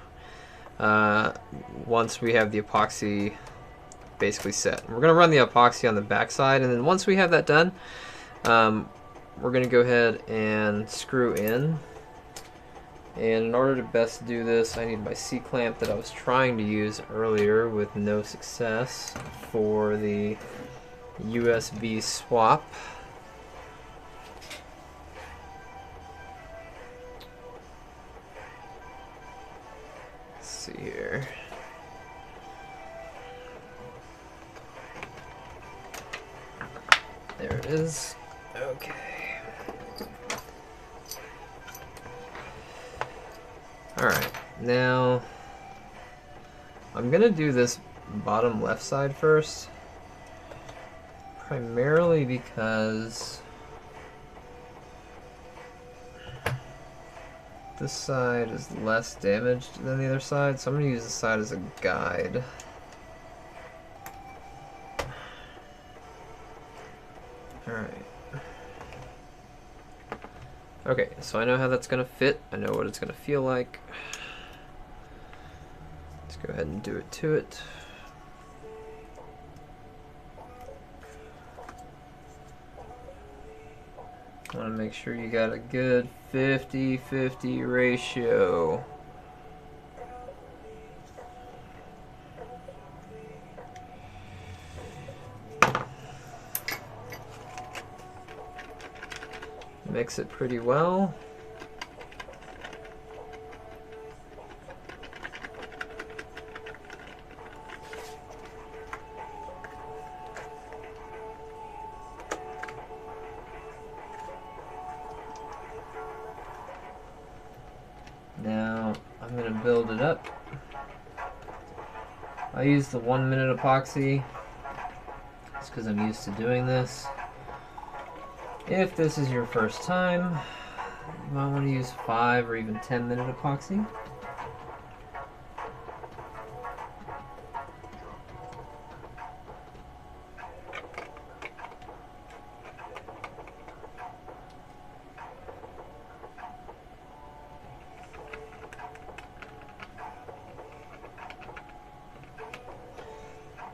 S1: once we have the epoxy basically set. We're going to run the epoxy on the back side, and then once we have that done, we're going to go ahead and screw in. And in order to best do this, I need my C-clamp that I was trying to use earlier with no success for the USB swap. Let's see here. There it is. Okay. Alright, now I'm gonna do this bottom left side first, primarily because this side is less damaged than the other side, so I'm gonna use this side as a guide. Alright. Okay, so I know how that's gonna fit. I know what it's gonna feel like. Let's go ahead and do it to it. I want to make sure you got a good 50-50 ratio. Mix it pretty well. Now I'm going to build it up. I use the 1 minute epoxy. It's because I'm used to doing this. If this is your first time, you might want to use 5 or even 10-minute epoxy.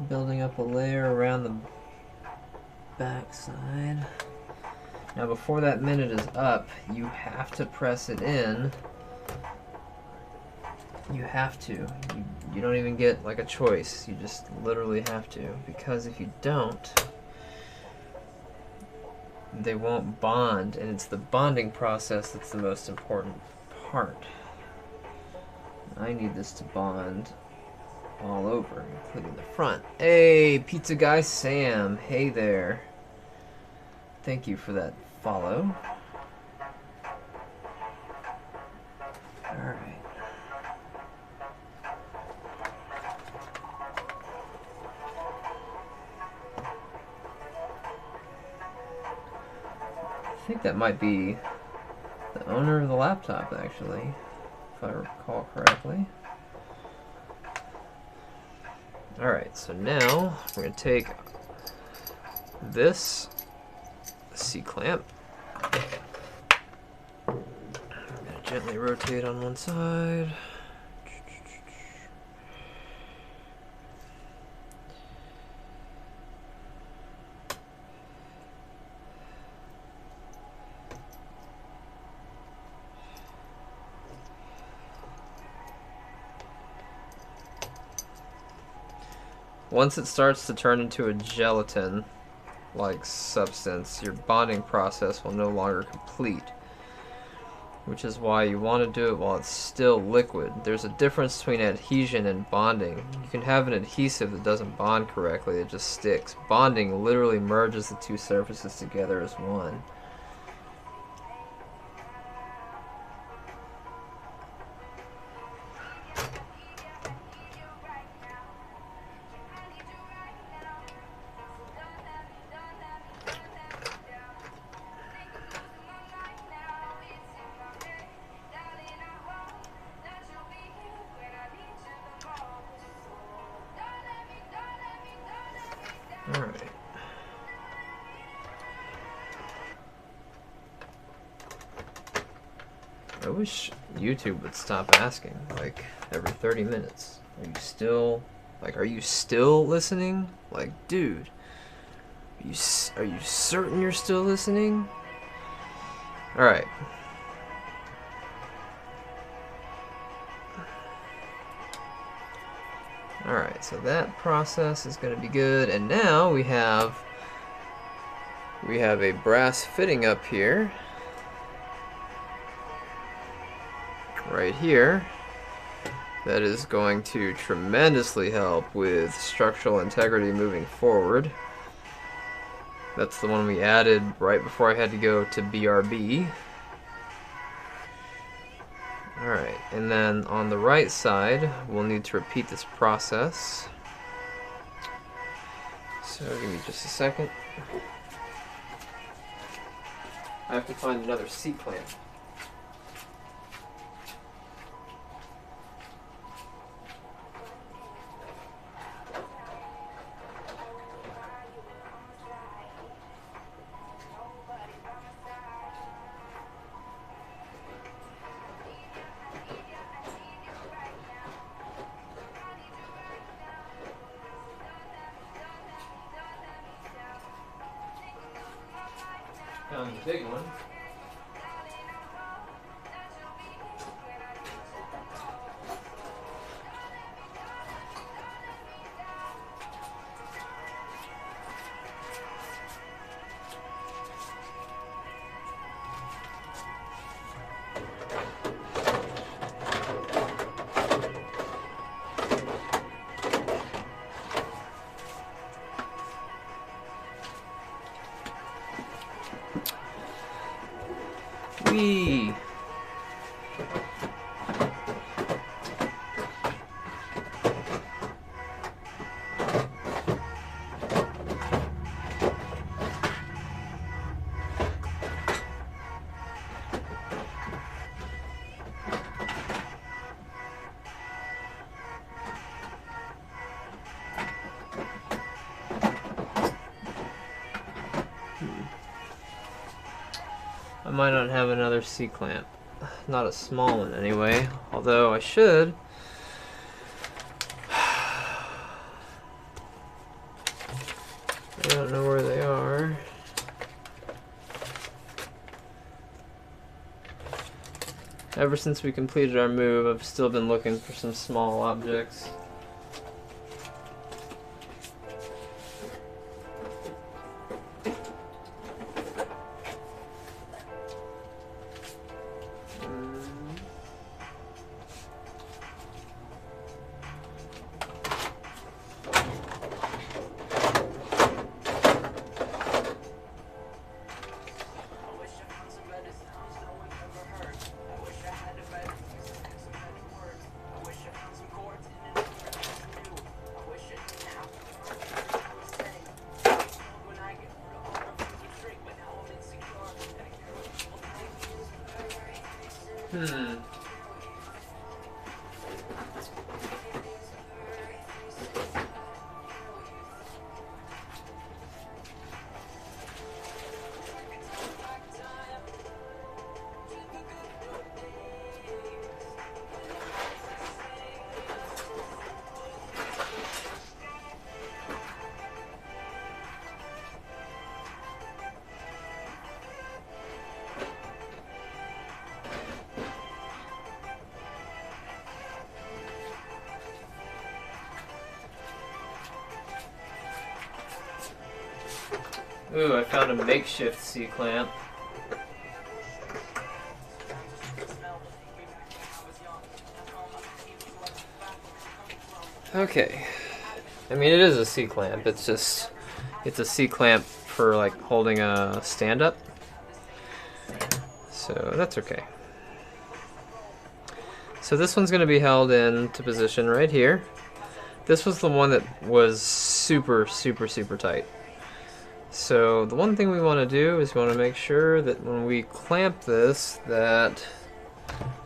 S1: Building up a layer around the back side. Now before that minute is up, you have to press it in. You have to. You don't even get like a choice. You just literally have to. Because if you don't, they won't bond. And it's the bonding process that's the most important part. I need this to bond all over, including the front. Hey, pizza guy Sam. Hey there. Thank you for that follow. Alright. I think that might be the owner of the laptop, actually, if I recall correctly. Alright, so now we're going to take this C-clamp. I'm going to gently rotate on one side. Once it starts to turn into a gelatin-like substance, your bonding process will no longer complete, which is why you want to do it while it's still liquid. There's a difference between adhesion and bonding. You can have an adhesive that doesn't bond correctly, it just sticks. Bonding literally merges the two surfaces together as one. Alright. I wish YouTube would stop asking, like, every 30 minutes. Are you still, like, are you still listening? Like, dude, are you certain you're still listening? Alright. Alright, so that process is going to be good, and now we have a brass fitting up here, right here, that is going to tremendously help with structural integrity moving forward. That's the one we added right before I had to go to BRB. Alright, and then on the right side, we'll need to repeat this process. So give me just a second. I have to find another C-clamp. Found the big one. Whee! I might not have another C-clamp. Not a small one anyway, although I should. I don't know where they are. Ever since we completed our move, I've still been looking for some small objects. Ooh, I found a makeshift C-clamp. Okay. I mean, it is a C-clamp. It's just, it's a C-clamp for like holding a stand-up. So that's okay. So this one's going to be held into position right here. This was the one that was super, super, super tight. So the one thing we want to do is we want to make sure that when we clamp this, that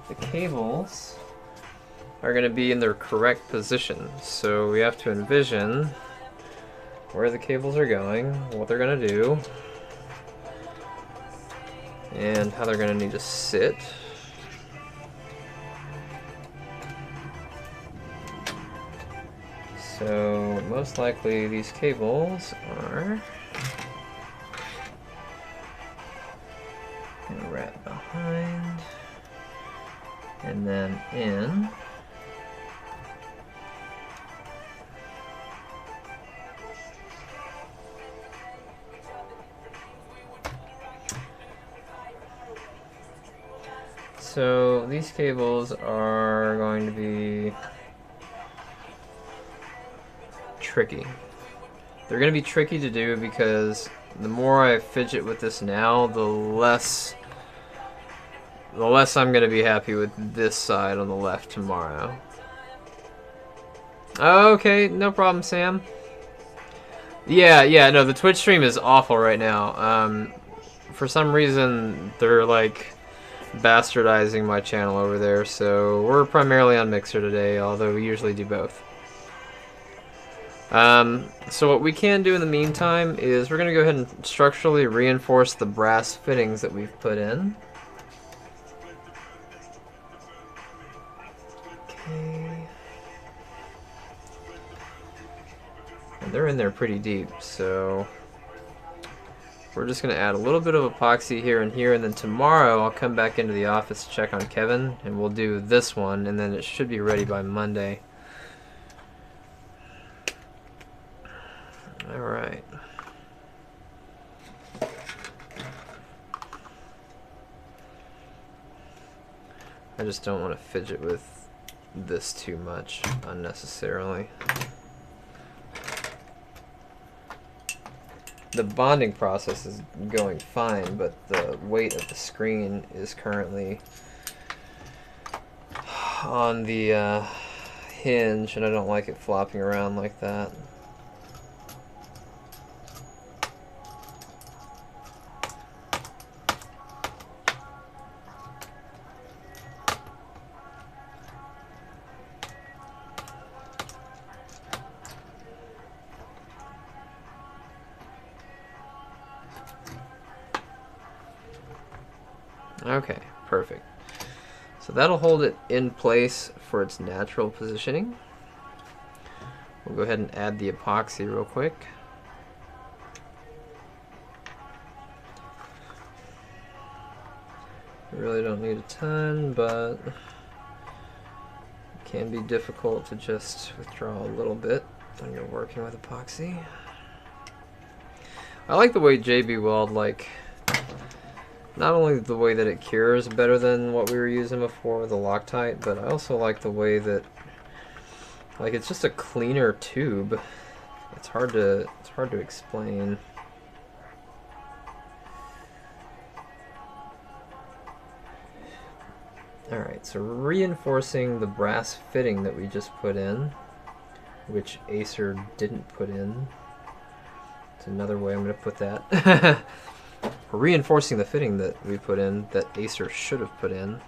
S1: the cables are going to be in their correct position. So we have to envision where the cables are going, what they're gonna do, and how they're gonna need to sit. So most likely these cables are gonna wrap behind and then in. So these cables are going to be tricky. They're going to be tricky to do because the more I fidget with this now, the less I'm going to be happy with this side on the left tomorrow. Okay, no problem, Sam. Yeah, no, the Twitch stream is awful right now. For some reason, they're like bastardizing my channel over there, so we're primarily on Mixer today, although we usually do both. So what we can do in the meantime is we're going to go ahead and structurally reinforce the brass fittings that we've put in. Okay. And they're in there pretty deep, so we're just going to add a little bit of epoxy here and here, and then tomorrow I'll come back into the office to check on Kevin, and we'll do this one, and then it should be ready by Monday. Alright. I just don't want to fidget with this too much unnecessarily. The bonding process is going fine, but the weight of the screen is currently on the hinge, and I don't like it flopping around like that. Okay, perfect. So that'll hold it in place for its natural positioning. We'll go ahead and add the epoxy real quick. We really don't need a ton, but it can be difficult to just withdraw a little bit when you're working with epoxy. I like the way JB Weld, like, not only the way that it cures better than what we were using before with the Loctite, but I also like the way that, like, it's just a cleaner tube. It's hard to explain. Alright, so reinforcing the brass fitting that we just put in, which Acer didn't put in. It's another way I'm going to put that. We're reinforcing the fitting that we put in that Acer should have put in.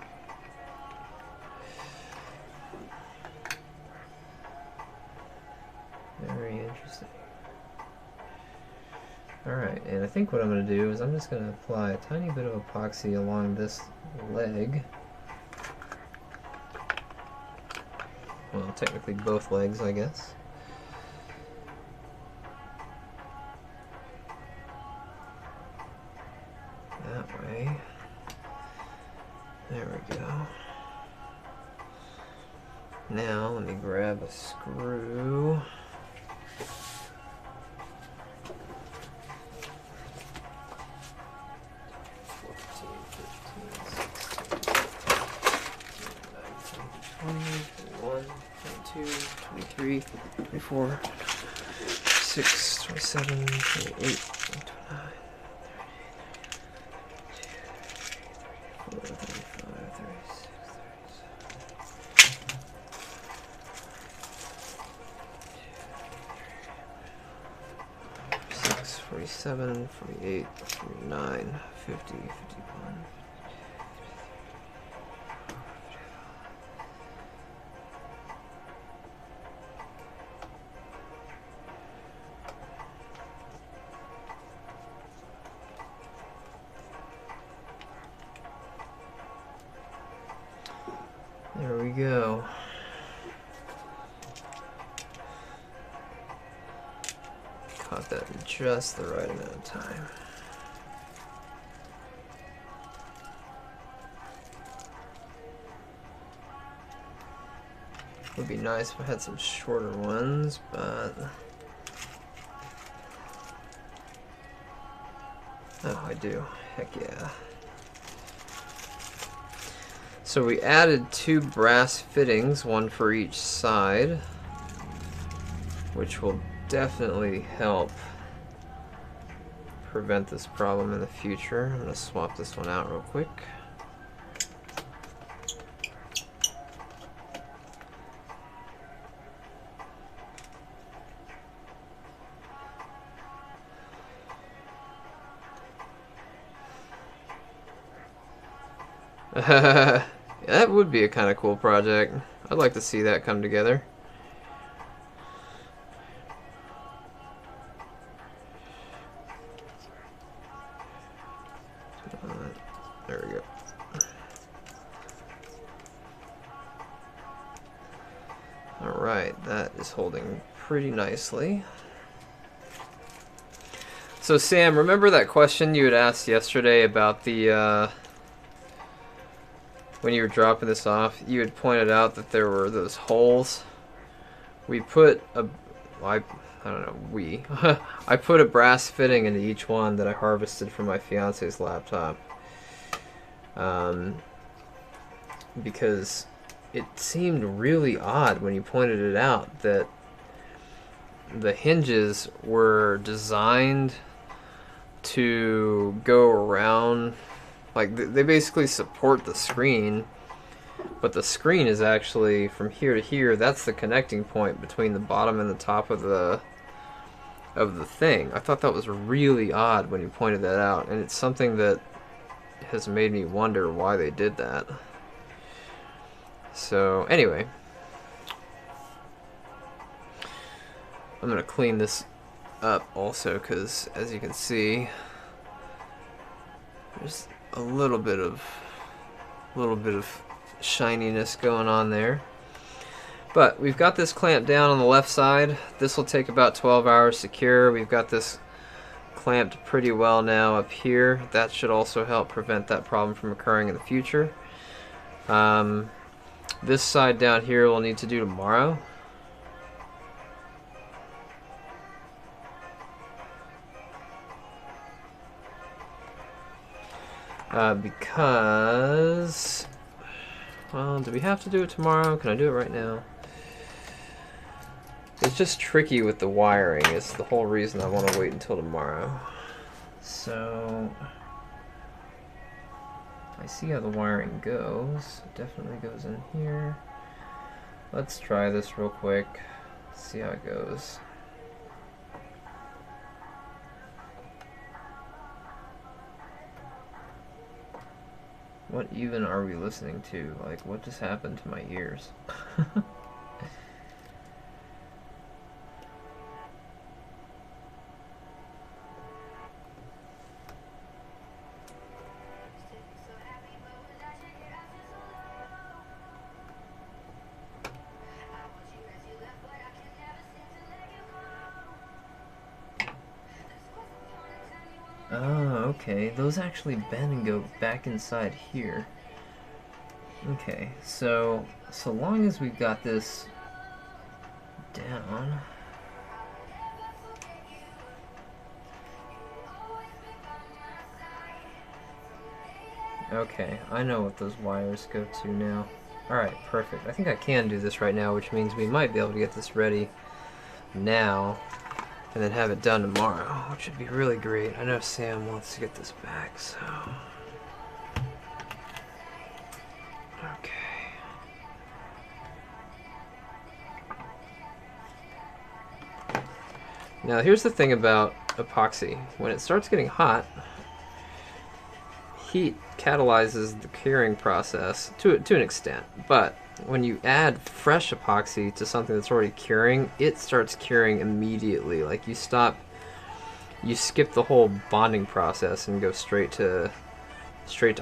S1: Very interesting. Alright, and I think what I'm going to do is I'm just going to apply a tiny bit of epoxy along this leg. Well, technically both legs, I guess. That way. There we go. Now, let me grab a screw. One, 22, 23, 24, 26, 27, 28, 29, 34, 35, 36, 36, 47, 48, 49, 50, 51. There we go. Caught that in just the right amount of time. Would be nice if I had some shorter ones, but oh, I do. Heck yeah. So we added 2 brass fittings, one for each side, which will definitely help prevent this problem in the future. I'm going to swap this one out real quick. That would be a kind of cool project. I'd like to see that come together. There we go. Alright, that is holding pretty nicely. So Sam, remember that question you had asked yesterday about the when you were dropping this off? You had pointed out that there were those holes. We put a, I don't know, I put a brass fitting into each one that I harvested from my fiance's laptop. Because it seemed really odd when you pointed it out that the hinges were designed to go around, like they basically support the screen, but the screen is actually from here to here. That's the connecting point between the bottom and the top of the thing. I thought that was really odd when you pointed that out, and it's something that has made me wonder why they did that. So anyway, I'm gonna clean this up also, because as you can see, there's a little bit of shininess going on there. But we've got this clamped down on the left side. This will take about 12 hours to cure. We've got this clamped pretty well now up here. That should also help prevent that problem from occurring in the future. This side down here we'll need to do tomorrow. Because, well, do we have to do it tomorrow? Can I do it right now? It's just tricky with the wiring. It's the whole reason I want to wait until tomorrow. So, I see how the wiring goes. It definitely goes in here. Let's try this real quick. See how it goes. What even are we listening to? Like, what just happened to my ears? Oh, okay. Those actually bend and go back inside here. Okay, so long as we've got this down. Okay, I know what those wires go to now. Alright, perfect. I think I can do this right now, which means we might be able to get this ready now and then have it done tomorrow, which would be really great. I know Sam wants to get this back, so... Okay. Now here's the thing about epoxy. When it starts getting hot, heat catalyzes the curing process to an extent, but when you add fresh epoxy to something that's already curing, it starts curing immediately. Like you skip the whole bonding process and go straight to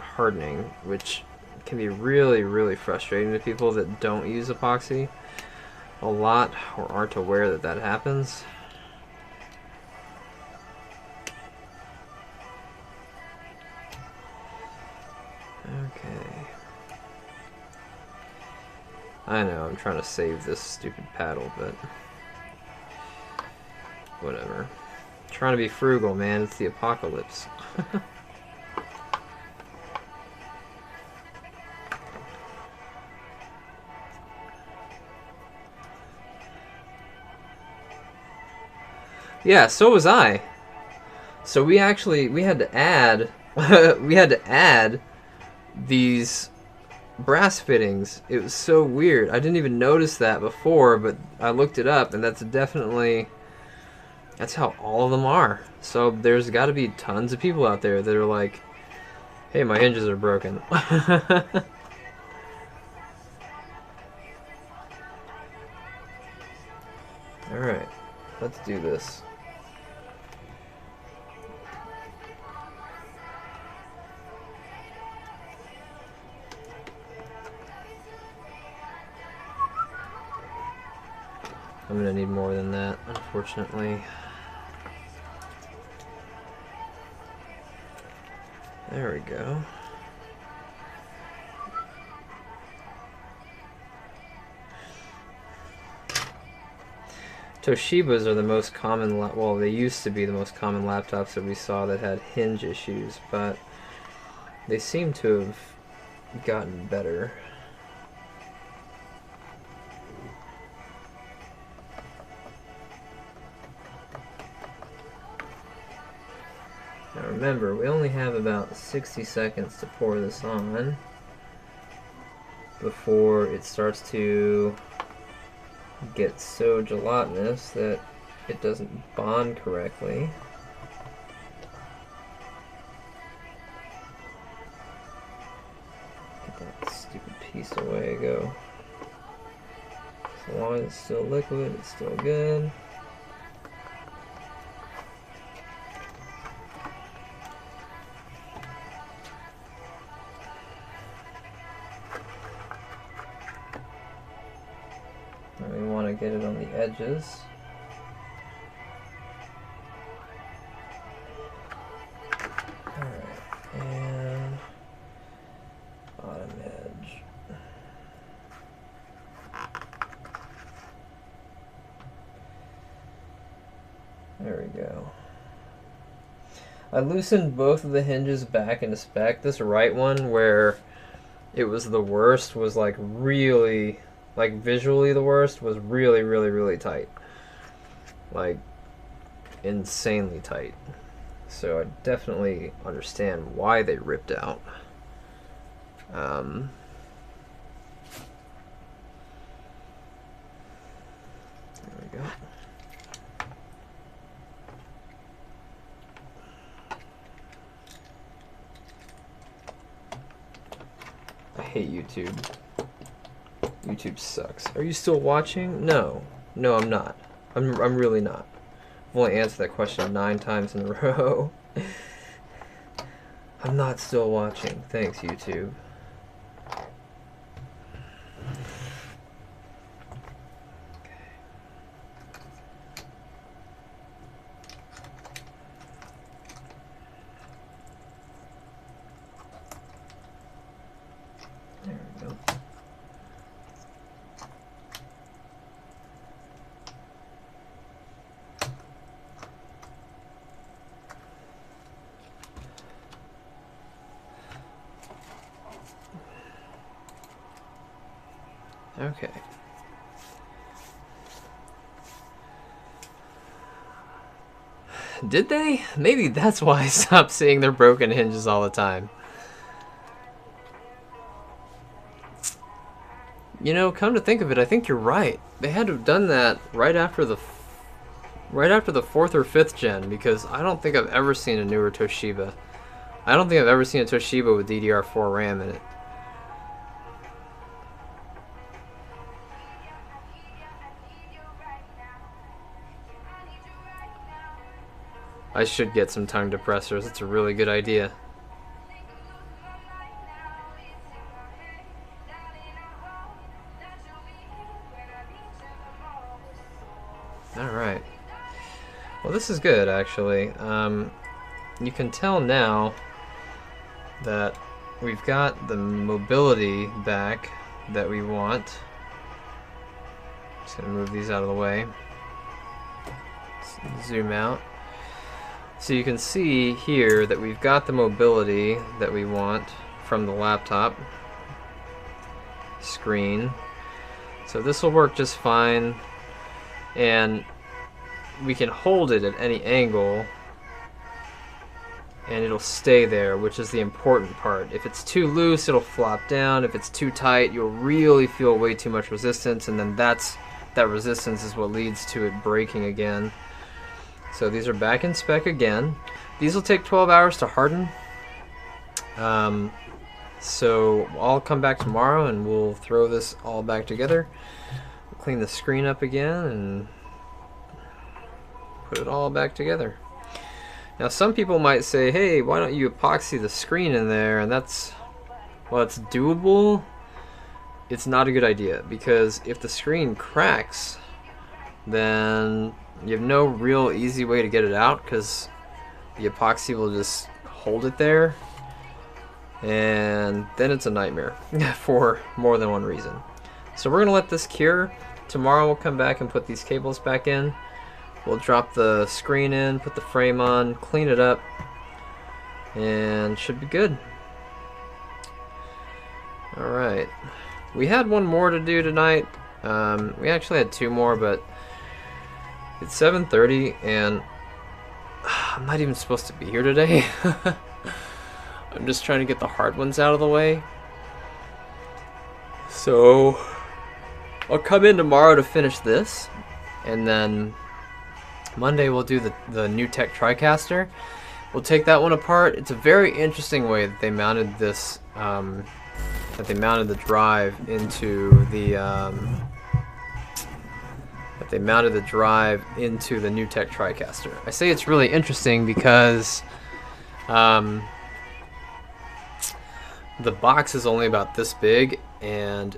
S1: hardening, which can be really, really frustrating to people that don't use epoxy a lot or aren't aware that that happens. Okay. I know, I'm trying to save this stupid paddle, but whatever. I'm trying to be frugal, man. It's the apocalypse. Yeah, so was I. So we had to add we had to add these brass fittings. It was so weird. I didn't even notice that before, but I looked it up, and that's how all of them are. So there's got to be tons of people out there that are like, hey, my hinges are broken. Alright, let's do this. I'm gonna need more than that, unfortunately. There we go. Toshibas are the most common, well, they used to be the most common laptops that we saw that had hinge issues, but they seem to have gotten better. Now remember, we only have about 60 seconds to pour this on before it starts to get so gelatinous that it doesn't bond correctly. Get that stupid piece away, go. So long as it's still liquid, it's still good. And we want to get it on the edges. Alright, and bottom edge. There we go. I loosened both of the hinges back into spec. This right one, where it was the worst, was like really, like visually the worst, was really, really, really tight. Like, insanely tight. So I definitely understand why they ripped out. There we go. I hate YouTube. YouTube sucks. Are you still watching? No. No, I'm not. I'm really not. I've only answered that question 9 times in a row. I'm not still watching. Thanks, YouTube. There we go. Okay. Did they? Maybe that's why I stopped seeing their broken hinges all the time. You know, come to think of it, I think you're right. They had to have done that right after the 4th or 5th gen, because I don't think I've ever seen a newer Toshiba. I don't think I've ever seen a Toshiba with DDR4 RAM in it. I should get some tongue depressors. It's a really good idea. Alright. Well, this is good, actually. You can tell now that we've got the mobility back that we want. Just gonna move these out of the way. Let's zoom out. So you can see here that we've got the mobility that we want from the laptop screen. So this will work just fine, and we can hold it at any angle and it'll stay there, which is the important part. If it's too loose, it'll flop down. If it's too tight, you'll really feel way too much resistance, and then that resistance is what leads to it breaking again. So these are back in spec again. These will take 12 hours to harden. So I'll come back tomorrow and we'll throw this all back together. We'll clean the screen up again and put it all back together. Now some people might say, hey, why don't you epoxy the screen in there? And that's, well, it's doable. It's not a good idea, because if the screen cracks, then you have no real easy way to get it out, because the epoxy will just hold it there, and then it's a nightmare for more than one reason. So we're gonna let this cure. Tomorrow we'll come back and put these cables back in. We'll drop the screen in, put the frame on, clean it up, and should be good. Alright. We had one more to do tonight. We actually had two more, but it's 7:30 and I'm not even supposed to be here today. I'm just trying to get the hard ones out of the way. So I'll come in tomorrow to finish this, and then Monday we'll do the NewTek TriCaster. We'll take that one apart. It's a very interesting way that they mounted this, that they mounted the drive into the NewTek TriCaster. I say it's really interesting because the box is only about this big, and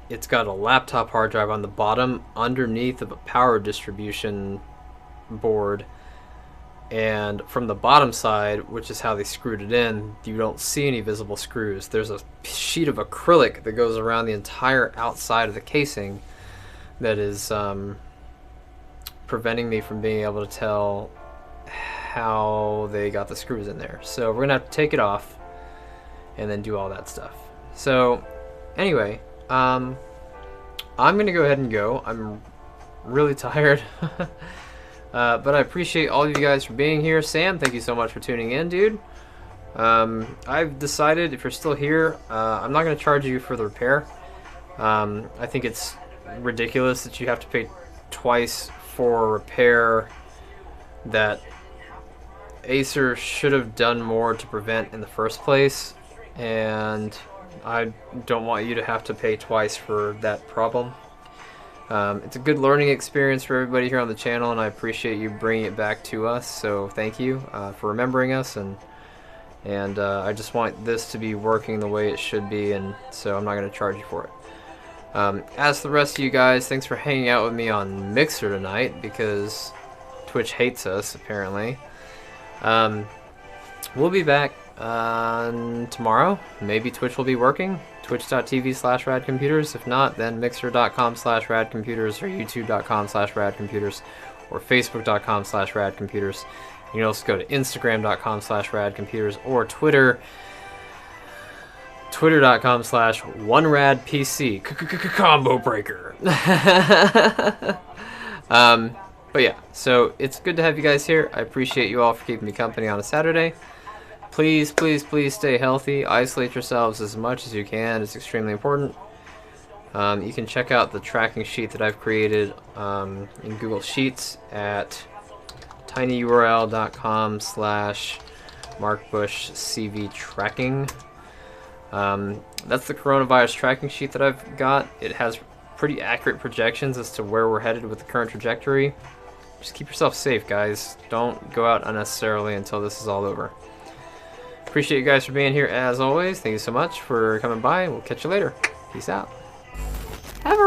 S1: it's got a laptop hard drive on the bottom underneath of a power distribution board, and from the bottom side, which is how they screwed it in, you don't see any visible screws. There's a sheet of acrylic that goes around the entire outside of the casing that is preventing me from being able to tell how they got the screws in there. So we're gonna have to take it off and then do all that stuff. So anyway, I'm gonna go ahead and go. I'm really tired. But I appreciate all of you guys for being here. Sam, thank you so much for tuning in, dude. I've decided, if you're still here, I'm not going to charge you for the repair. I think it's ridiculous that you have to pay twice for a repair that Acer should have done more to prevent in the first place, and I don't want you to have to pay twice for that problem. It's a good learning experience for everybody here on the channel, and I appreciate you bringing it back to us, so thank you for remembering us, and I just want this to be working the way it should be, and so I'm not going to charge you for it. As for the rest of you guys, thanks for hanging out with me on Mixer tonight, because Twitch hates us, apparently. We'll be back tomorrow. Maybe Twitch will be working. Twitch.tv/radcomputers. If not, then mixer.com/radcomputers or youtube.com/radcomputers or facebook.com/radcomputers. You can also go to instagram.com/radcomputers or twitter.com/oneradpc. Combo breaker. But yeah, so it's good to have you guys here. I appreciate you all for keeping me company on a Saturday. Please, please, please stay healthy. Isolate yourselves as much as you can. It's extremely important. You can check out the tracking sheet that I've created in Google Sheets at tinyurl.com/markbushcvtracking. That's the coronavirus tracking sheet that I've got. It has pretty accurate projections as to where we're headed with the current trajectory. Just keep yourself safe, guys. Don't go out unnecessarily until this is all over. Appreciate you guys for being here as always. Thank you so much for coming by. We'll catch you later. Peace out. Have a